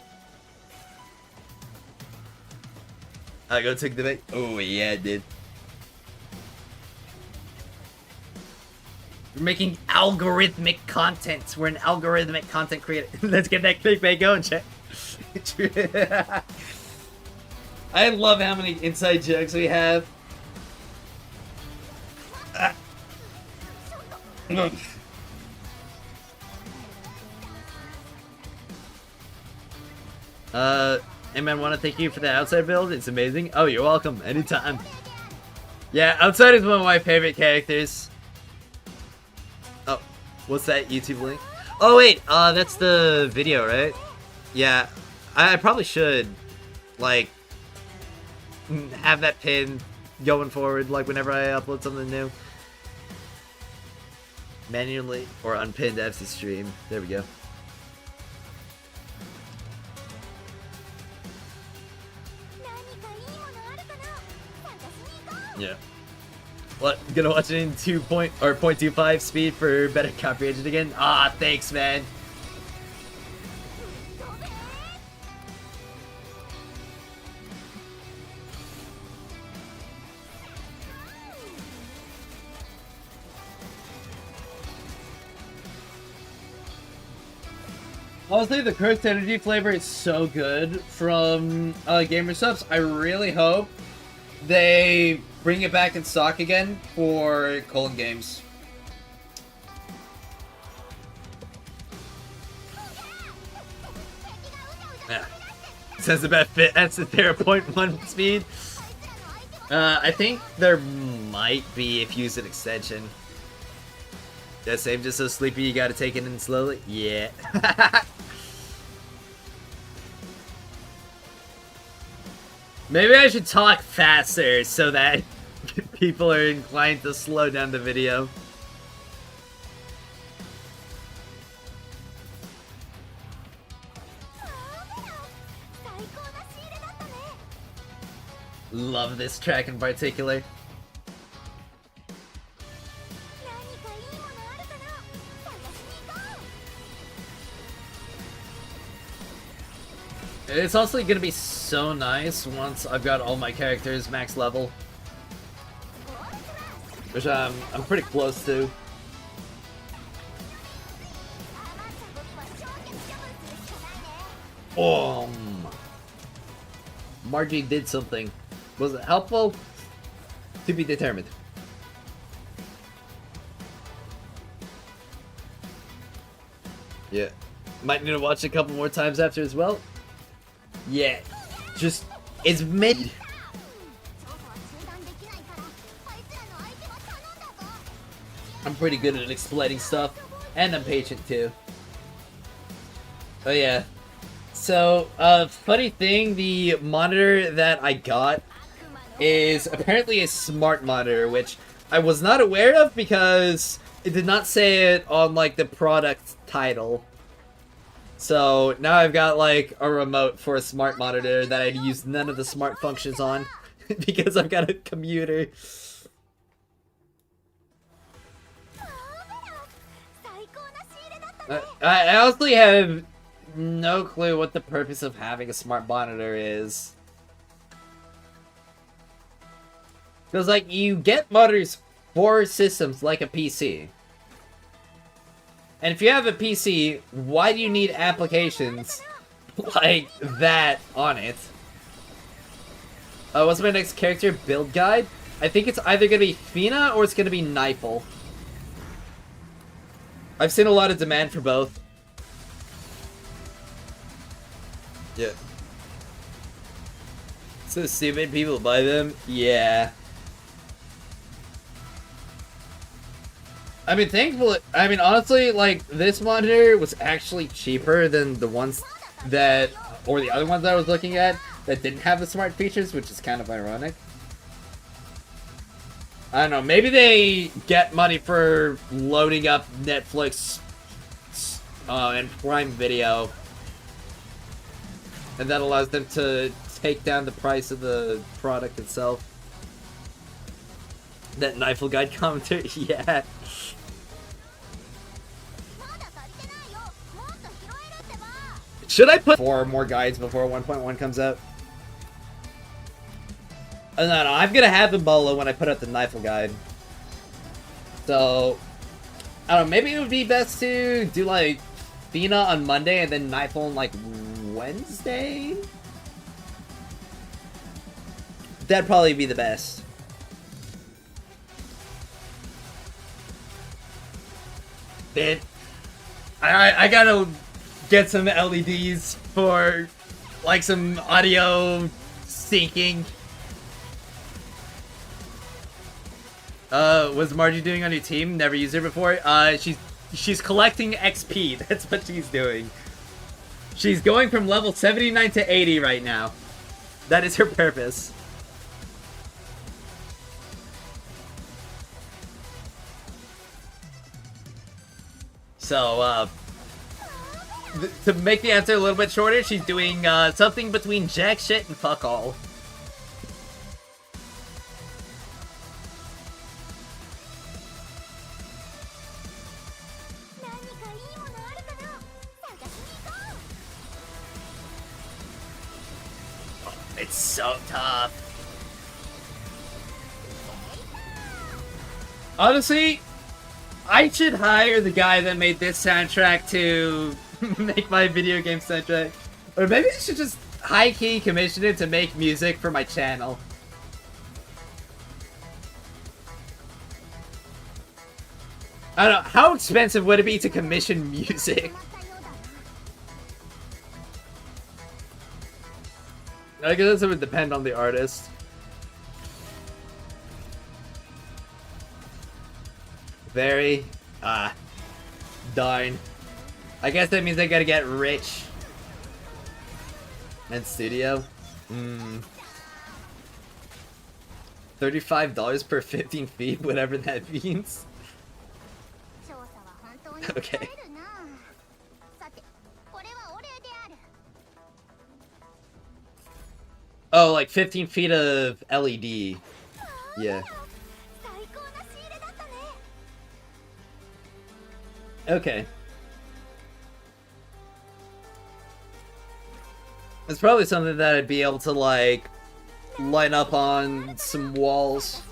I go take the bait. Oh, yeah, it did. We're making algorithmic content. We're an algorithmic content creator. Let's get that clickbait going, chat. I love how many inside jokes we have. Hey man, want to thank you for the outside build. It's amazing. Oh, you're welcome. Anytime. Yeah, outside is one of my favorite characters. Oh, what's that YouTube link? Oh wait, that's the video, right? Yeah, I probably should, like, have that pin going forward, like whenever I upload something new. Manually or unpinned FC stream. There we go. Yeah. What? Gonna watch it in 0.25 speed for better comprehension again? Ah, thanks, man. Honestly, the Cursed Energy flavor is so good from Gamer Subs. I really hope they bring it back in stock again for Colon Games. Yeah. Says about fit. That's the 0.1 speed. I think there might be if you use an extension. That same just so sleepy you gotta take it in slowly? Yeah. Maybe I should talk faster so that people are inclined to slow down the video. Love this track in particular. It's also gonna be so nice once I've got all my characters max level, which I'm pretty close to. Margie did something. Was it helpful? To be determined. Yeah. Might need to watch it a couple more times after as well. Yeah. Just, it's made. I'm pretty good at explaining stuff. And I'm patient too. Oh yeah. So, funny thing, the monitor that I got is apparently a smart monitor, which I was not aware of because it did not say it on, like, the product title. So, now I've got, like, a remote for a smart monitor that I'd use none of the smart functions on because I've got a computer. I honestly have no clue what the purpose of having a smart monitor is. Because, like, you get monitors for systems like a PC. And if you have a PC, why do you need applications like that on it? What's my next character build guide? I think it's either going to be Fina or it's going to be Nifel. I've seen a lot of demand for both. Yeah. So stupid people buy them? Yeah. I mean, thankfully, I mean, honestly, like, this monitor was actually cheaper than the ones that, or the other ones I was looking at that didn't have the smart features, which is kind of ironic. I don't know, maybe they get money for loading up Netflix and Prime Video, and that allows them to take down the price of the product itself. That Nifel Guide commentary, yeah. Should I put 4 more guides before 1.1 comes out? No, I'm gonna have the Bolo when I put out the Nifel guide. So, I don't know, maybe it would be best to do like Fina on Monday and then Nightfall on like Wednesday? That'd probably be the best. Man, I gotta get some LEDs for like some audio syncing. What's Margie doing on your team? Never used her before. She's collecting XP. That's what she's doing. She's going from level 79 to 80 right now. That is her purpose. So, to make the answer a little bit shorter, she's doing something between jack shit and fuck all. It's so tough. Honestly, I should hire the guy that made this soundtrack to make my video game soundtrack. Or maybe I should just high-key commission him to make music for my channel. I don't know, how expensive would it be to commission music? I guess it would depend on the artist. Very, darn. I guess that means I gotta get rich. And studio? $35 per 15 feet, whatever that means. Okay. Oh, like 15 feet of LED. Yeah. Okay. It's probably something that I'd be able to, like, line up on some walls.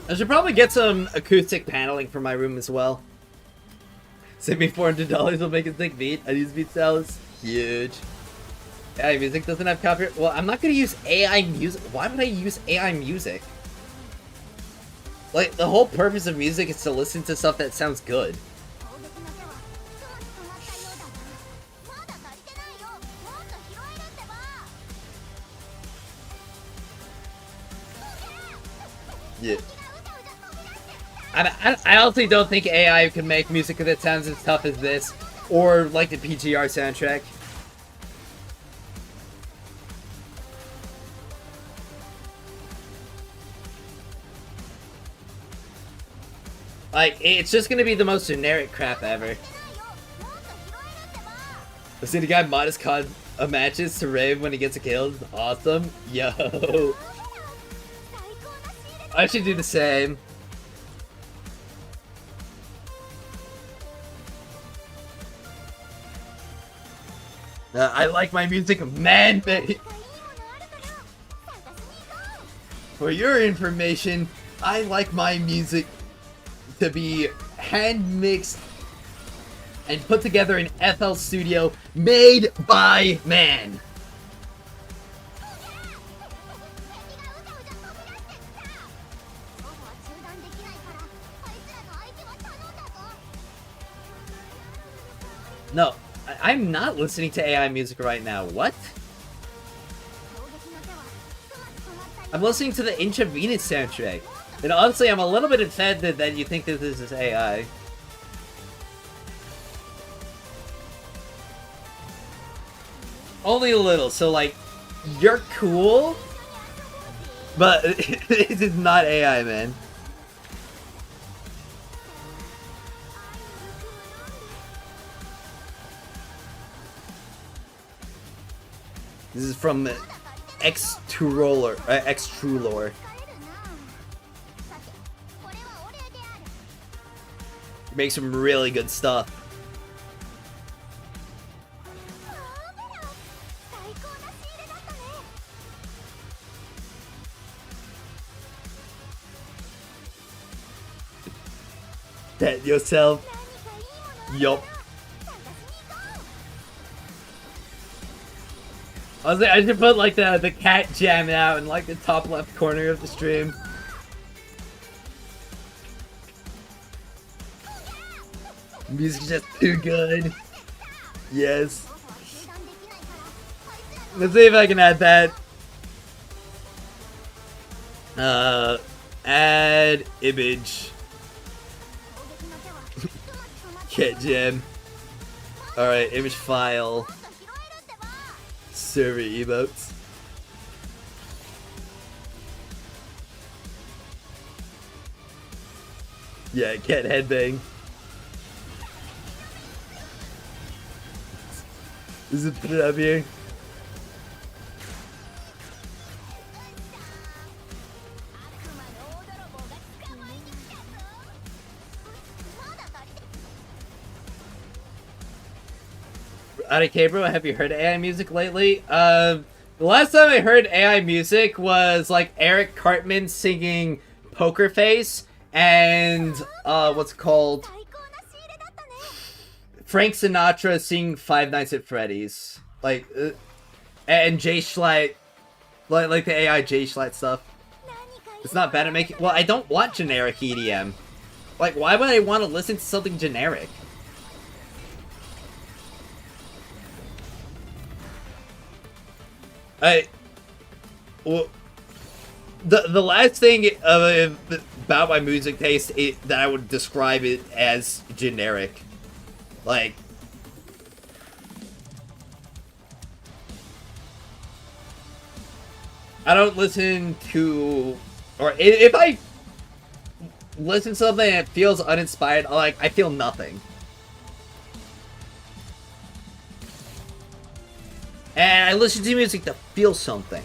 I should probably get some acoustic paneling for my room as well. Save me $400, will make a sick beat. I use beat styles. Huge. AI music doesn't have copyright. Well, I'm not gonna use AI music. Why would I use AI music? Like, the whole purpose of music is to listen to stuff that sounds good. Yeah. I honestly don't think AI can make music that sounds as tough as this, or like the PGR soundtrack. Like, it's just gonna be the most generic crap ever. I see the guy mod his COD matches to rave when he gets a kill. Awesome. Yo. I should do the same. I like my music man-made. For your information, I like my music to be hand-mixed and put together in FL Studio, made by man. No, I'm not listening to AI music right now. What? I'm listening to the Intravenous soundtrack. And honestly, I'm a little bit offended that you think that this is AI. Only a little, so like, you're cool, but it is not AI, man. This is from X-Trulor. Make some really good stuff. Pet yourself. Yup. I should put like the cat jamming out in like the top left corner of the stream. Music's just too good. Yes. Let's see if I can add that. Add image. Cat jam. Alright, image file. Server emotes. Yeah, cat headbang. Is it put it up here? Okay, bro, have you heard AI music lately? The last time I heard AI music was like Eric Cartman singing Poker Face and what's it called? Frank Sinatra singing Five Nights at Freddy's. Like and Jay Schlatt, like the AI Jay Schlatt stuff. It's not bad at making. Well, I don't want generic EDM. Like, why would I want to listen to something generic? Well, the last thing about my music taste that I would describe it as generic, like, I don't listen to, or if I listen to something and it feels uninspired, I feel nothing. And I listen to music to feel something.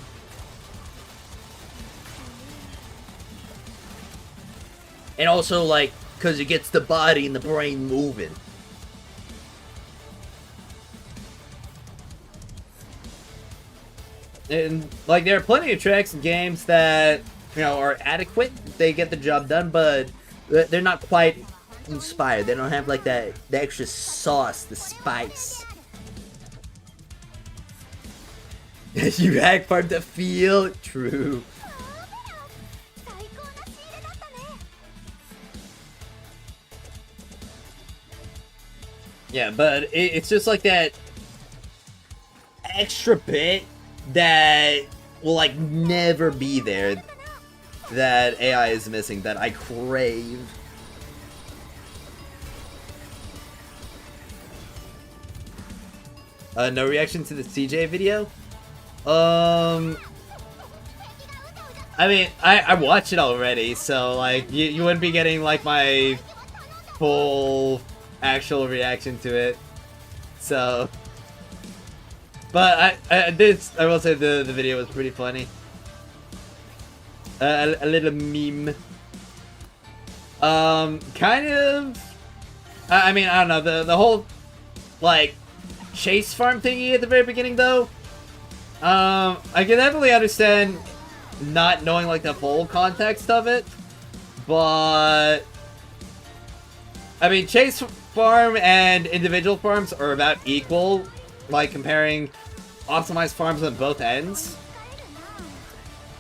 And also, like, because it gets the body and the brain moving. And, like, there are plenty of tracks and games that, you know, are adequate. They get the job done, but they're not quite inspired. They don't have, like, the extra sauce, the spice. You hack part to feel true. Yeah, but it's just like that extra bit that will like never be there that AI is missing that I crave. No reaction to the CJ video? I mean, I watched it already, so, like, you wouldn't be getting, like, my full actual reaction to it. So, but I will say the video was pretty funny. A little meme. Kind of, I mean, I don't know, the whole, like, chase farm thingy at the very beginning, though. I can definitely understand not knowing, like, the full context of it, but I mean, chase farm and individual farms are about equal, like, comparing optimized farms on both ends,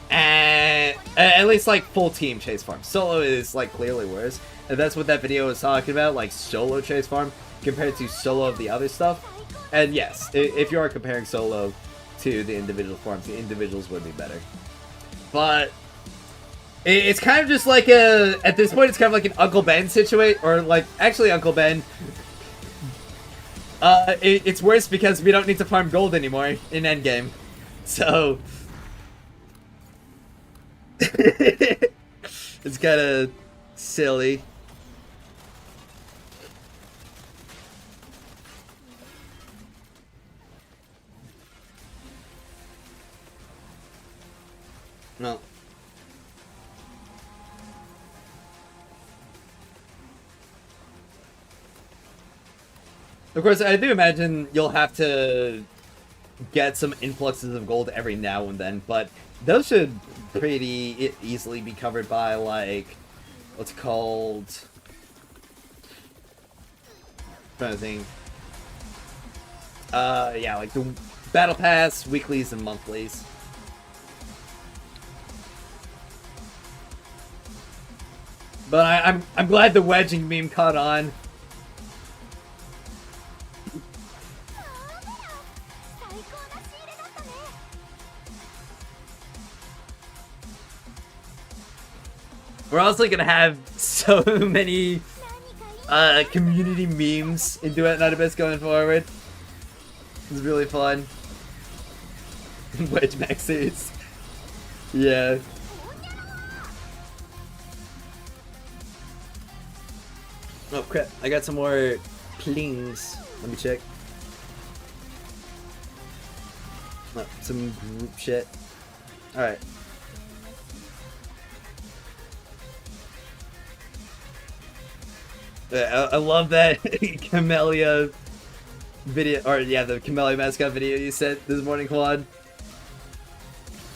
and at least, like, full team chase farm. Solo is, like, clearly worse, and that's what that video was talking about, like, solo chase farm compared to solo of the other stuff. And yes, if you are comparing solo to the individual farms, the individuals would be better. But it's kind of just like at this point, it's kind of like an Uncle Ben situation, or like, actually Uncle Ben. It's worse because we don't need to farm gold anymore in endgame. So, it's kind of silly. No. Of course, I do imagine you'll have to get some influxes of gold every now and then, but those should pretty easily be covered by, like, what's called trying to think. Yeah, like the battle pass, weeklies, and monthlies. But I'm glad the wedging meme caught on. We're also gonna have so many community memes in Duet Night Abyss going forward. It's really fun. Wedge maxes. Yeah. Oh crap, I got some more plings. Let me check. Oh, some group shit. Alright. I love that Camellia video, or yeah, the Camellia mascot video you sent this morning, Quad.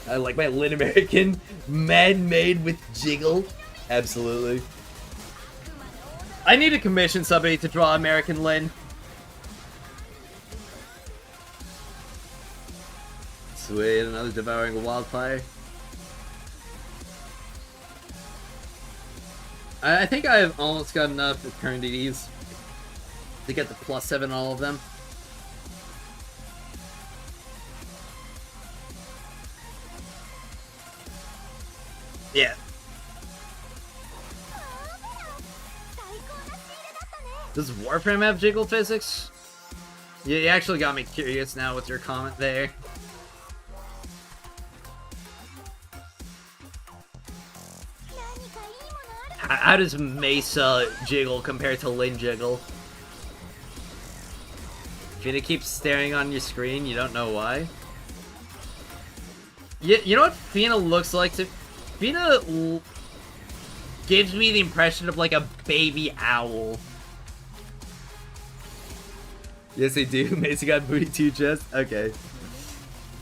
I like my Lin American man-made with jiggle. Absolutely. I need to commission somebody to draw American Lin. Sweet, another devouring a wildfire. I think I've almost got enough eternities to get the +7 on all of them. Yeah. Does Warframe have jiggle physics? Yeah, you actually got me curious now with your comment there. How does Mesa jiggle compared to Lin jiggle? Fina keeps staring on your screen, you don't know why? You know what Fina looks like? Fina gives me the impression of like a baby owl. Yes, they do. Mesa got booty 2 chest? Okay.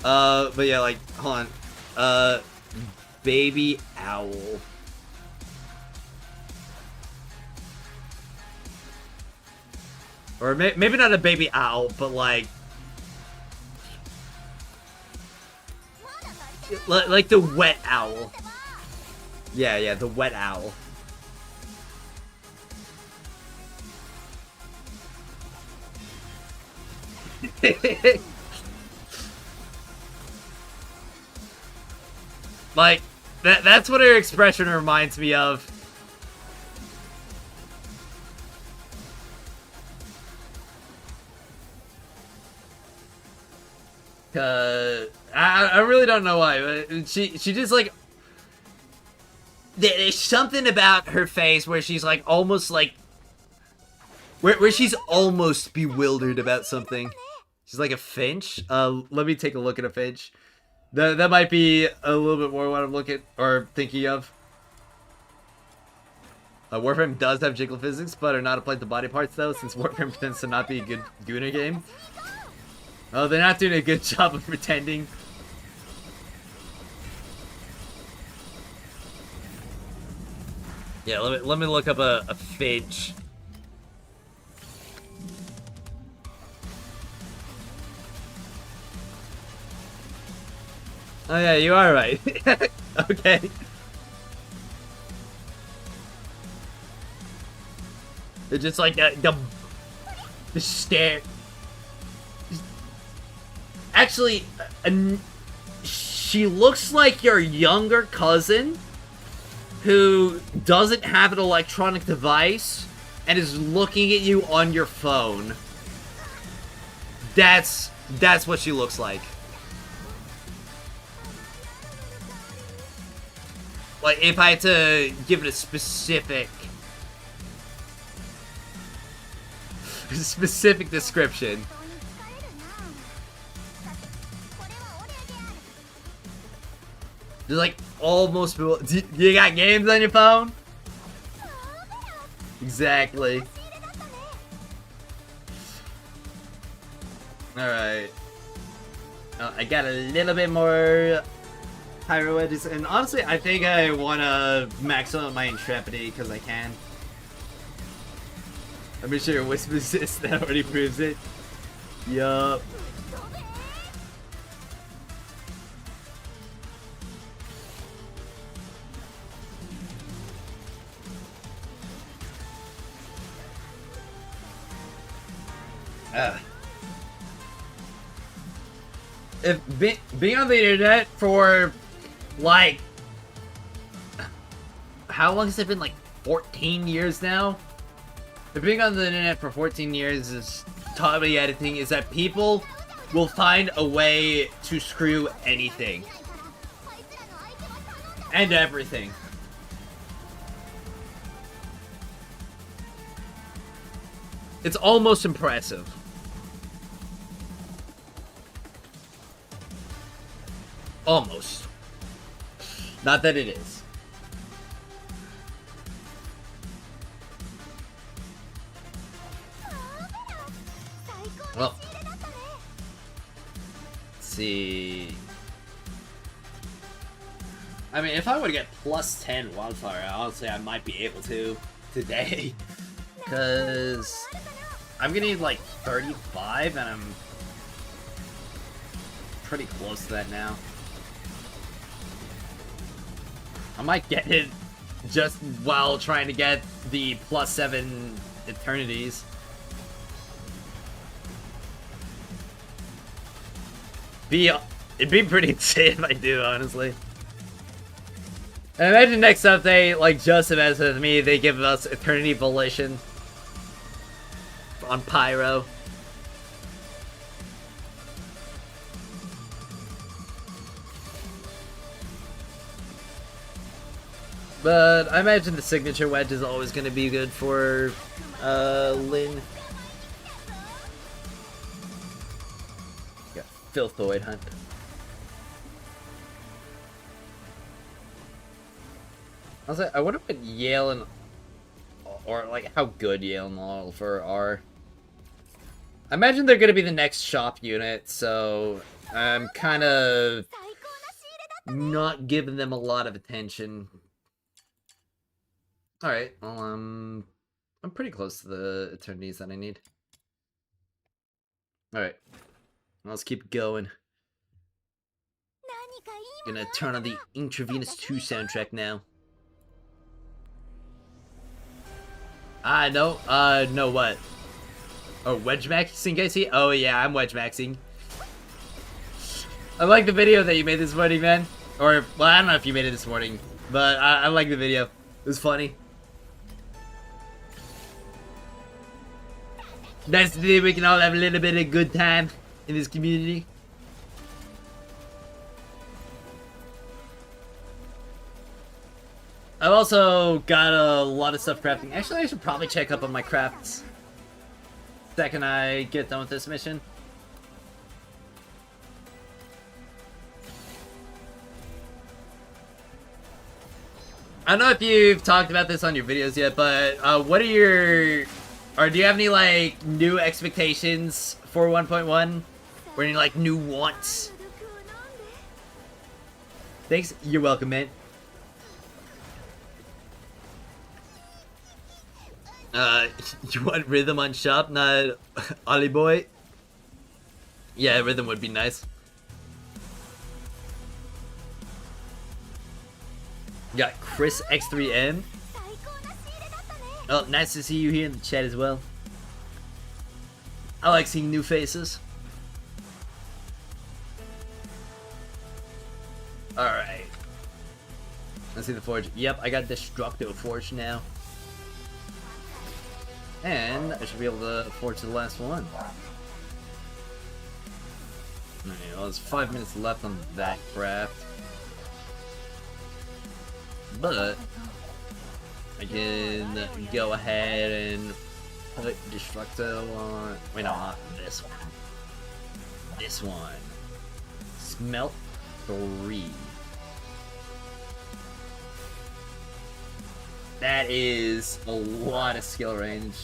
But yeah, like, hold on. Baby owl. Or maybe not a baby owl, but like... Like the wet owl. Yeah, the wet owl. Like, that's what her expression reminds me of. I really don't know why, but she just like... There's something about her face where she's like almost like... Where she's almost bewildered about something. She's like a finch. Let me take a look at a finch. That might be a little bit more what I'm looking or thinking of. Warframe does have jiggle physics, but are not applied to body parts though, since Warframe tends to not be a good Guna game. Oh, they're not doing a good job of pretending. Yeah, let me look up a finch. Oh yeah, you are right. Okay. It's just like the stare. Actually, she looks like your younger cousin who doesn't have an electronic device and is looking at you on your phone. That's what she looks like. Like, if I had to give it a specific description. Just like almost. Do you got games on your phone? Exactly. Alright. I got a little bit more pyro edges, and honestly, I think I want to max out my intrepidity because I can. I'm pretty sure Wisp Resist that already proves it. Yup. If being on the internet for like how long has it been? Like 14 years now? If being on the internet for 14 years has taught me anything, is that people will find a way to screw anything and everything. It's almost impressive. Almost. Not that it is. Well. Let's see. I mean, if I were to get plus 10 wildfire, honestly, I might be able to today. Because I'm gonna need like 35, and I'm pretty close to that now. I might get it just while trying to get the plus 7 eternities. It'd be pretty insane if I do, honestly. And imagine next up they, like Joseph as with me, they give us Eternity Volition on Pyro. But I imagine the signature wedge is always going to be good for Lyn. Got Filthoid Hunt. I wonder what Yale and or like how good Yale and Oliver are. I imagine they're gonna be the next shop unit, so I'm kind of not giving them a lot of attention. All right, well I'm pretty close to the eternities that I need. All right, let's keep going. Gonna turn on the Intravenous 2 soundtrack now. No what? Oh, wedge maxing, I see? Oh yeah, I'm wedge maxing. I like the video that you made this morning, man. Or, well, I don't know if you made it this morning, but I like the video. It was funny. Nice to see we can all have a little bit of good time in this community. I've also got a lot of stuff crafting. Actually, I should probably check up on my crafts second I get done with this mission. I don't know if you've talked about this on your videos yet, but what are your... Or do you have any, like, new expectations for 1.1? Or any, like, new wants? Thanks. You're welcome, man. You want Rhythm on shop, not Ollie Boy? Yeah, Rhythm would be nice. Got Chris X3M. Oh, nice to see you here in the chat as well. I like seeing new faces. Alright. Let's see the forge. Yep, I got Destructo Forge now. And I should be able to forge the last one. Alright, well, there's 5 minutes left on that craft. But I can go ahead and put Destructo on... Wait, no, not this one. This one. Smelt 3. That is a lot of skill range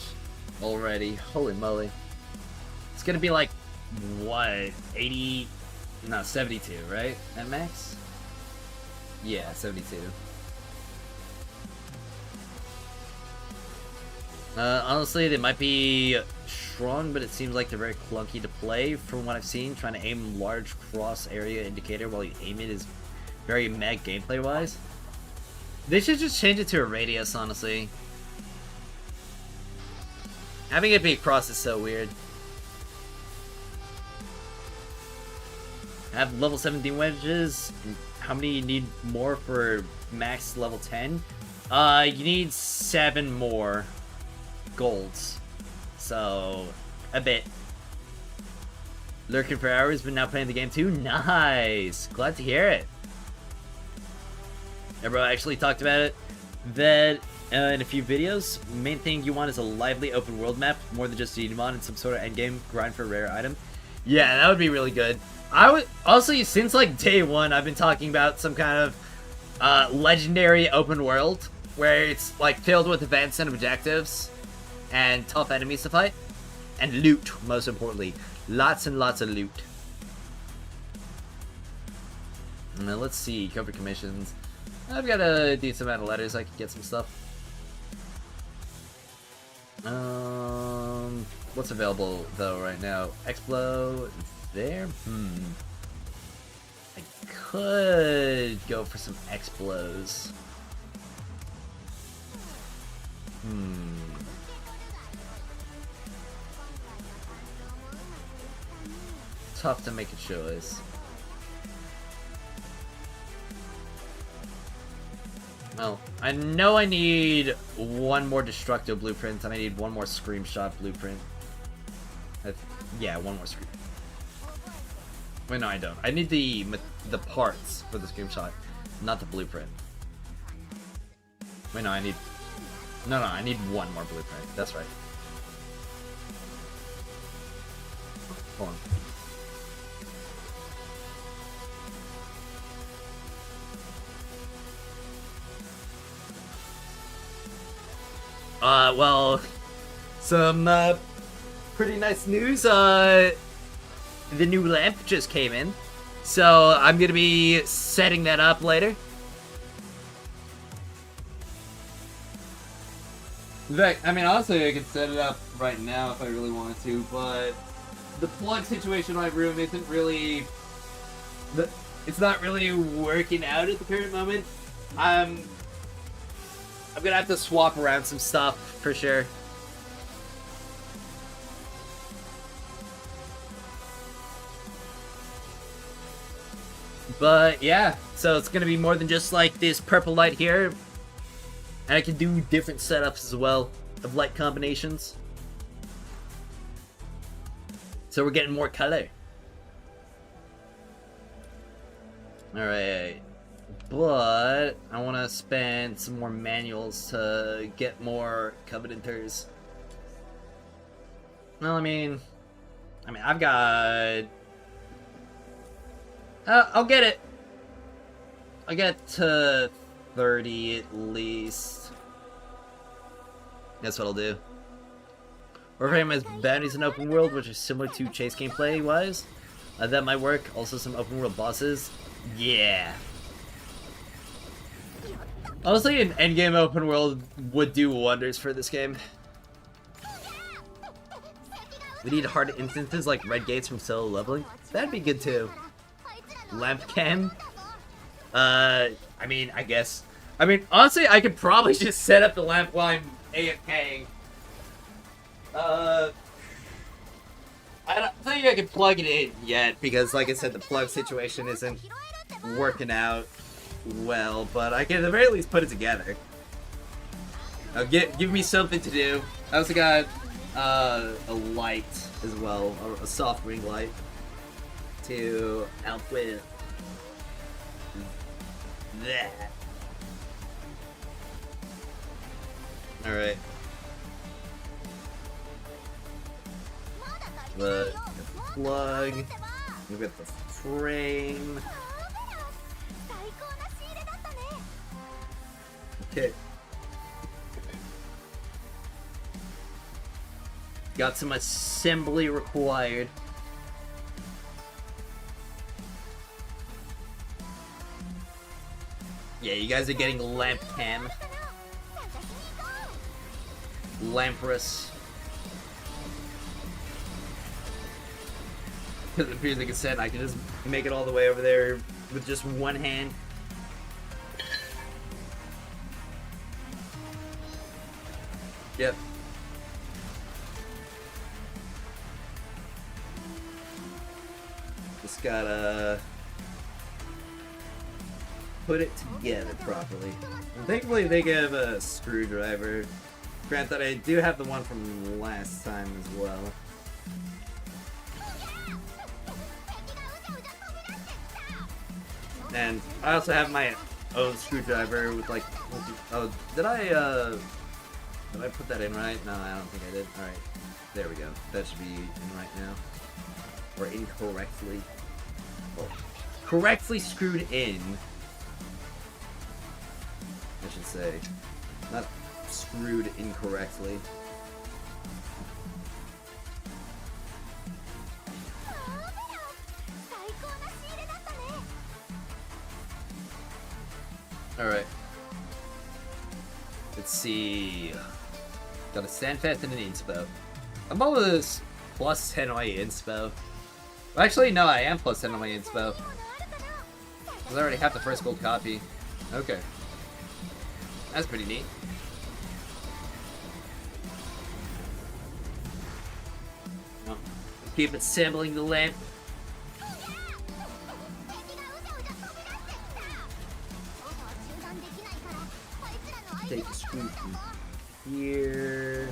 already. Holy moly. It's gonna be like, what, 80... No, 72, right? At max? Yeah, 72. Honestly, they might be strong, but it seems like they're very clunky to play from what I've seen. Trying to aim large cross area indicator while you aim it is very meh gameplay wise. They should just change it to a radius, honestly. Having it be a cross is so weird. I have level 17 wedges. How many you need more for max level 10? You need 7 more golds. So, a bit. Lurking for hours, but now playing the game too? Nice! Glad to hear it. Everyone actually talked about it. That in a few videos, main thing you want is a lively open world map, more than just a Digimon and some sort of endgame grind for a rare item. Yeah, that would be really good. I would also, since like day one, I've been talking about some kind of legendary open world where it's like filled with events and objectives and tough enemies to fight and loot, most importantly. Lots and lots of loot. Now let's see, cover commissions. I've got a decent amount of letters. I can get some stuff. What's available though right now? Explo there. I could go for some Explos. Tough to make a choice. Well, I know I need one more Destructo blueprint, and I need one more Screamshot blueprint. Yeah, one more Scream. Wait, no, I don't. I need the parts for the Screamshot, not the blueprint. Wait, no, I need... No, I need one more blueprint. That's right. Hold on. Well, some, pretty nice news. The new lamp just came in, so I'm gonna be setting that up later. In fact, I mean, honestly, I could set it up right now if I really wanted to, but the plug situation in my room isn't really... It's not really working out at the current moment. I'm gonna have to swap around some stuff for sure. But yeah, so it's gonna be more than just like this purple light here. And I can do different setups as well of light combinations. So we're getting more color. Alright. But I want to spend some more manuals to get more Covenanters. Well, I mean, I've got... I'll get it. I'll get to 30 at least. That's what I'll do. Warframe has bounties in open world, which is similar to chase gameplay wise. That might work. Also some open world bosses. Yeah. Honestly, an endgame open world would do wonders for this game. We need hard instances like red gates from solo leveling. That'd be good too. Lamp cam. I guess. Honestly, I could probably just set up the lamp while I'm AFKing. I don't think I can plug it in yet because, like I said, the plug situation isn't working out well, but I can at the very least put it together. Give me something to do. I also got a light as well, a soft ring light to help with that. Alright. The plug, we've got the frame. Okay. Got some assembly required. Yeah, you guys are getting lamp cam. Lampress. Because it appears like it said I can just make it all the way over there with just one hand. Yep. Just gotta put it together properly. And thankfully they give a screwdriver. Granted, I do have the one from last time as well. And I also have my own screwdriver with like, oh, did I put that in right? No, I don't think I did. Alright, there we go. That should be in right now. Or incorrectly. Well, correctly screwed in, I should say. Not screwed incorrectly. Alright. Let's see. Got a Standfast and an Inspo. I'm almost plus 10 on my Inspo. Well, actually, no, I am plus 10 on my Inspo. Because I already have the first gold copy. Okay. That's pretty neat. Well, keep assembling the lamp. Take a screw from here.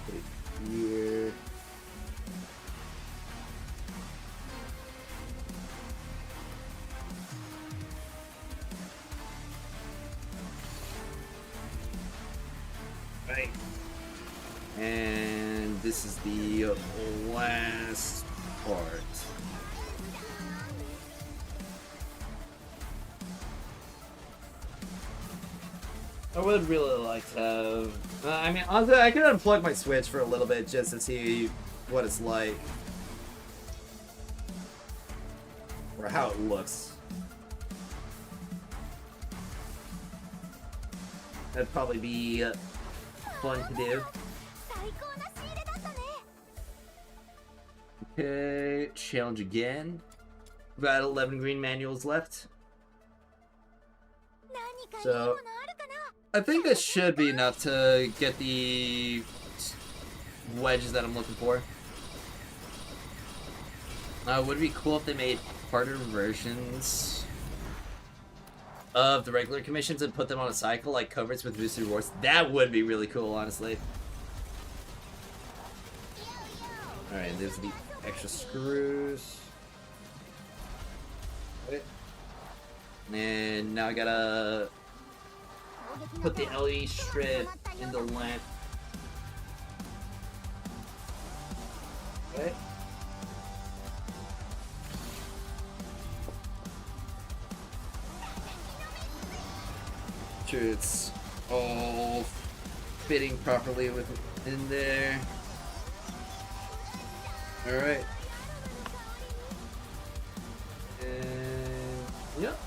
Put it here. Right. And this is the last part. I would really like to have... I mean, honestly, I could unplug my Switch for a little bit just to see what it's like. Or how it looks. That'd probably be fun to do. Okay, challenge again. Got 11 green manuals left. So, I think this should be enough to get the wedges that I'm looking for. Would it be cool if they made harder versions of the regular commissions and put them on a cycle, like coverts with boosted rewards? That would be really cool, honestly. Alright, there's the extra screws. Okay. And now I gotta put the LED strip in the lamp. Okay. Sure it's all fitting properly within there. Alright. And yep.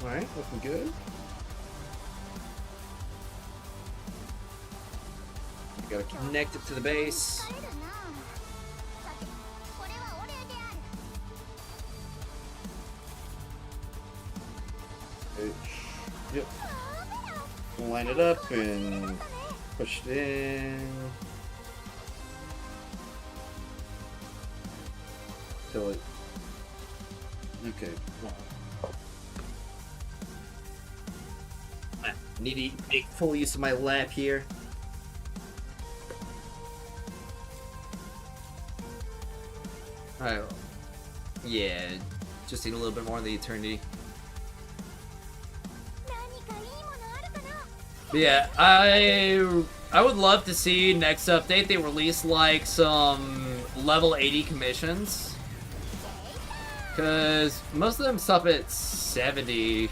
Alright, looking good. Gotta connect it to the base. Yep. Line it up and push it in. Till it. Okay. I need to make full use of my lamp here. Alright. Yeah, just need a little bit more of the eternity. But yeah, I would love to see next update they release like some level 80 commissions. Cause most of them stop at 70.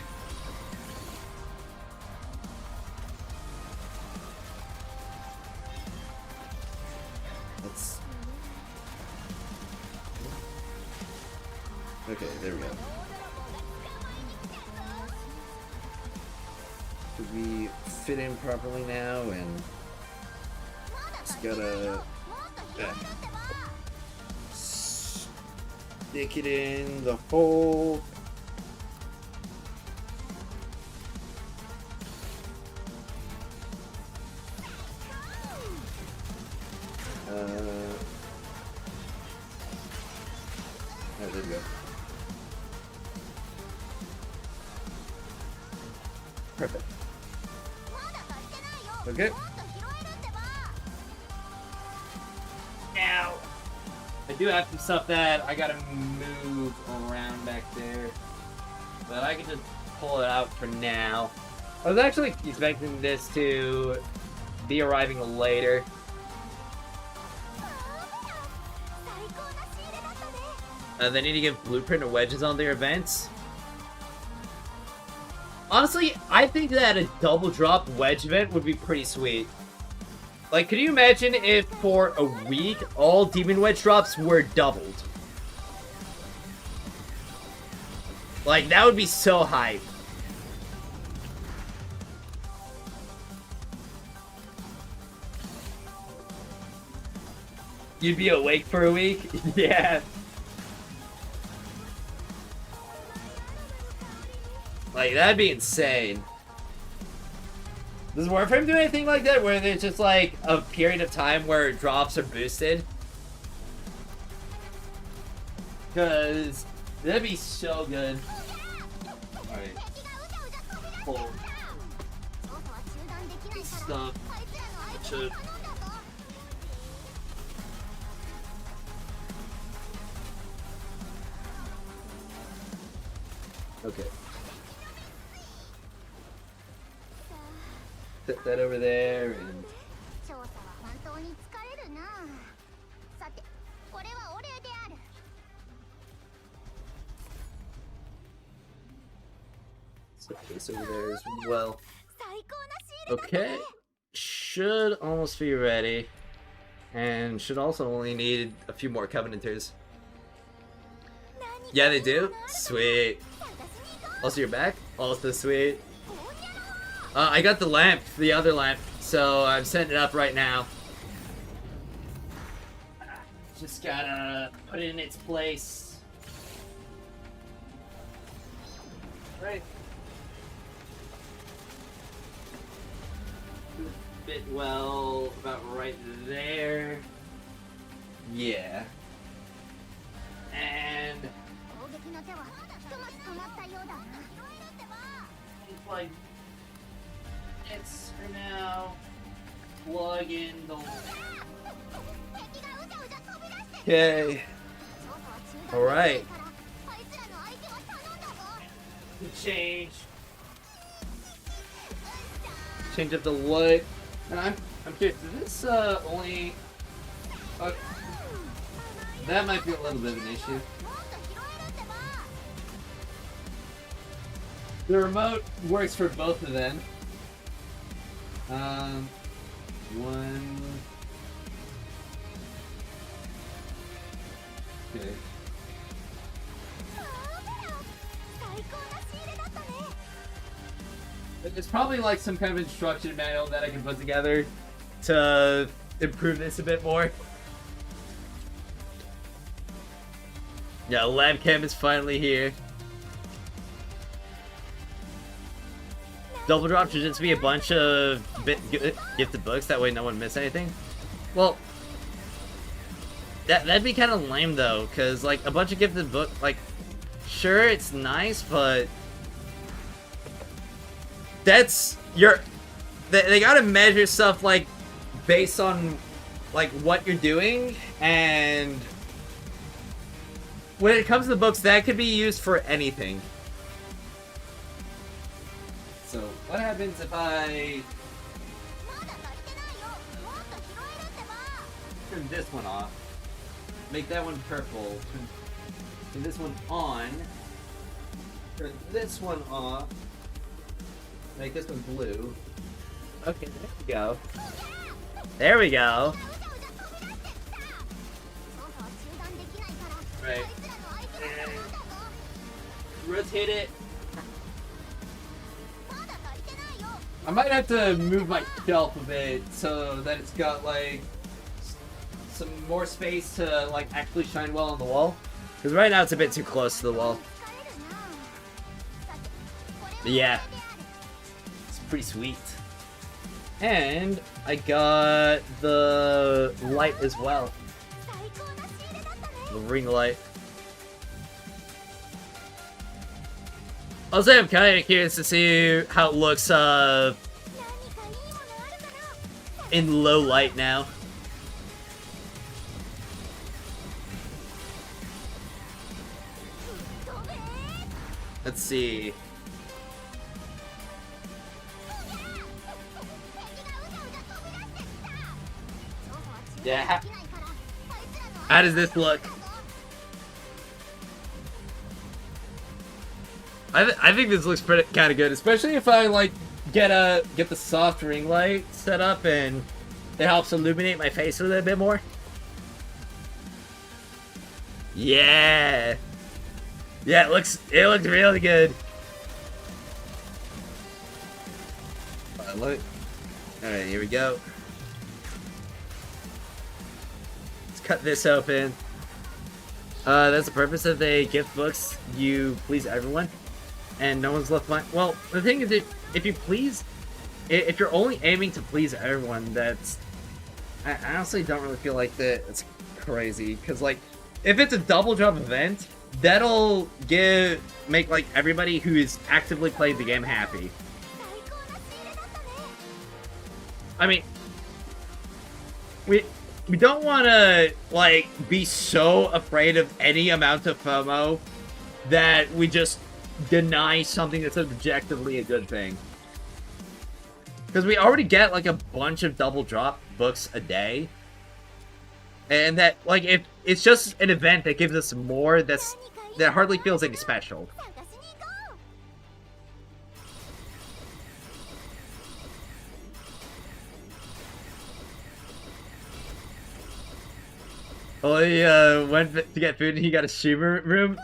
Okay, there we go. be fit in properly now, and just gotta stick it in the hole. Oh, there we go. Perfect. Okay. Now, I do have some stuff that I gotta move around back there, but I can just pull it out for now. I was actually expecting this to be arriving later. They need to give blueprint or wedges on their events. Honestly, I think that a double drop wedge event would be pretty sweet. Like, could you imagine if for a week all demon wedge drops were doubled? Like, that would be so hype. You'd be awake for a week? Yeah. Like, that'd be insane. Does Warframe do anything like that, where there's just, like, a period of time where drops are boosted? Because that'd be so good. Alright. Pull stuff. Should. Okay. Set that over there and set this over there as well. Okay. Should almost be ready. And should also only need a few more Covenanters. Yeah, they do? Sweet. Also, you're back? Also sweet. I got the lamp, the other lamp, so I'm setting it up right now. Just gotta put it in its place. Right. Fit well, about right there. Yeah. And it's like it's for now. Plug in the. Okay. All right. Change up the light. And I'm curious. Is this only? That might be a little bit of an issue. The remote works for both of them. One. Okay. There's probably like some kind of instruction manual that I can put together to improve this a bit more. Yeah, lab cam is finally here. Double drop should just be a bunch of gifted books, that way no one miss anything. Well, that'd be kind of lame though, cause like a bunch of gifted book, like, sure it's nice, but that's they gotta measure stuff like based on like what you're doing, and when it comes to the books, that could be used for anything. So, what happens if I turn this one off, make that one purple, turn this one on, turn this one off, make this one blue. Okay, there we go. There we go. Right. And rotate it. I might have to move my shelf a bit so that it's got like some more space to like actually shine well on the wall. Because right now it's a bit too close to the wall. But yeah. It's pretty sweet. And I got the light as well. The ring light. I'll say I'm kind of curious to see how it looks in low light now. Let's see. Yeah. How does this look? I think this looks pretty kind of good, especially if I like get the soft ring light set up and it helps illuminate my face a little bit more. Yeah. Yeah, it looks really good. Look. All right, here we go. Let's cut this open. That's the purpose of the gift books. You please everyone, and no one's left behind. Well, the thing is, if you're only aiming to please everyone, that's I honestly don't really feel like that. It's crazy because like if it's a double drop event, that'll make like everybody who is actively played the game happy. I mean, we don't want to like be so afraid of any amount of FOMO that we just deny something that's objectively a good thing. Because we already get like a bunch of double drop books a day, and that like if it's just an event that gives us more, that hardly feels any special. Oh, he went to get food and he got a streamer room.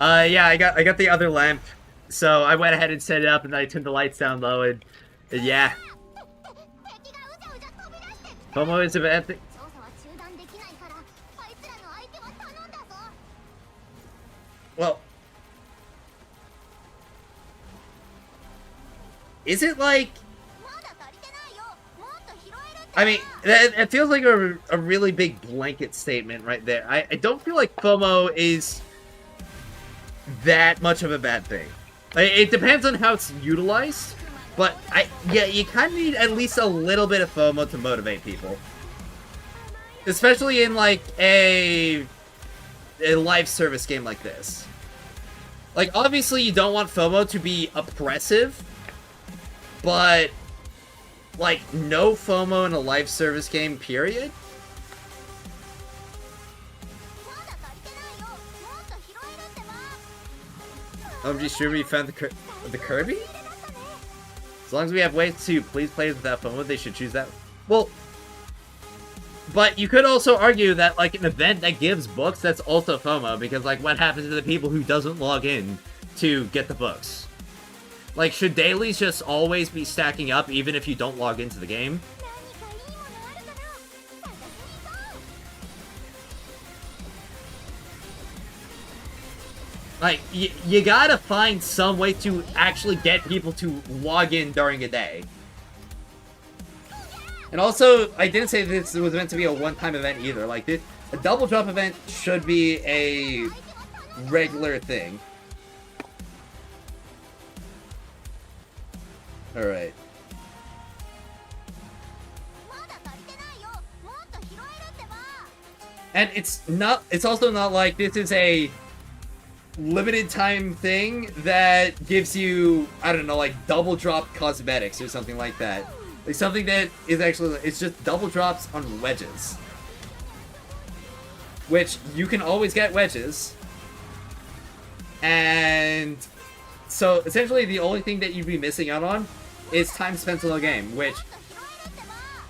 Yeah, I got the other lamp, so I went ahead and set it up and I turned the lights down low and yeah. FOMO is a bad thing. Well, is it like? I mean, it feels like a really big blanket statement right there. I don't feel like FOMO is that much of a bad thing. It depends on how it's utilized, but yeah, you kind of need at least a little bit of FOMO to motivate people. Especially in like a live service game like this. Like, obviously you don't want FOMO to be oppressive, but like, no FOMO in a live service game, period? OMG streamer, you found the Kirby? As long as we have ways to please play without FOMO, they should choose that. Well, but you could also argue that, like, an event that gives books, that's also FOMO, because, like, what happens to the people who doesn't log in to get the books? Like, should dailies just always be stacking up even if you don't log into the game? Like, you gotta find some way to actually get people to log in during a day. And also, I didn't say this was meant to be a one-time event either. Like, a double drop event should be a regular thing. Alright. And it's also not like this is a limited time thing that gives you, I don't know, like double drop cosmetics or something like that. Like something that is actually, it's just double drops on wedges. Which, you can always get wedges. And so, essentially the only thing that you'd be missing out on is time spent on the game, which,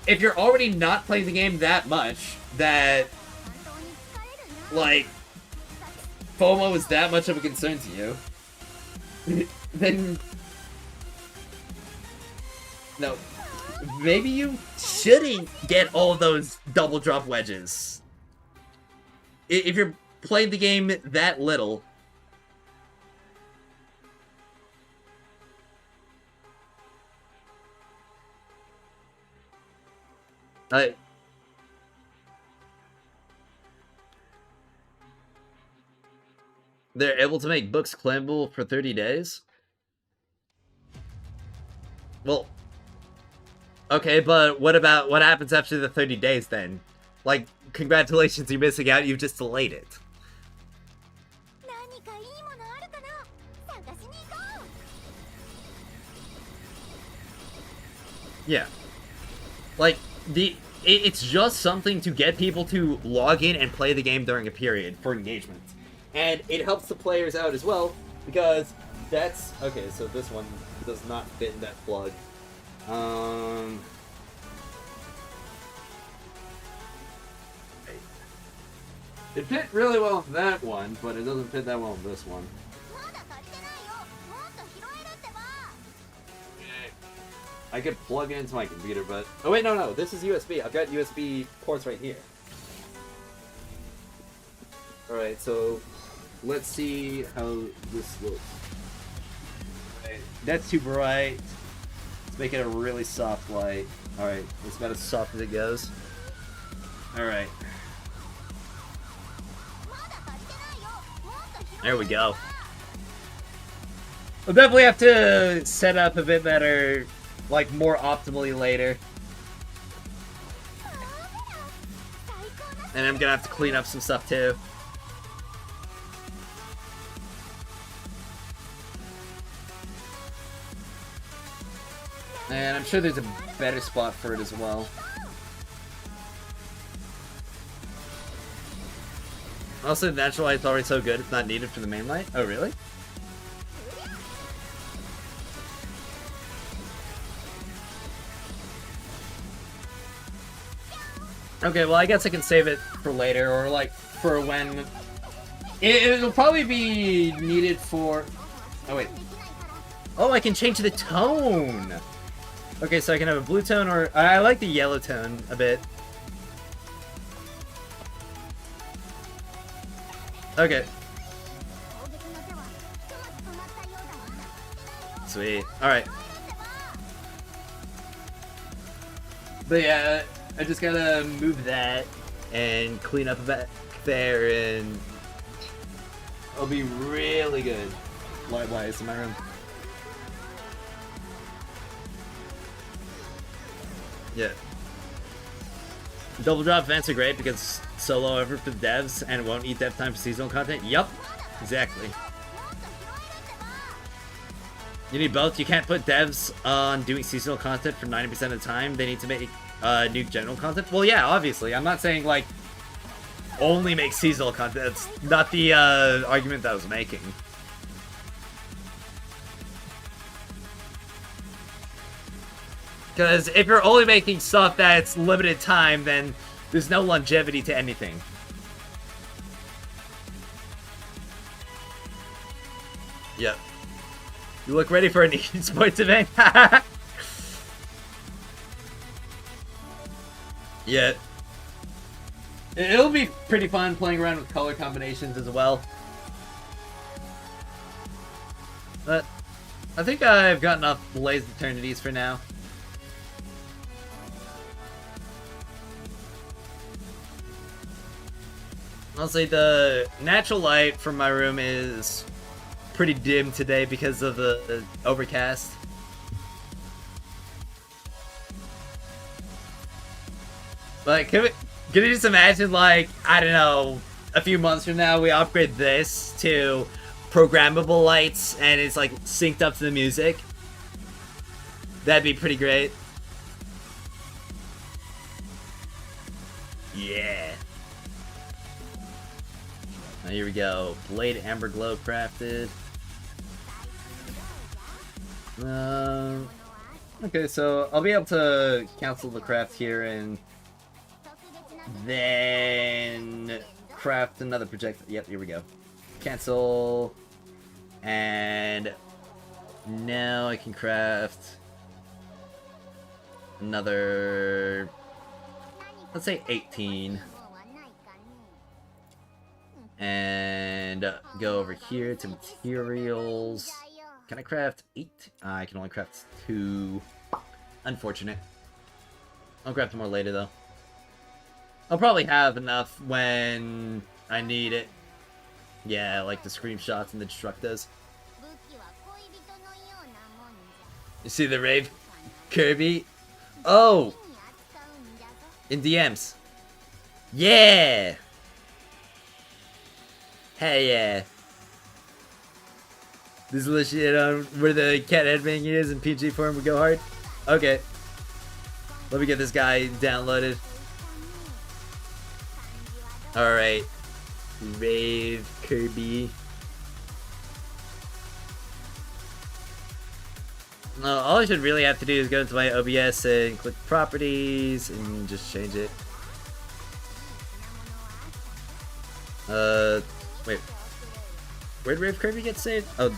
if you're already not playing the game that much, that, like, FOMO is that much of a concern to you, then No. Maybe you shouldn't get all those double drop wedges. If you're playing the game that little. They're able to make books claimable for 30 days? Well, okay, but what happens after the 30 days then? Like, congratulations, you're missing out, you've just delayed it. Yeah. Like, it's just something to get people to log in and play the game during a period for engagement. And it helps the players out as well, because that's... Okay, so this one does not fit in that plug. It fit really well with that one, but it doesn't fit that well with this one. I could plug it into my computer, but... Oh wait, no, this is USB. I've got USB ports right here. Alright, so... Let's see how this looks. Right. That's too bright. Let's make it a really soft light. Alright, it's about as soft as it goes. Alright. There we go. We'll definitely have to set up a bit better, like more optimally later. And I'm gonna have to clean up some stuff too. And I'm sure there's a better spot for it as well. Also, the natural light's already so good, it's not needed for the main light. Oh, really? Okay, well, I guess I can save it for later, or like for when... It'll probably be needed for... Oh, wait. Oh, I can change the tone! Okay, so I can have a blue tone, or... I like the yellow tone a bit. Okay. Sweet. Alright. But yeah, I just gotta move that and clean up back there, and it'll be really good light-wise in my room. Yeah. Double drop events are great because so low effort for the devs and it won't eat dev time for seasonal content. Yup, exactly. You need both. You can't put devs on doing seasonal content for 90% of the time. They need to make new general content. Well, yeah, obviously. I'm not saying, like, only make seasonal content. That's not the argument that I was making. Because if you're only making stuff that's limited time, then there's no longevity to anything. Yep. You look ready for an esports event? Yeah. It'll be pretty fun playing around with color combinations as well. But I think I've got enough Blaze Eternities for now. Honestly, the natural light from my room is pretty dim today because of the overcast. Like, can you just imagine, like, I don't know, a few months from now we upgrade this to programmable lights and it's like synced up to the music? That'd be pretty great. Yeah. Now here we go. Blade Amber Glow crafted. Okay, so I'll be able to cancel the craft here and then craft another projectile. Yep, here we go. Cancel. And now I can craft another, let's say 18. And go over here to materials. Can I craft 8? I can only craft 2. Unfortunate. I'll craft more later, though. I'll probably have enough when I need it. Yeah, like the screenshots and the destructos. You see the rave? Kirby? Oh! In DMs. Yeah! Hey, yeah. This is the shit on where the cat headbang is in PG form would go hard? Okay. Let me get this guy downloaded. Alright. Rave Kirby. No, all I should really have to do is go into my OBS and click properties and just change it. Wait. Where'd Rave Kirby get saved? Oh,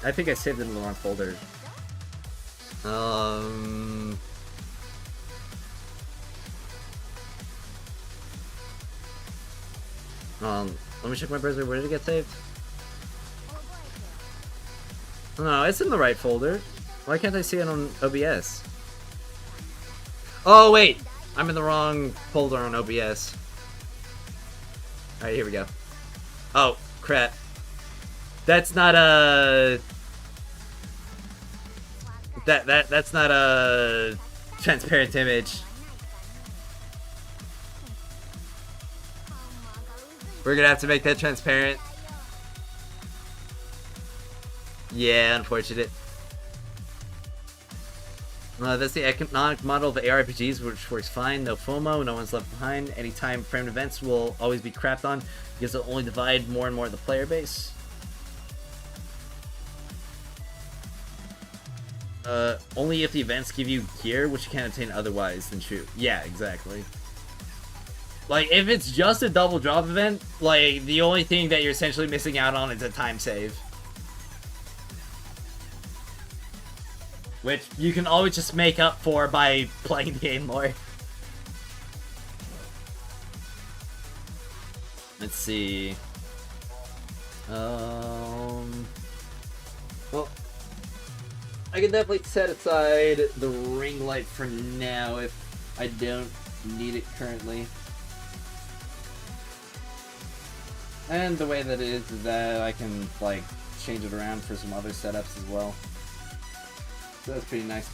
I think I saved it in the wrong folder. Let me check my browser. Where did it get saved? No, it's in the right folder. Why can't I see it on OBS? Oh, wait! I'm in the wrong folder on OBS. Alright, here we go. Oh, crap. That's not a... That's not a transparent image. We're gonna have to make that transparent. Yeah, unfortunate. That's the economic model of the ARPGs, which works fine. No FOMO, no one's left behind. Anytime framed events will always be crapped on because it'll only divide more and more the player base. Only if the events give you gear, which you can't obtain otherwise, then shoot. Yeah, exactly. Like, if it's just a double drop event, like, the only thing that you're essentially missing out on is a time save. Which you can always just make up for by playing the game more. Let's see. Well, I can definitely set aside the ring light for now if I don't need it currently. And the way that it is that I can, like, change it around for some other setups as well. So that's pretty nice.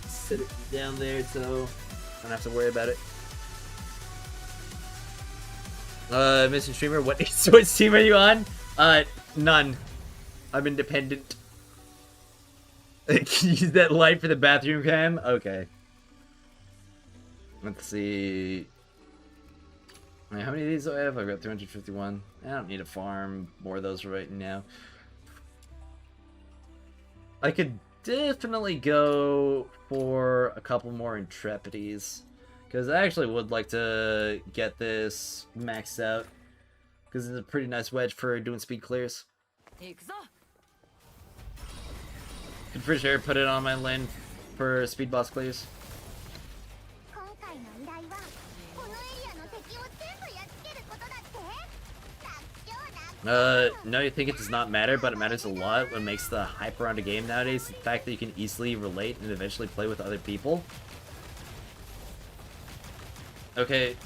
Set it down there so I don't have to worry about it. Mr. Streamer, what team are you on? None. I'm independent. Can you use that light for the bathroom cam? Okay. Let's see. Wait, how many of these do I have? I've got 351. I don't need to farm more of those right now. I could definitely go for a couple more Intrepides. Because I actually would like to get this maxed out. Because it's a pretty nice wedge for doing speed clears. Could for sure put it on my lane for speed boss clears. No, you think it does not matter, but it matters a lot. What makes the hype around a game nowadays is the fact that you can easily relate and eventually play with other people. Okay.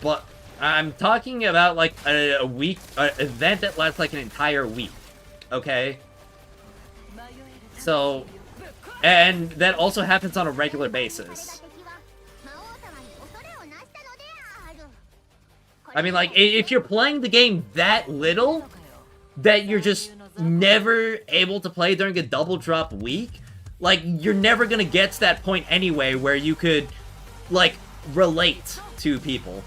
But I'm talking about like a week, an event that lasts like an entire week. Okay? So, and that also happens on a regular basis. I mean, like, if you're playing the game that little, that you're just never able to play during a double drop week, like, you're never gonna get to that point anyway where you could, like, relate to people.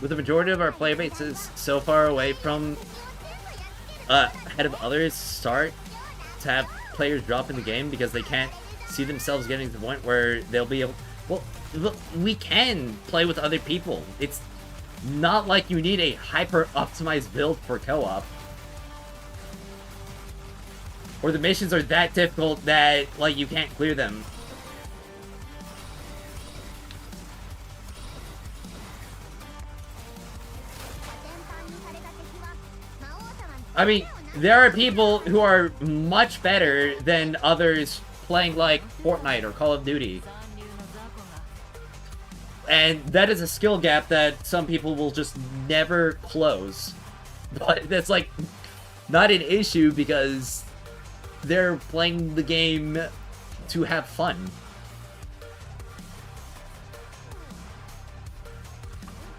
With the majority of our player bases so far away from ahead of others, start to have players drop in the game because they can't see themselves getting to the point where they'll be able... Well, look, we can play with other people. It's not like you need a hyper-optimized build for co-op. Or the missions are that difficult that, like, you can't clear them. I mean, there are people who are much better than others playing, like, Fortnite or Call of Duty. And that is a skill gap that some people will just never close. But that's, like, not an issue because they're playing the game to have fun.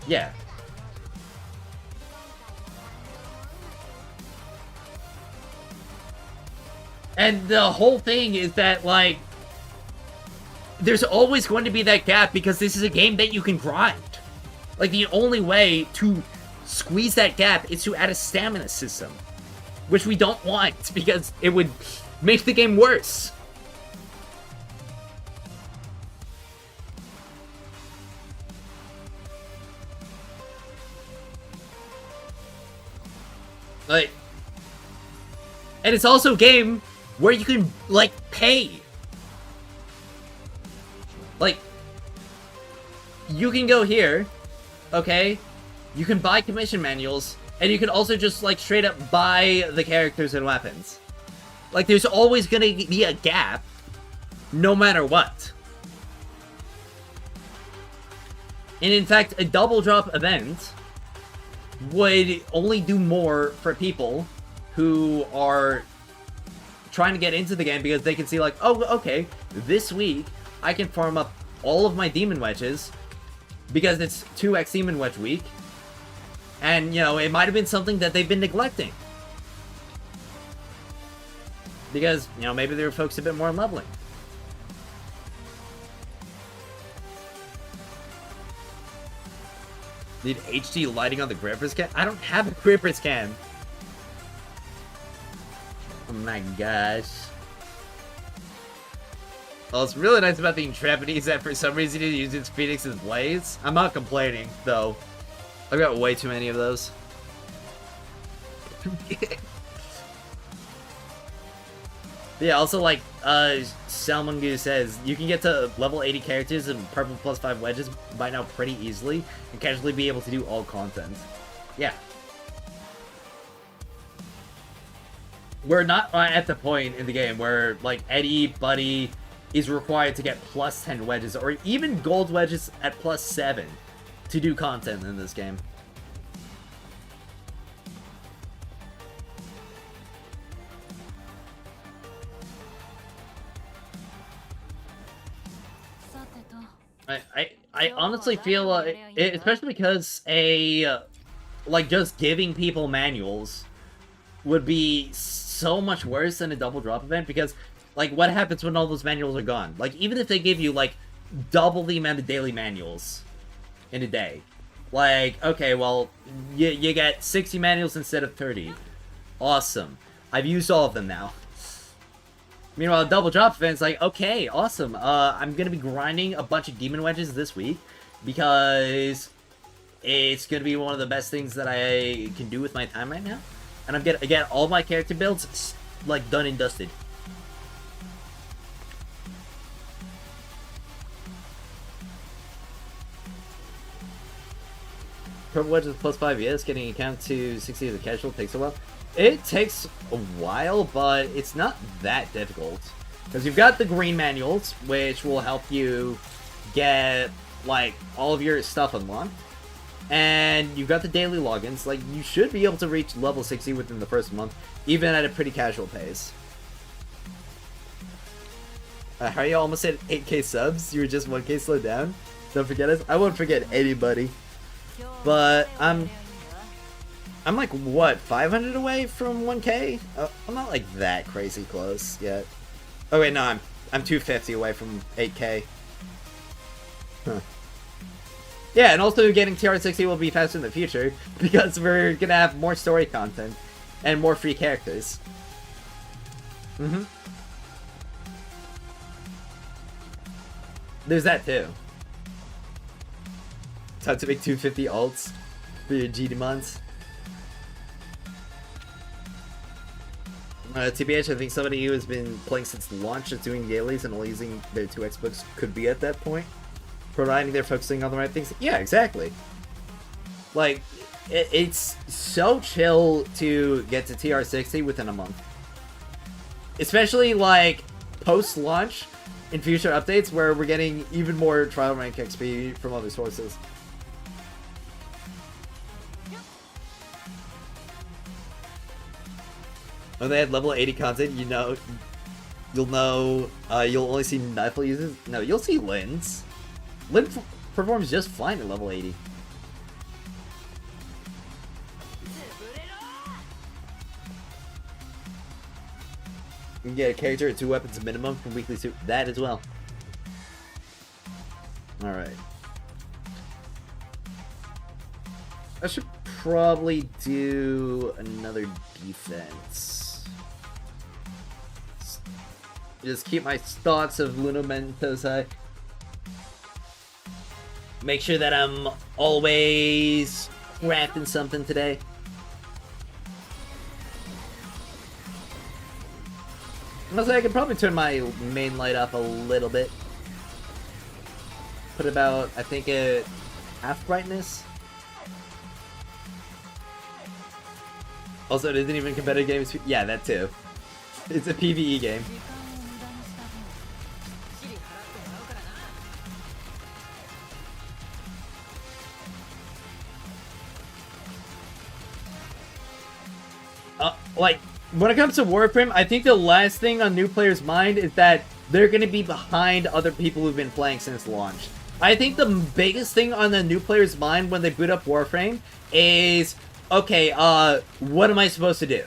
Yeah. And the whole thing is that, like, there's always going to be that gap because this is a game that you can grind. Like, the only way to squeeze that gap is to add a stamina system. Which we don't want, because it would make the game worse. Like, and it's also a game where you can, like, pay. Like, you can go here, okay? You can buy commission manuals, and you can also just, like, straight up buy the characters and weapons. Like, there's always gonna be a gap, no matter what. And in fact, a double drop event would only do more for people who are trying to get into the game because they can see, like, oh, okay, this week I can farm up all of my demon wedges because it's 2x demon wedge week. And, you know, it might have been something that they've been neglecting. Because, you know, maybe they were focused a bit more on leveling. Need HD lighting on the grippers can? I don't have a grippers can. Oh my gosh. Well, it's really nice about the Intrepid is that for some reason it uses Phoenix's blades. I'm not complaining, though. I've got way too many of those. Yeah, also, like, Salmongoose says, you can get to level 80 characters and purple plus 5 wedges by now pretty easily, and casually be able to do all content. Yeah. We're not at the point in the game where, like, Eddie, Buddy is required to get plus 10 wedges, or even gold wedges at plus 7 to do content in this game. I honestly feel especially because like, just giving people manuals would be so much worse than a double drop event, because, like, what happens when all those manuals are gone? Like, even if they give you, like, double the amount of daily manuals in a day, like, okay, well, you get 60 manuals instead of 30. Awesome. I've used all of them now. Meanwhile, a double drop event's like, okay, awesome. I'm gonna be grinding a bunch of demon wedges this week because it's gonna be one of the best things that I can do with my time right now. And I'm gonna get all my character builds, like, done and dusted. Purple wedges plus 5, yes. Getting account to 60 as a casual takes a while. It takes a while, but it's not that difficult. Because you've got the green manuals, which will help you get, like, all of your stuff unlocked. And you've got the daily logins. Like, you should be able to reach level 60 within the first month, even at a pretty casual pace. How are you almost at 8k subs? You were just 1k slowed down? Don't forget us. I won't forget anybody. But I'm like, what, 500 away from 1k? I'm not, like, that crazy close yet. Oh wait, no, I'm 250 away from 8k. Huh. Yeah, and also getting TR60 will be faster in the future, because we're gonna have more story content and more free characters. There's that too. Time to make 250 alts. for your GD months. TBH, I think somebody who has been playing since launch is doing dailies and only using their 2 Xbooks could be at that point, providing they're focusing on the right things. Yeah, exactly. Like, it's so chill to get to TR60 within a month. Especially, like, post-launch in future updates where we're getting even more trial rank XP from other sources. When they had level 80 content, you'll only see Nifle uses. No, you'll see Lin's. Lin performs just fine at level 80. You can get a character at 2 weapons minimum from weekly suit. That as well. Alright. I should probably do another defense. Just keep my thoughts of Lunamentos high. Make sure that I'm always crafting something today. Honestly, I could probably turn my main light up a little bit. Put about, I think, at half brightness. Also, it isn't even competitive games. Yeah, that too. It's a PvE game. Like, when it comes to Warframe, I think the last thing on new players' mind is that they're going to be behind other people who've been playing since launch. I think the biggest thing on the new player's mind when they boot up Warframe is, okay, what am I supposed to do?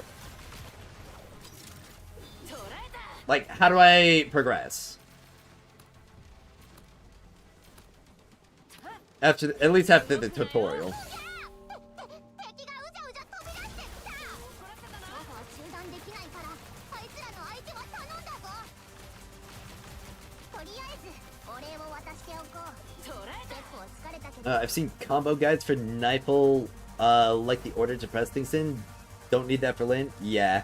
Like, how do I progress? At least after the tutorial. I've seen combo guides for Nifle, like the order to press things in. Don't need that for Lin? Yeah.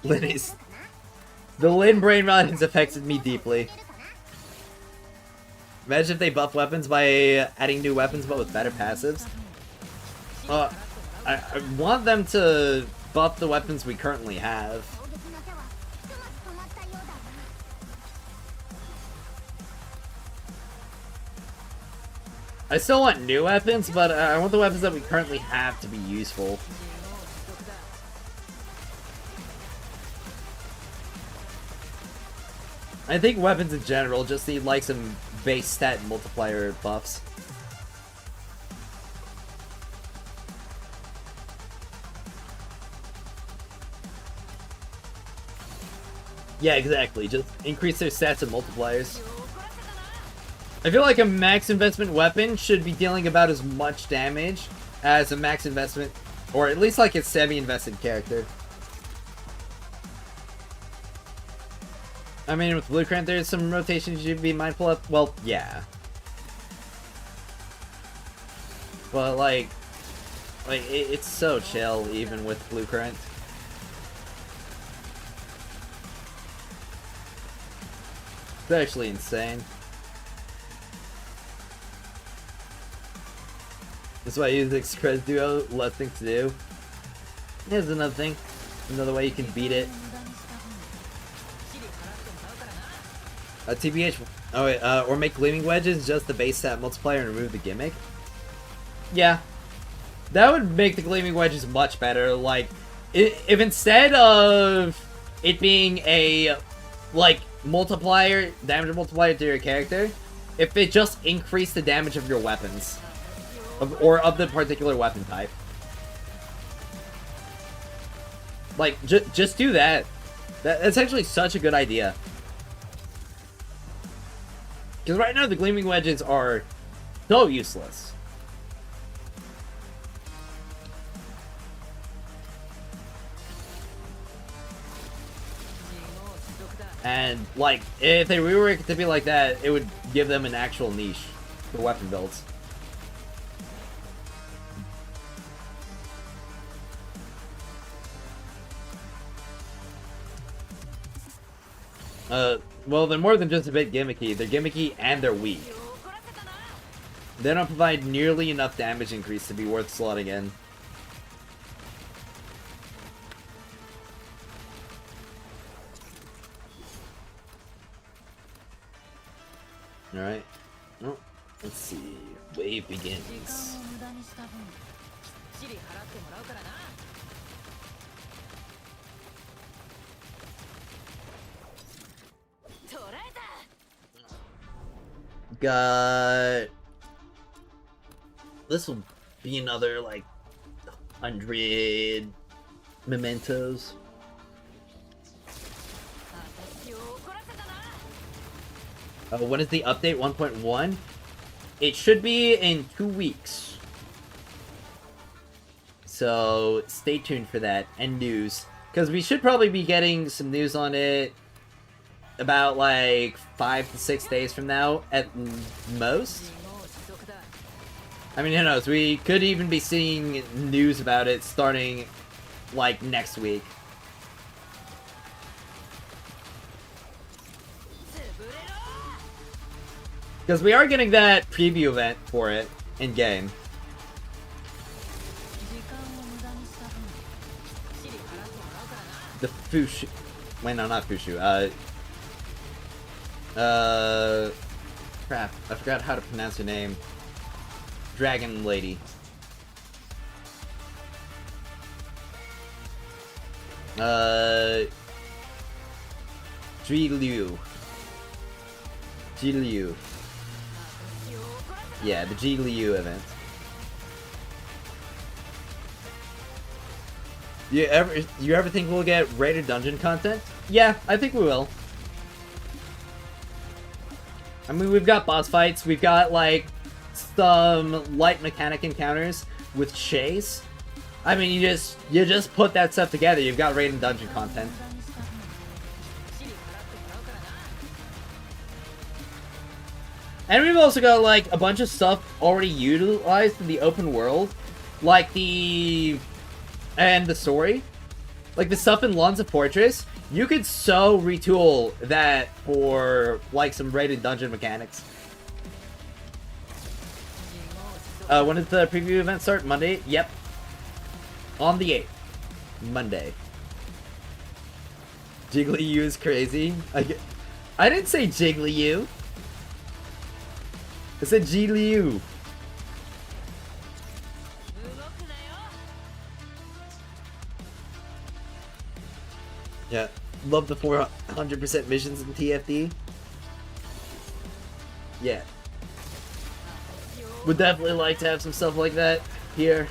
Lin is... The Lin brain rot has affected me deeply. Imagine if they buff weapons by adding new weapons but with better passives. I want them to buff the weapons we currently have. I still want new weapons, but I want the weapons that we currently have to be useful. I think weapons in general just need like some base stat multiplier buffs. Yeah, exactly. Just increase their stats and multipliers. I feel like a max investment weapon should be dealing about as much damage as a max investment, or at least like a semi-invested character. I mean, with Blue Current, there's some rotations you should be mindful of. Well, yeah. But like it's so chill even with Blue Current. It's actually insane. That's why I use Express Duo, less things to do. Here's another thing. Another way you can beat it. TBH, oh wait, or make Gleaming Wedges just the base stat multiplier and remove the gimmick? Yeah. That would make the Gleaming Wedges much better. Like, if instead of it being a, like, multiplier, damage multiplier to your character, if it just increased the damage of your weapons. Or of the particular weapon type. Like, just do that. That's actually such a good idea. Because right now the Gleaming Wedges are so useless. And, like, if they rework it to be like that, it would give them an actual niche for weapon builds. Well, they're more than just a bit gimmicky. They're gimmicky and they're weak. They don't provide nearly enough damage increase to be worth slotting in. Alright. Oh, let's see. Wave begins. Got... This will be another, like, 100 mementos. When is the update? 1.1? It should be in 2 weeks. So, stay tuned for that. And news. Because we should probably be getting some news on it about, like, 5 to 6 days from now, at most. I mean, who knows? We could even be seeing news about it starting, like, next week. Because we are getting that preview event for it in-game. The Fushu... Wait, no, not Fushu. Crap. I forgot how to pronounce her name. Dragon Lady. Ji-Liu. Ji-Liu. Yeah, the Ji-Liu event. You ever think we'll get rated dungeon content? Yeah, I think we will. I mean, we've got boss fights, we've got, like, some light mechanic encounters with Chase. I mean, you just put that stuff together, you've got rated dungeon content. And we've also got, like, a bunch of stuff already utilized in the open world. Like the story. Like, the stuff in Lonza Fortress. You could so retool that for, like, some rated dungeon mechanics. When does the preview event start? Monday? Yep. On the 8th. Monday. Jiggly-U is crazy. I didn't say Jiggly-U. I said Ji-Liu. Yeah, love the 400% missions in TFD. Yeah. Would definitely like to have some stuff like that here.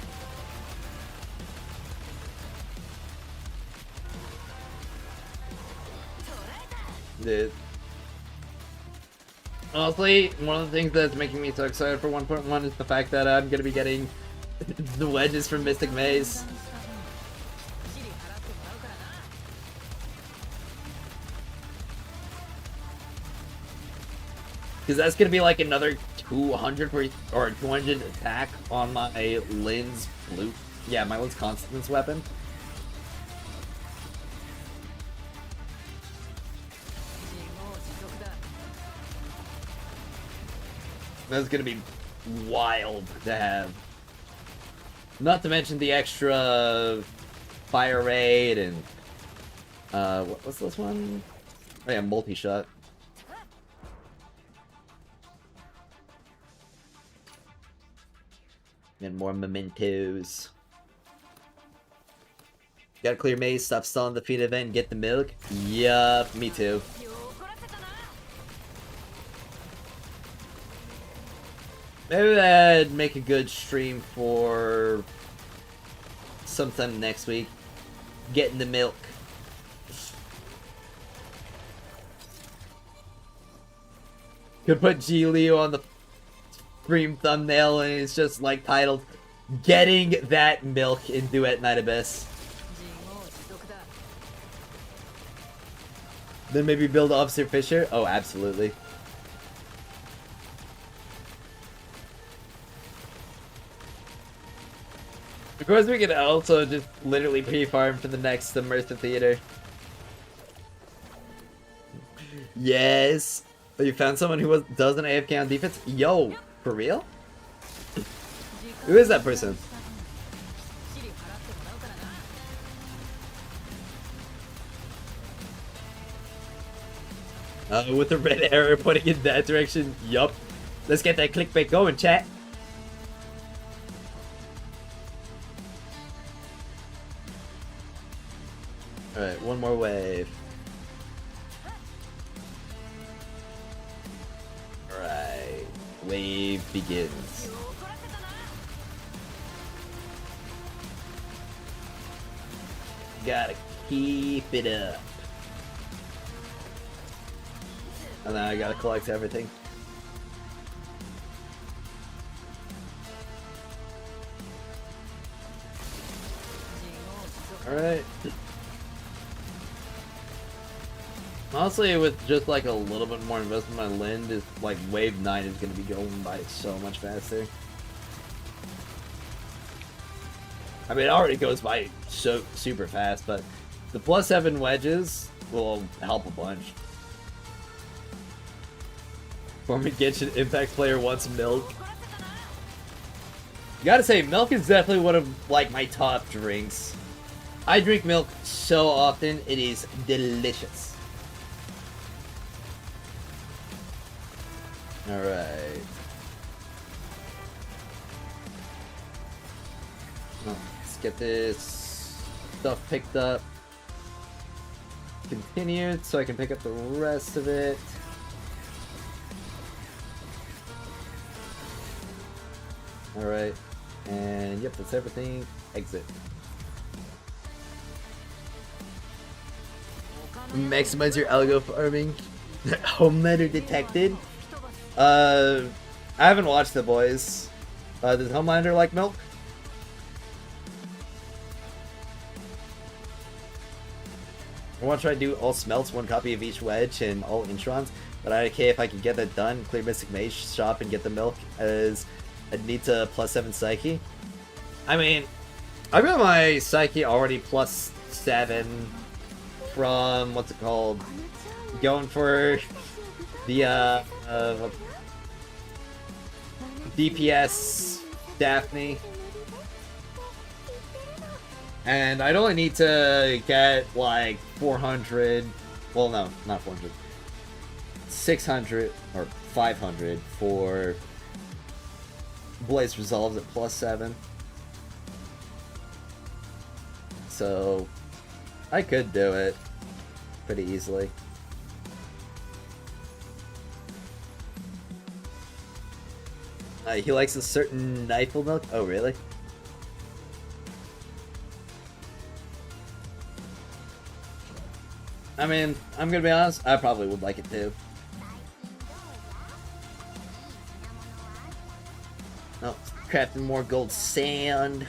Dude. Honestly, one of the things that's making me so excited for 1.1 is the fact that I'm gonna be getting the wedges from Mystic Maze. Because that's gonna be like another 200 or 200 attack on my Lynn's blue. Yeah, my Lynn's Constance weapon. That's gonna be wild to have. Not to mention the extra fire raid and what's this one? Oh yeah, multi-shot. And more mementos. Gotta clear maze, stop stalling the feed event, get the milk. Yup, me too. Maybe that'd make a good stream for sometime next week. Getting the milk. Could put Ji-Liu on the stream thumbnail and it's just like titled Getting That Milk in Duet Night Abyss. Then maybe build Officer Fisher? Oh, absolutely. Of course, we could also just literally pre-farm for the next Immersive Theater. Yes. Oh, you found someone who doesn't AFK on defense? Yo, for real? Who is that person? With the red arrow pointing in that direction. Yup. Let's get that clickbait going, chat. Alright, one more wave. Alright. Wave begins. Gotta keep it up. And then I gotta collect everything. Alright. Honestly, with just like a little bit more investment, my Lind is like wave 9 is gonna be going by so much faster. I mean, it already goes by so super fast, but the +7 wedges will help a bunch. Former Genshin Impact player wants milk. Gotta say, milk is definitely one of like my top drinks. I drink milk so often, it is delicious. Alright. Let's get this stuff picked up. Continued, so I can pick up the rest of it. Alright. And yep, that's everything. Exit. Maximize your algo farming. Homelander detected. I haven't watched The Boys. Does Homelander like milk? I want to try to do all smelts, one copy of each wedge, and all introns. But I'm okay if I can get that done, clear Mystic Mage shop and get the milk, as I need to +7 Psyche. I mean, I've got my Psyche already +7 from, what's it called? Going for the, DPS Daphne. And I'd only need to get like 400, well no, not 400, 600 or 500 for Blaze Resolves at +7. So I could do it pretty easily. He likes a certain Nightfall milk. Oh, really? I mean, I'm gonna be honest, I probably would like it too. Oh, crafting more gold sand.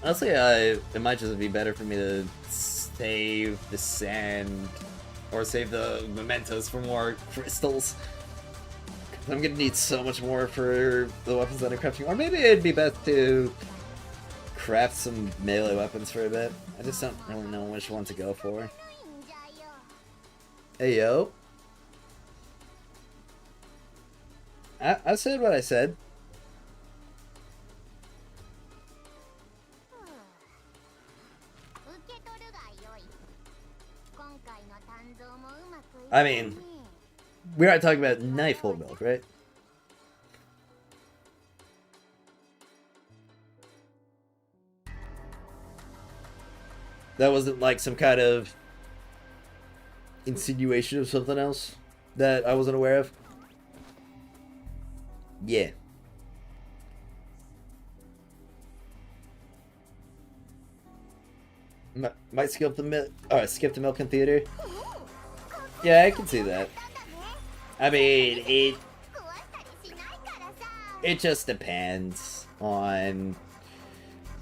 Honestly, it might just be better for me to save the sand or save the mementos for more crystals. I'm gonna need so much more for the weapons that I'm crafting. Or maybe it'd be best to craft some melee weapons for a bit. I just don't really know which one to go for. Hey yo. I said what I said. I mean, we are talking about Nightfall milk, right? That wasn't like some kind of insinuation of something else that I wasn't aware of? Yeah. Might skip the milk in theater. Yeah, I can see that. I mean, it just depends on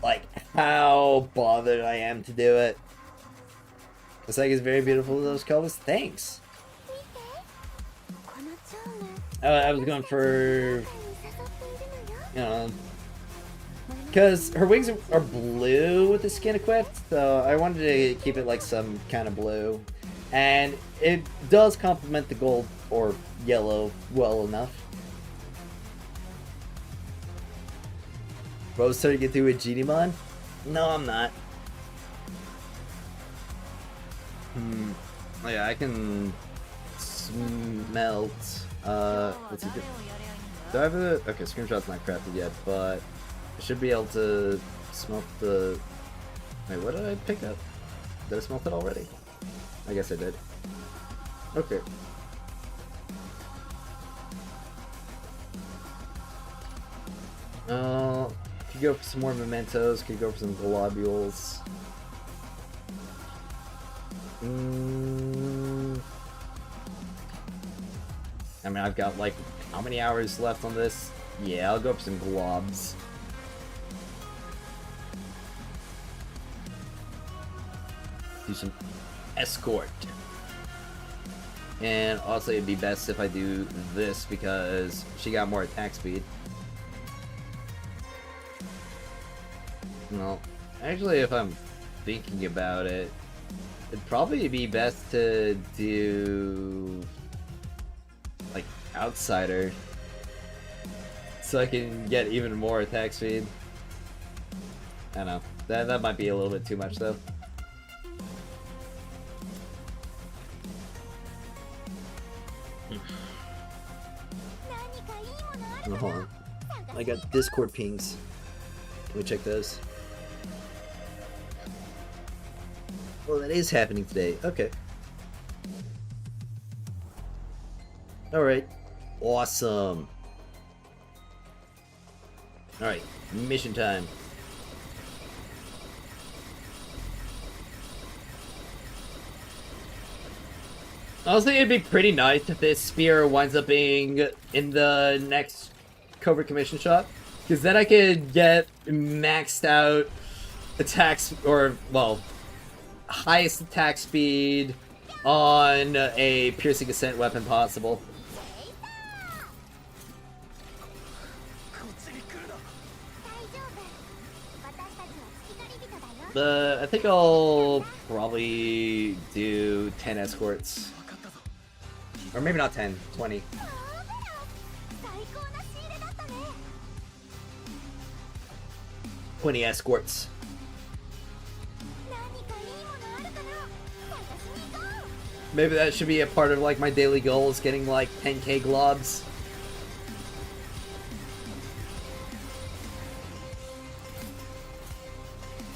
like how bothered I am to do it. It's like it's very beautiful, those colors. Thanks. I was going for, you know, Because her wings are blue with the skin equipped, so I wanted to keep it like some kind of blue. And it does complement the gold or yellow well enough. Rose starting to get through a Genimon? No, I'm not. Oh yeah, I can smelt. What's it do? Do I have a... Okay, screenshot's not crafted yet, but I should be able to smelt the... Wait, what did I pick up? Did I smelt it already? I guess I did. Okay. Could go for some more mementos, could go for some globules. I mean, I've got like, how many hours left on this? Yeah, I'll go for some globs. Do some escort. And also it'd be best if I do this because she got more attack speed. Well, actually if I'm thinking about it, it'd probably be best to do like outsider so I can get even more attack speed. I don't know. That might be a little bit too much though. Oh, hold on. I got Discord pings. Can we check those? Well, that is happening today. Okay. Alright. Awesome. Alright. Mission time. Honestly, it'd be pretty nice if this spear winds up being in the next Covert Commission shop. Because then I could get maxed out attacks, or, well, highest attack speed on a piercing ascent weapon possible. I think I'll probably do 10 escorts. Or maybe not 10, 20. "20 escorts. Maybe that should be a part of like my daily goals, getting like 10k globs.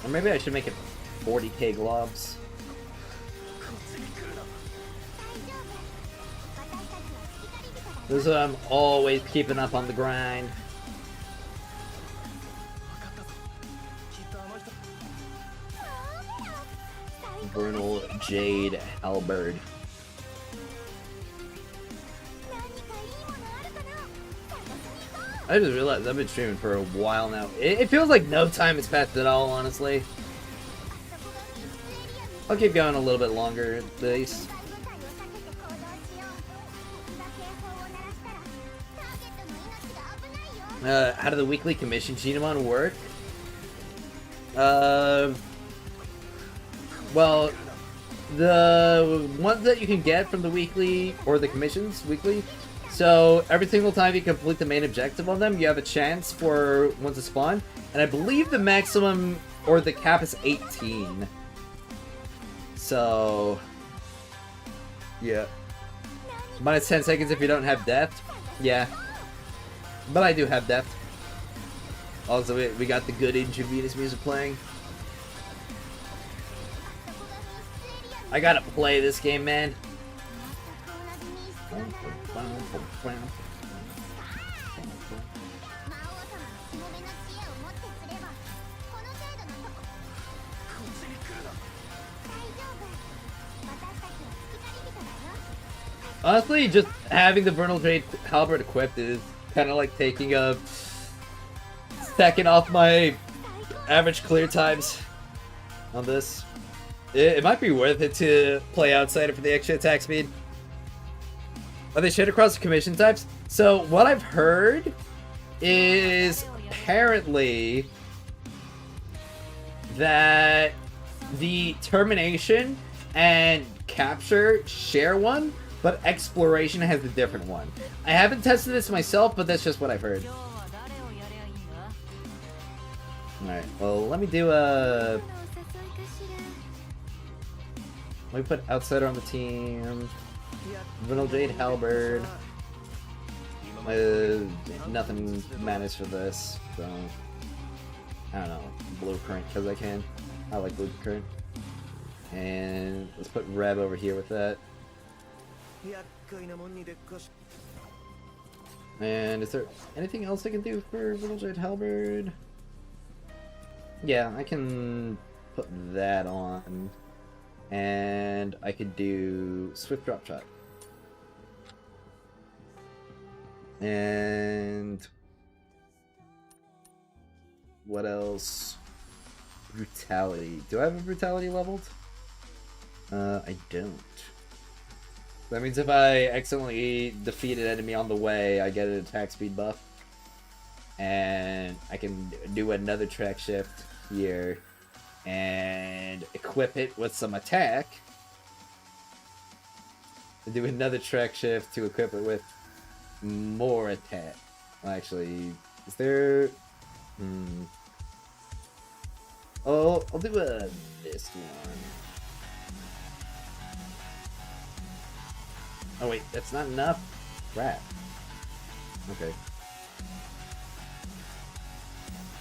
Or maybe I should make it 40k globs. This is what I'm always keeping up on the grind. Vernal Jade Halberd. I just realized I've been streaming for a while now. It feels like no time has passed at all, honestly. I'll keep going a little bit longer at least. How do the weekly commission Genimon work? Well, the ones that you can get from the weekly, or the commissions weekly, so every single time you complete the main objective on them, you have a chance for one to spawn, and I believe the maximum, or the cap is 18. So, yeah. Minus 10 seconds if you don't have depth. Yeah. But I do have depth. Also, we got the good intravenous music playing. I gotta play this game, man. Honestly, just having the Vernal Jade Halberd equipped is kind of like taking a second off my average clear times on this. It might be worth it to play Outsider for the extra attack speed. Are they shared across the commission types? So what I've heard is apparently that the termination and capture share one, but exploration has a different one. I haven't tested this myself, but that's just what I've heard. Alright, well, let me do a... Let me put Outsider on the team. Vanilla Jade Halberd. Nothing matters for this, so... I don't know. Blueprint, because I can. I like Blueprint. And let's put Reb over here with that. And is there anything else I can do for Little Jade Halberd? Yeah, I can put that on. And I could do Swift Drop Shot. And what else? Brutality. Do I have a Brutality leveled? I don't. That means if I accidentally defeat an enemy on the way, I get an attack speed buff. And I can do another track shift here and equip it with some attack. And do another track shift to equip it with more attack. Well, actually, is there... Oh, I'll do this one. Oh wait, that's not enough? Crap. Okay.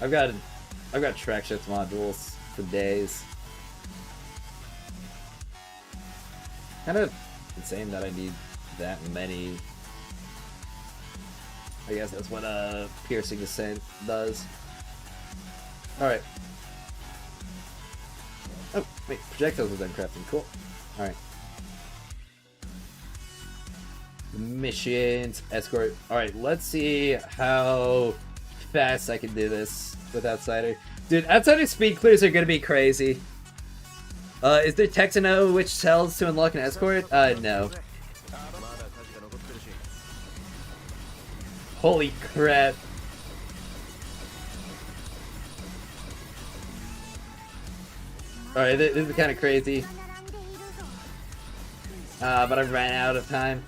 I've got track shift modules for days. Kind of insane that I need that many. I guess that's what Piercing Ascent does. Alright. Oh, wait, projectiles are done crafting. Cool. Alright. Missions, escort. Alright, let's see how fast I can do this with Outsider. Dude, Outsider speed clears are gonna be crazy. Is there tech to know which cells to unlock an escort? No. Holy crap. Alright, this is kind of crazy. But I ran out of time.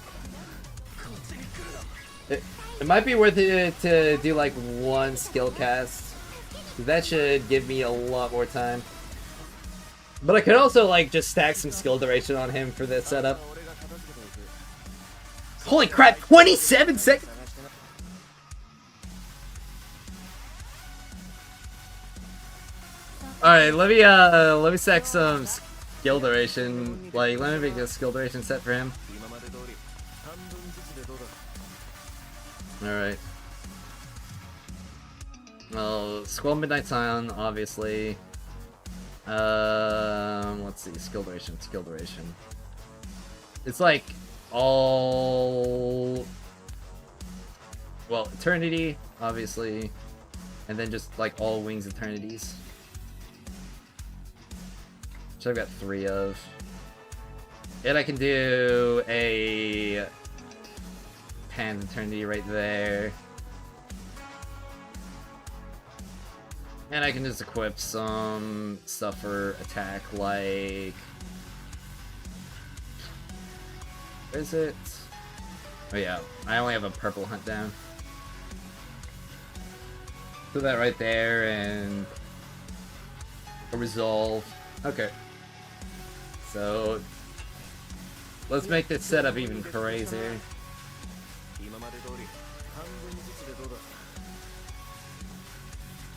It might be worth it to do like one skill cast. That should give me a lot more time. But I could also like just stack some skill duration on him for this setup. Holy crap, 27 seconds! Alright, let me stack some skill duration. Like, let me make a skill duration set for him. Alright. Well, Squall Midnight Scion, obviously. Let's see, skill duration. It's like all... Well, Eternity, obviously. And then just like all Wings Eternities. Which I've got 3 of. And I can do a Pan's Eternity right there. And I can just equip some stuff for attack, like... Where is it? Oh yeah, I only have a purple hunt down. Put that right there, and... a resolve. Okay. So... let's make this setup even crazier.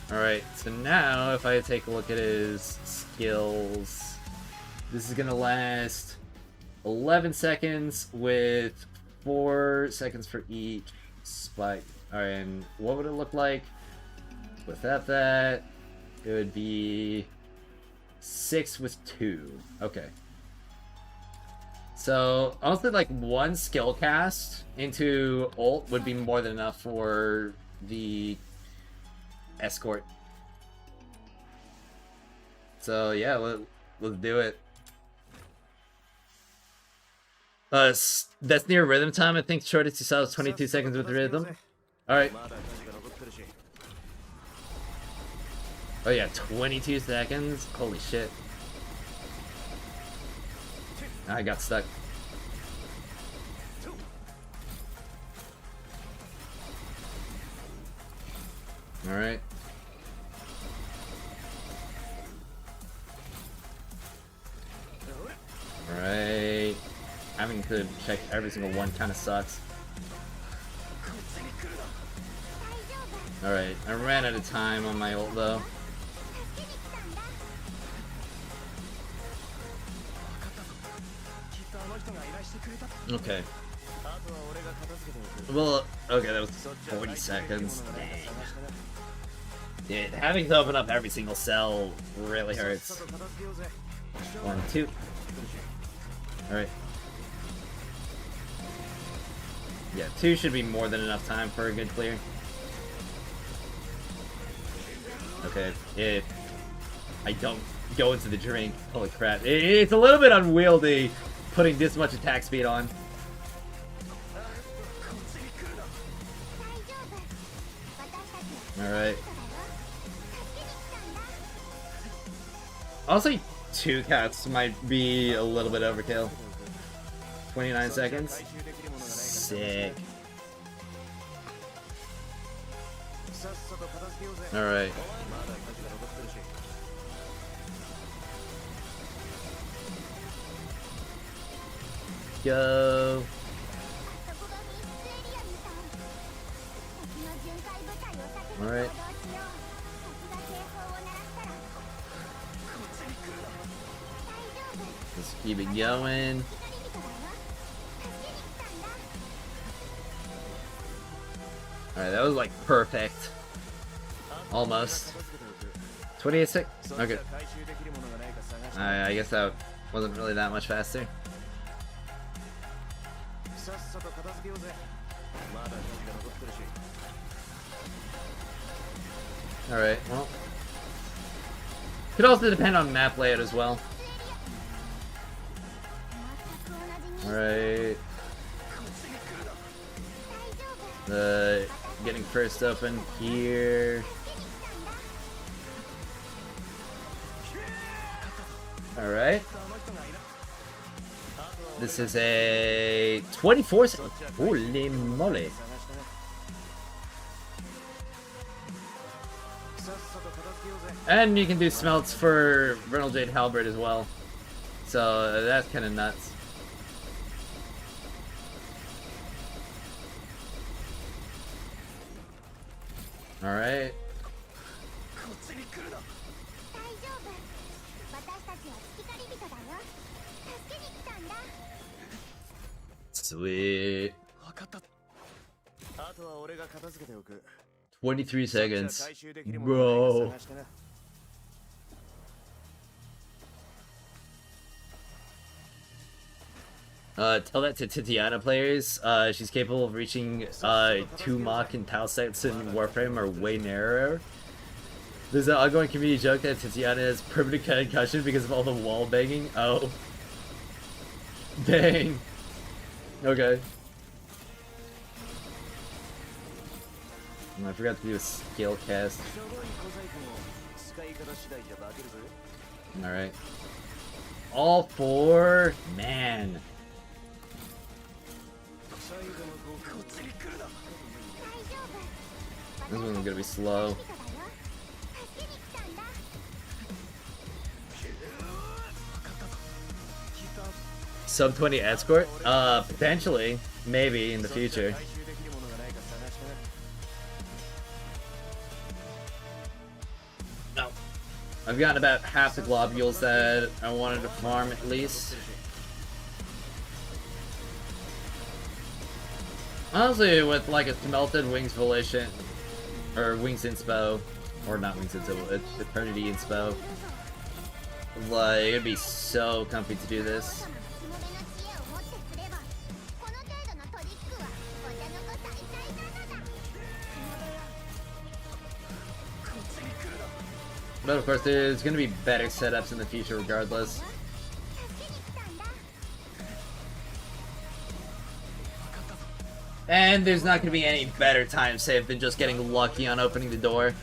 Alright, so now if I take a look at his skills, this is gonna last 11 seconds with 4 seconds for each spike. Alright, and what would it look like without that? It would be 6 with 2. Okay. So, honestly, like, one skill cast into ult would be more than enough for the escort. So, yeah, let's do it. That's near rhythm time. I think shortest you saw was 22 seconds with rhythm. Alright. Oh yeah, 22 seconds. Holy shit. I got stuck. Alright. Alright. Having to check every single one kind of sucks. Alright, I ran out of time on my ult though. Okay. Well, okay, that was 40 seconds. Dang. Dude, having to open up every single cell really hurts. 1, 2. Alright. Yeah, 2 should be more than enough time for a good clear. Okay, if I don't go into the drink, holy crap. It's a little bit unwieldy putting this much attack speed on. Alright. Honestly, 2 cats might be a little bit overkill. 29 seconds. Sick. Alright. Go. Alright. Let's keep it going. Alright, that was like perfect. Almost. 28 sec. Okay. I guess that wasn't really that much faster. Alright, well. Could also depend on map layout as well. Alright. Getting first open here. Alright. This is a 24 second. Holy moly. And you can do smelts for Vernal Jade Halberd as well. So that's kind of nuts. Alright. Sweet. 23 seconds. Bro. Tell that to Titiana players. She's capable of reaching 2 Mach and Tau sets in Warframe are way narrower. There's an ongoing community joke that Titiana has permanent concussion because of all the wall banging. Oh. Dang. Okay. I forgot to do a skill cast. Alright. All 4? Man. This one's gonna be slow. Sub 20 escort? Potentially. Maybe in the future. No. I've gotten about half the globules that I wanted to farm at least. Honestly, with like a Smelted Wings Volition, or Wings Inspo, or not Wings Inspo, it's Eternity Inspo. Like, it'd be so comfy to do this. But of course, there's gonna be better setups in the future regardless. And there's not going to be any better time save than just getting lucky on opening the door.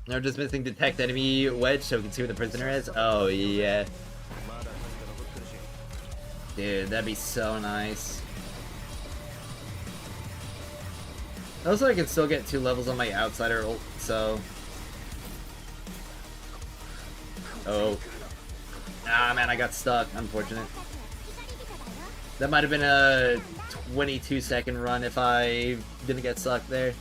We're just missing detect enemy wedge so we can see where the prisoner is. Oh yeah. Dude, that'd be so nice. Also, I can still get 2 levels on my outsider ult, so... Oh. Ah, man, I got stuck. Unfortunate. That might have been a 22-second run if I didn't get stuck there.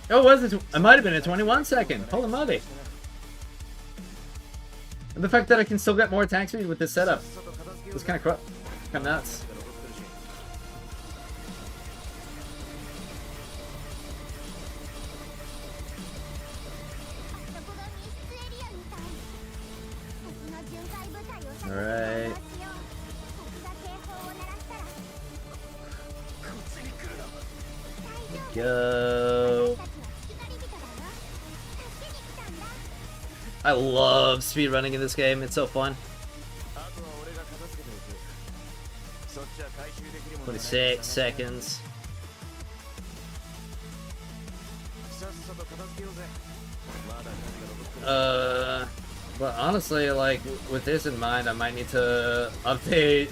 Oh, was it? It might have been a 21-second. Holy moly. And the fact that I can still get more attack speed with this setup. It's kind of kind of nuts. Alright. Go. I love speedrunning in this game. It's so fun. 26 seconds. But honestly, like, with this in mind, I might need to update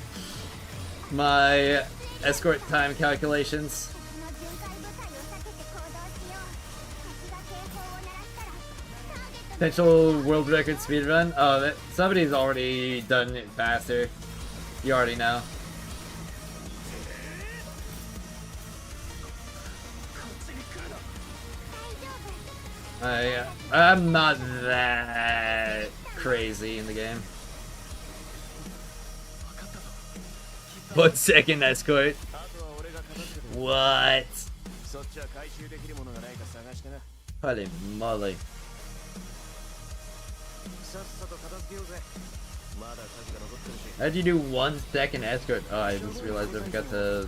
my escort time calculations. Potential world record speedrun? Oh, somebody's already done it faster. You already know. I'm not that crazy in the game. 1 second escort. What? Holy moly. How'd you do 1 second escort? Oh, I just realized I forgot to...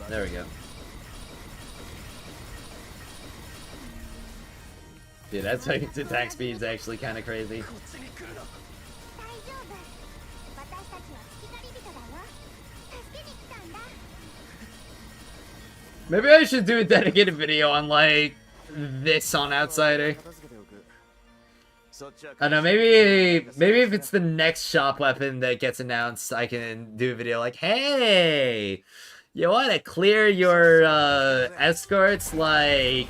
There we go. Dude, that second attack speed is actually kind of crazy. Maybe I should do a dedicated video on, like, this on Outsider. I don't know, maybe if it's the next shop weapon that gets announced, I can do a video like, hey, you want to clear your escorts, like,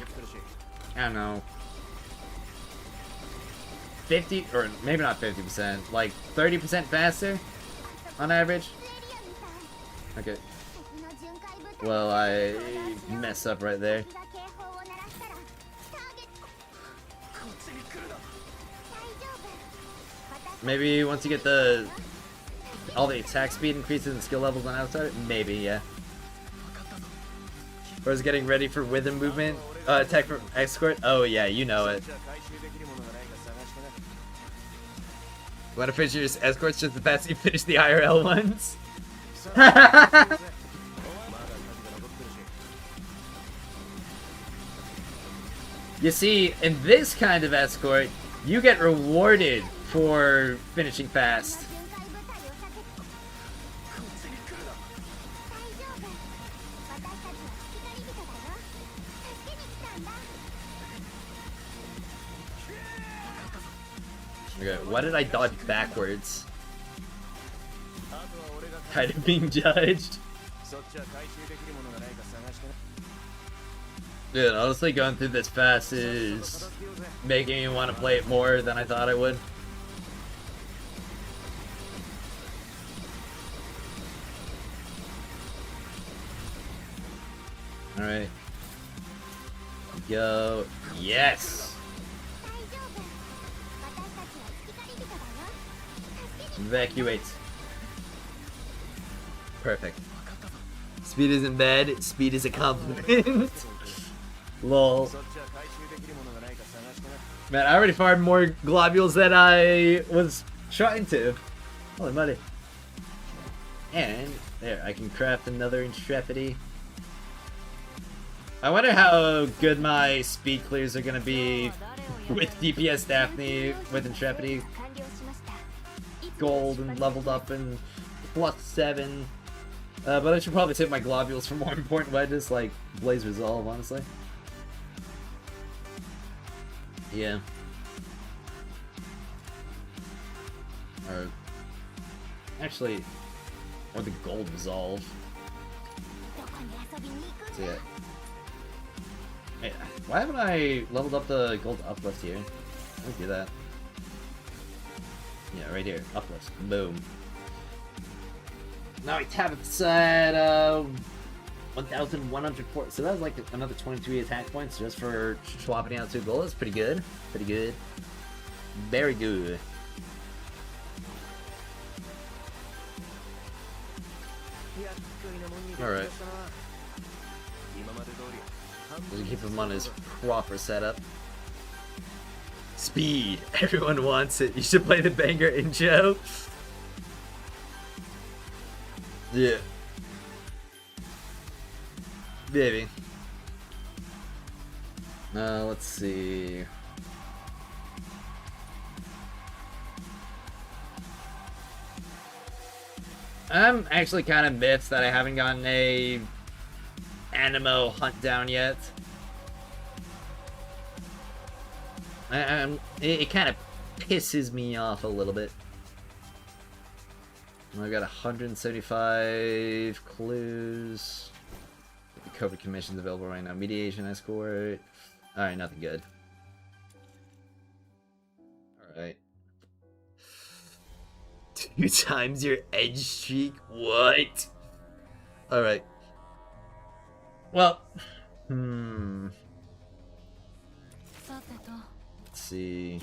I don't know, 50, or maybe not 50%, like 30% faster on average? Okay. Well, I messed up right there. Maybe once you get all the attack speed increases and skill levels on Outsider, maybe, yeah. Or is getting ready for Wither movement, attack from escort? Oh yeah, you know it. Want to finish your escorts just as fast as you finish the IRL ones? You see, in this kind of escort, you get rewarded for finishing fast. Okay, why did I dodge backwards? Kind of being judged. Dude, honestly, going through this fast is making me want to play it more than I thought I would. Alright. Go. Yes! Evacuate. Perfect. Speed isn't bad, speed is a compliment. Lol. Man, I already fired more globules than I was trying to. Holy moly. And, there, I can craft another Intrepidity. I wonder how good my speed clears are gonna be with DPS Daphne with Intrepidity. Gold and leveled up and +7. But I should probably take my globules for more important wedges, like Blaze Resolve, honestly. Yeah. Or... Actually... Or the Gold Resolve. So yeah. Hey, why haven't I leveled up the Gold Uplift here? Let me do that. Yeah, right here. Uplift. Boom. Now we tap it at 1,104. So that's like another 23 attack points just for swapping out 2 gold. That's pretty good. Pretty good. Very good. Alright. We'll keep him on his proper setup. Speed. Everyone wants it. You should play the banger intro. Yeah. Maybe. Let's see. I'm actually kind of miffed that I haven't gotten a Animo hunt down yet. It kind of pisses me off a little bit. I got 175 clues. The COVID commission's available right now. Mediation escort. Alright, nothing good. Alright. 2 times your edge streak? What? Alright. Well. Let's see.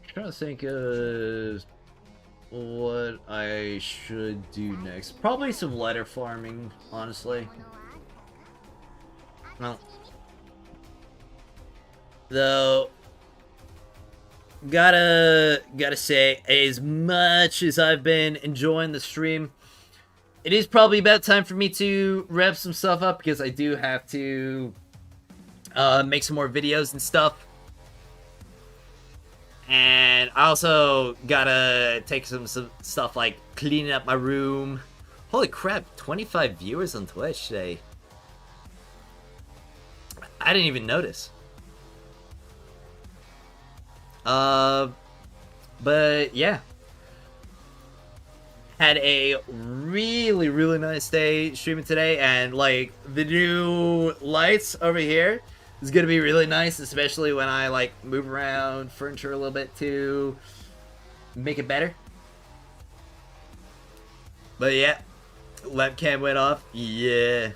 Trying to think of what I should do next. Probably some letter farming, honestly. Well, though, gotta say, as much as I've been enjoying the stream, it is probably about time for me to rev some stuff up because I do have to make some more videos and stuff. And I also gotta take some stuff like cleaning up my room. Holy crap, 25 viewers on Twitch today. I didn't even notice. But yeah. Had a really nice day streaming today, and like the new lights over here is gonna be really nice, especially when I like move around furniture a little bit to make it better. But yeah, webcam went off. Yeah.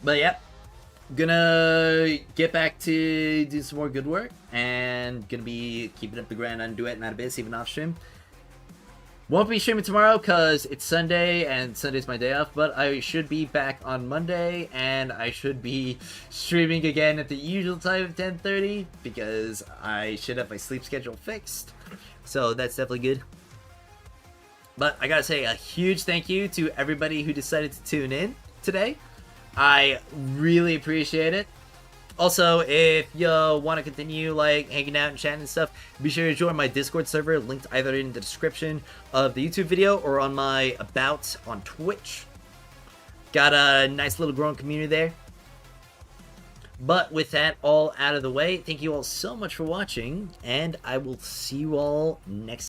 But yeah, gonna get back to do some more good work, and gonna be keeping up the grind on Duet Night Abyss even off stream. Won't be streaming tomorrow because it's Sunday and Sunday's my day off, but I should be back on Monday, and I should be streaming again at the usual time of 10:30 because I should have my sleep schedule fixed. So that's definitely good. But I gotta say a huge thank you to everybody who decided to tune in today. I really appreciate it. Also, if you want to continue like hanging out and chatting and stuff, be sure to join my Discord server, linked either in the description of the YouTube video or on my About on Twitch. Got a nice little growing community there. But with that all out of the way, thank you all so much for watching, and I will see you all next time.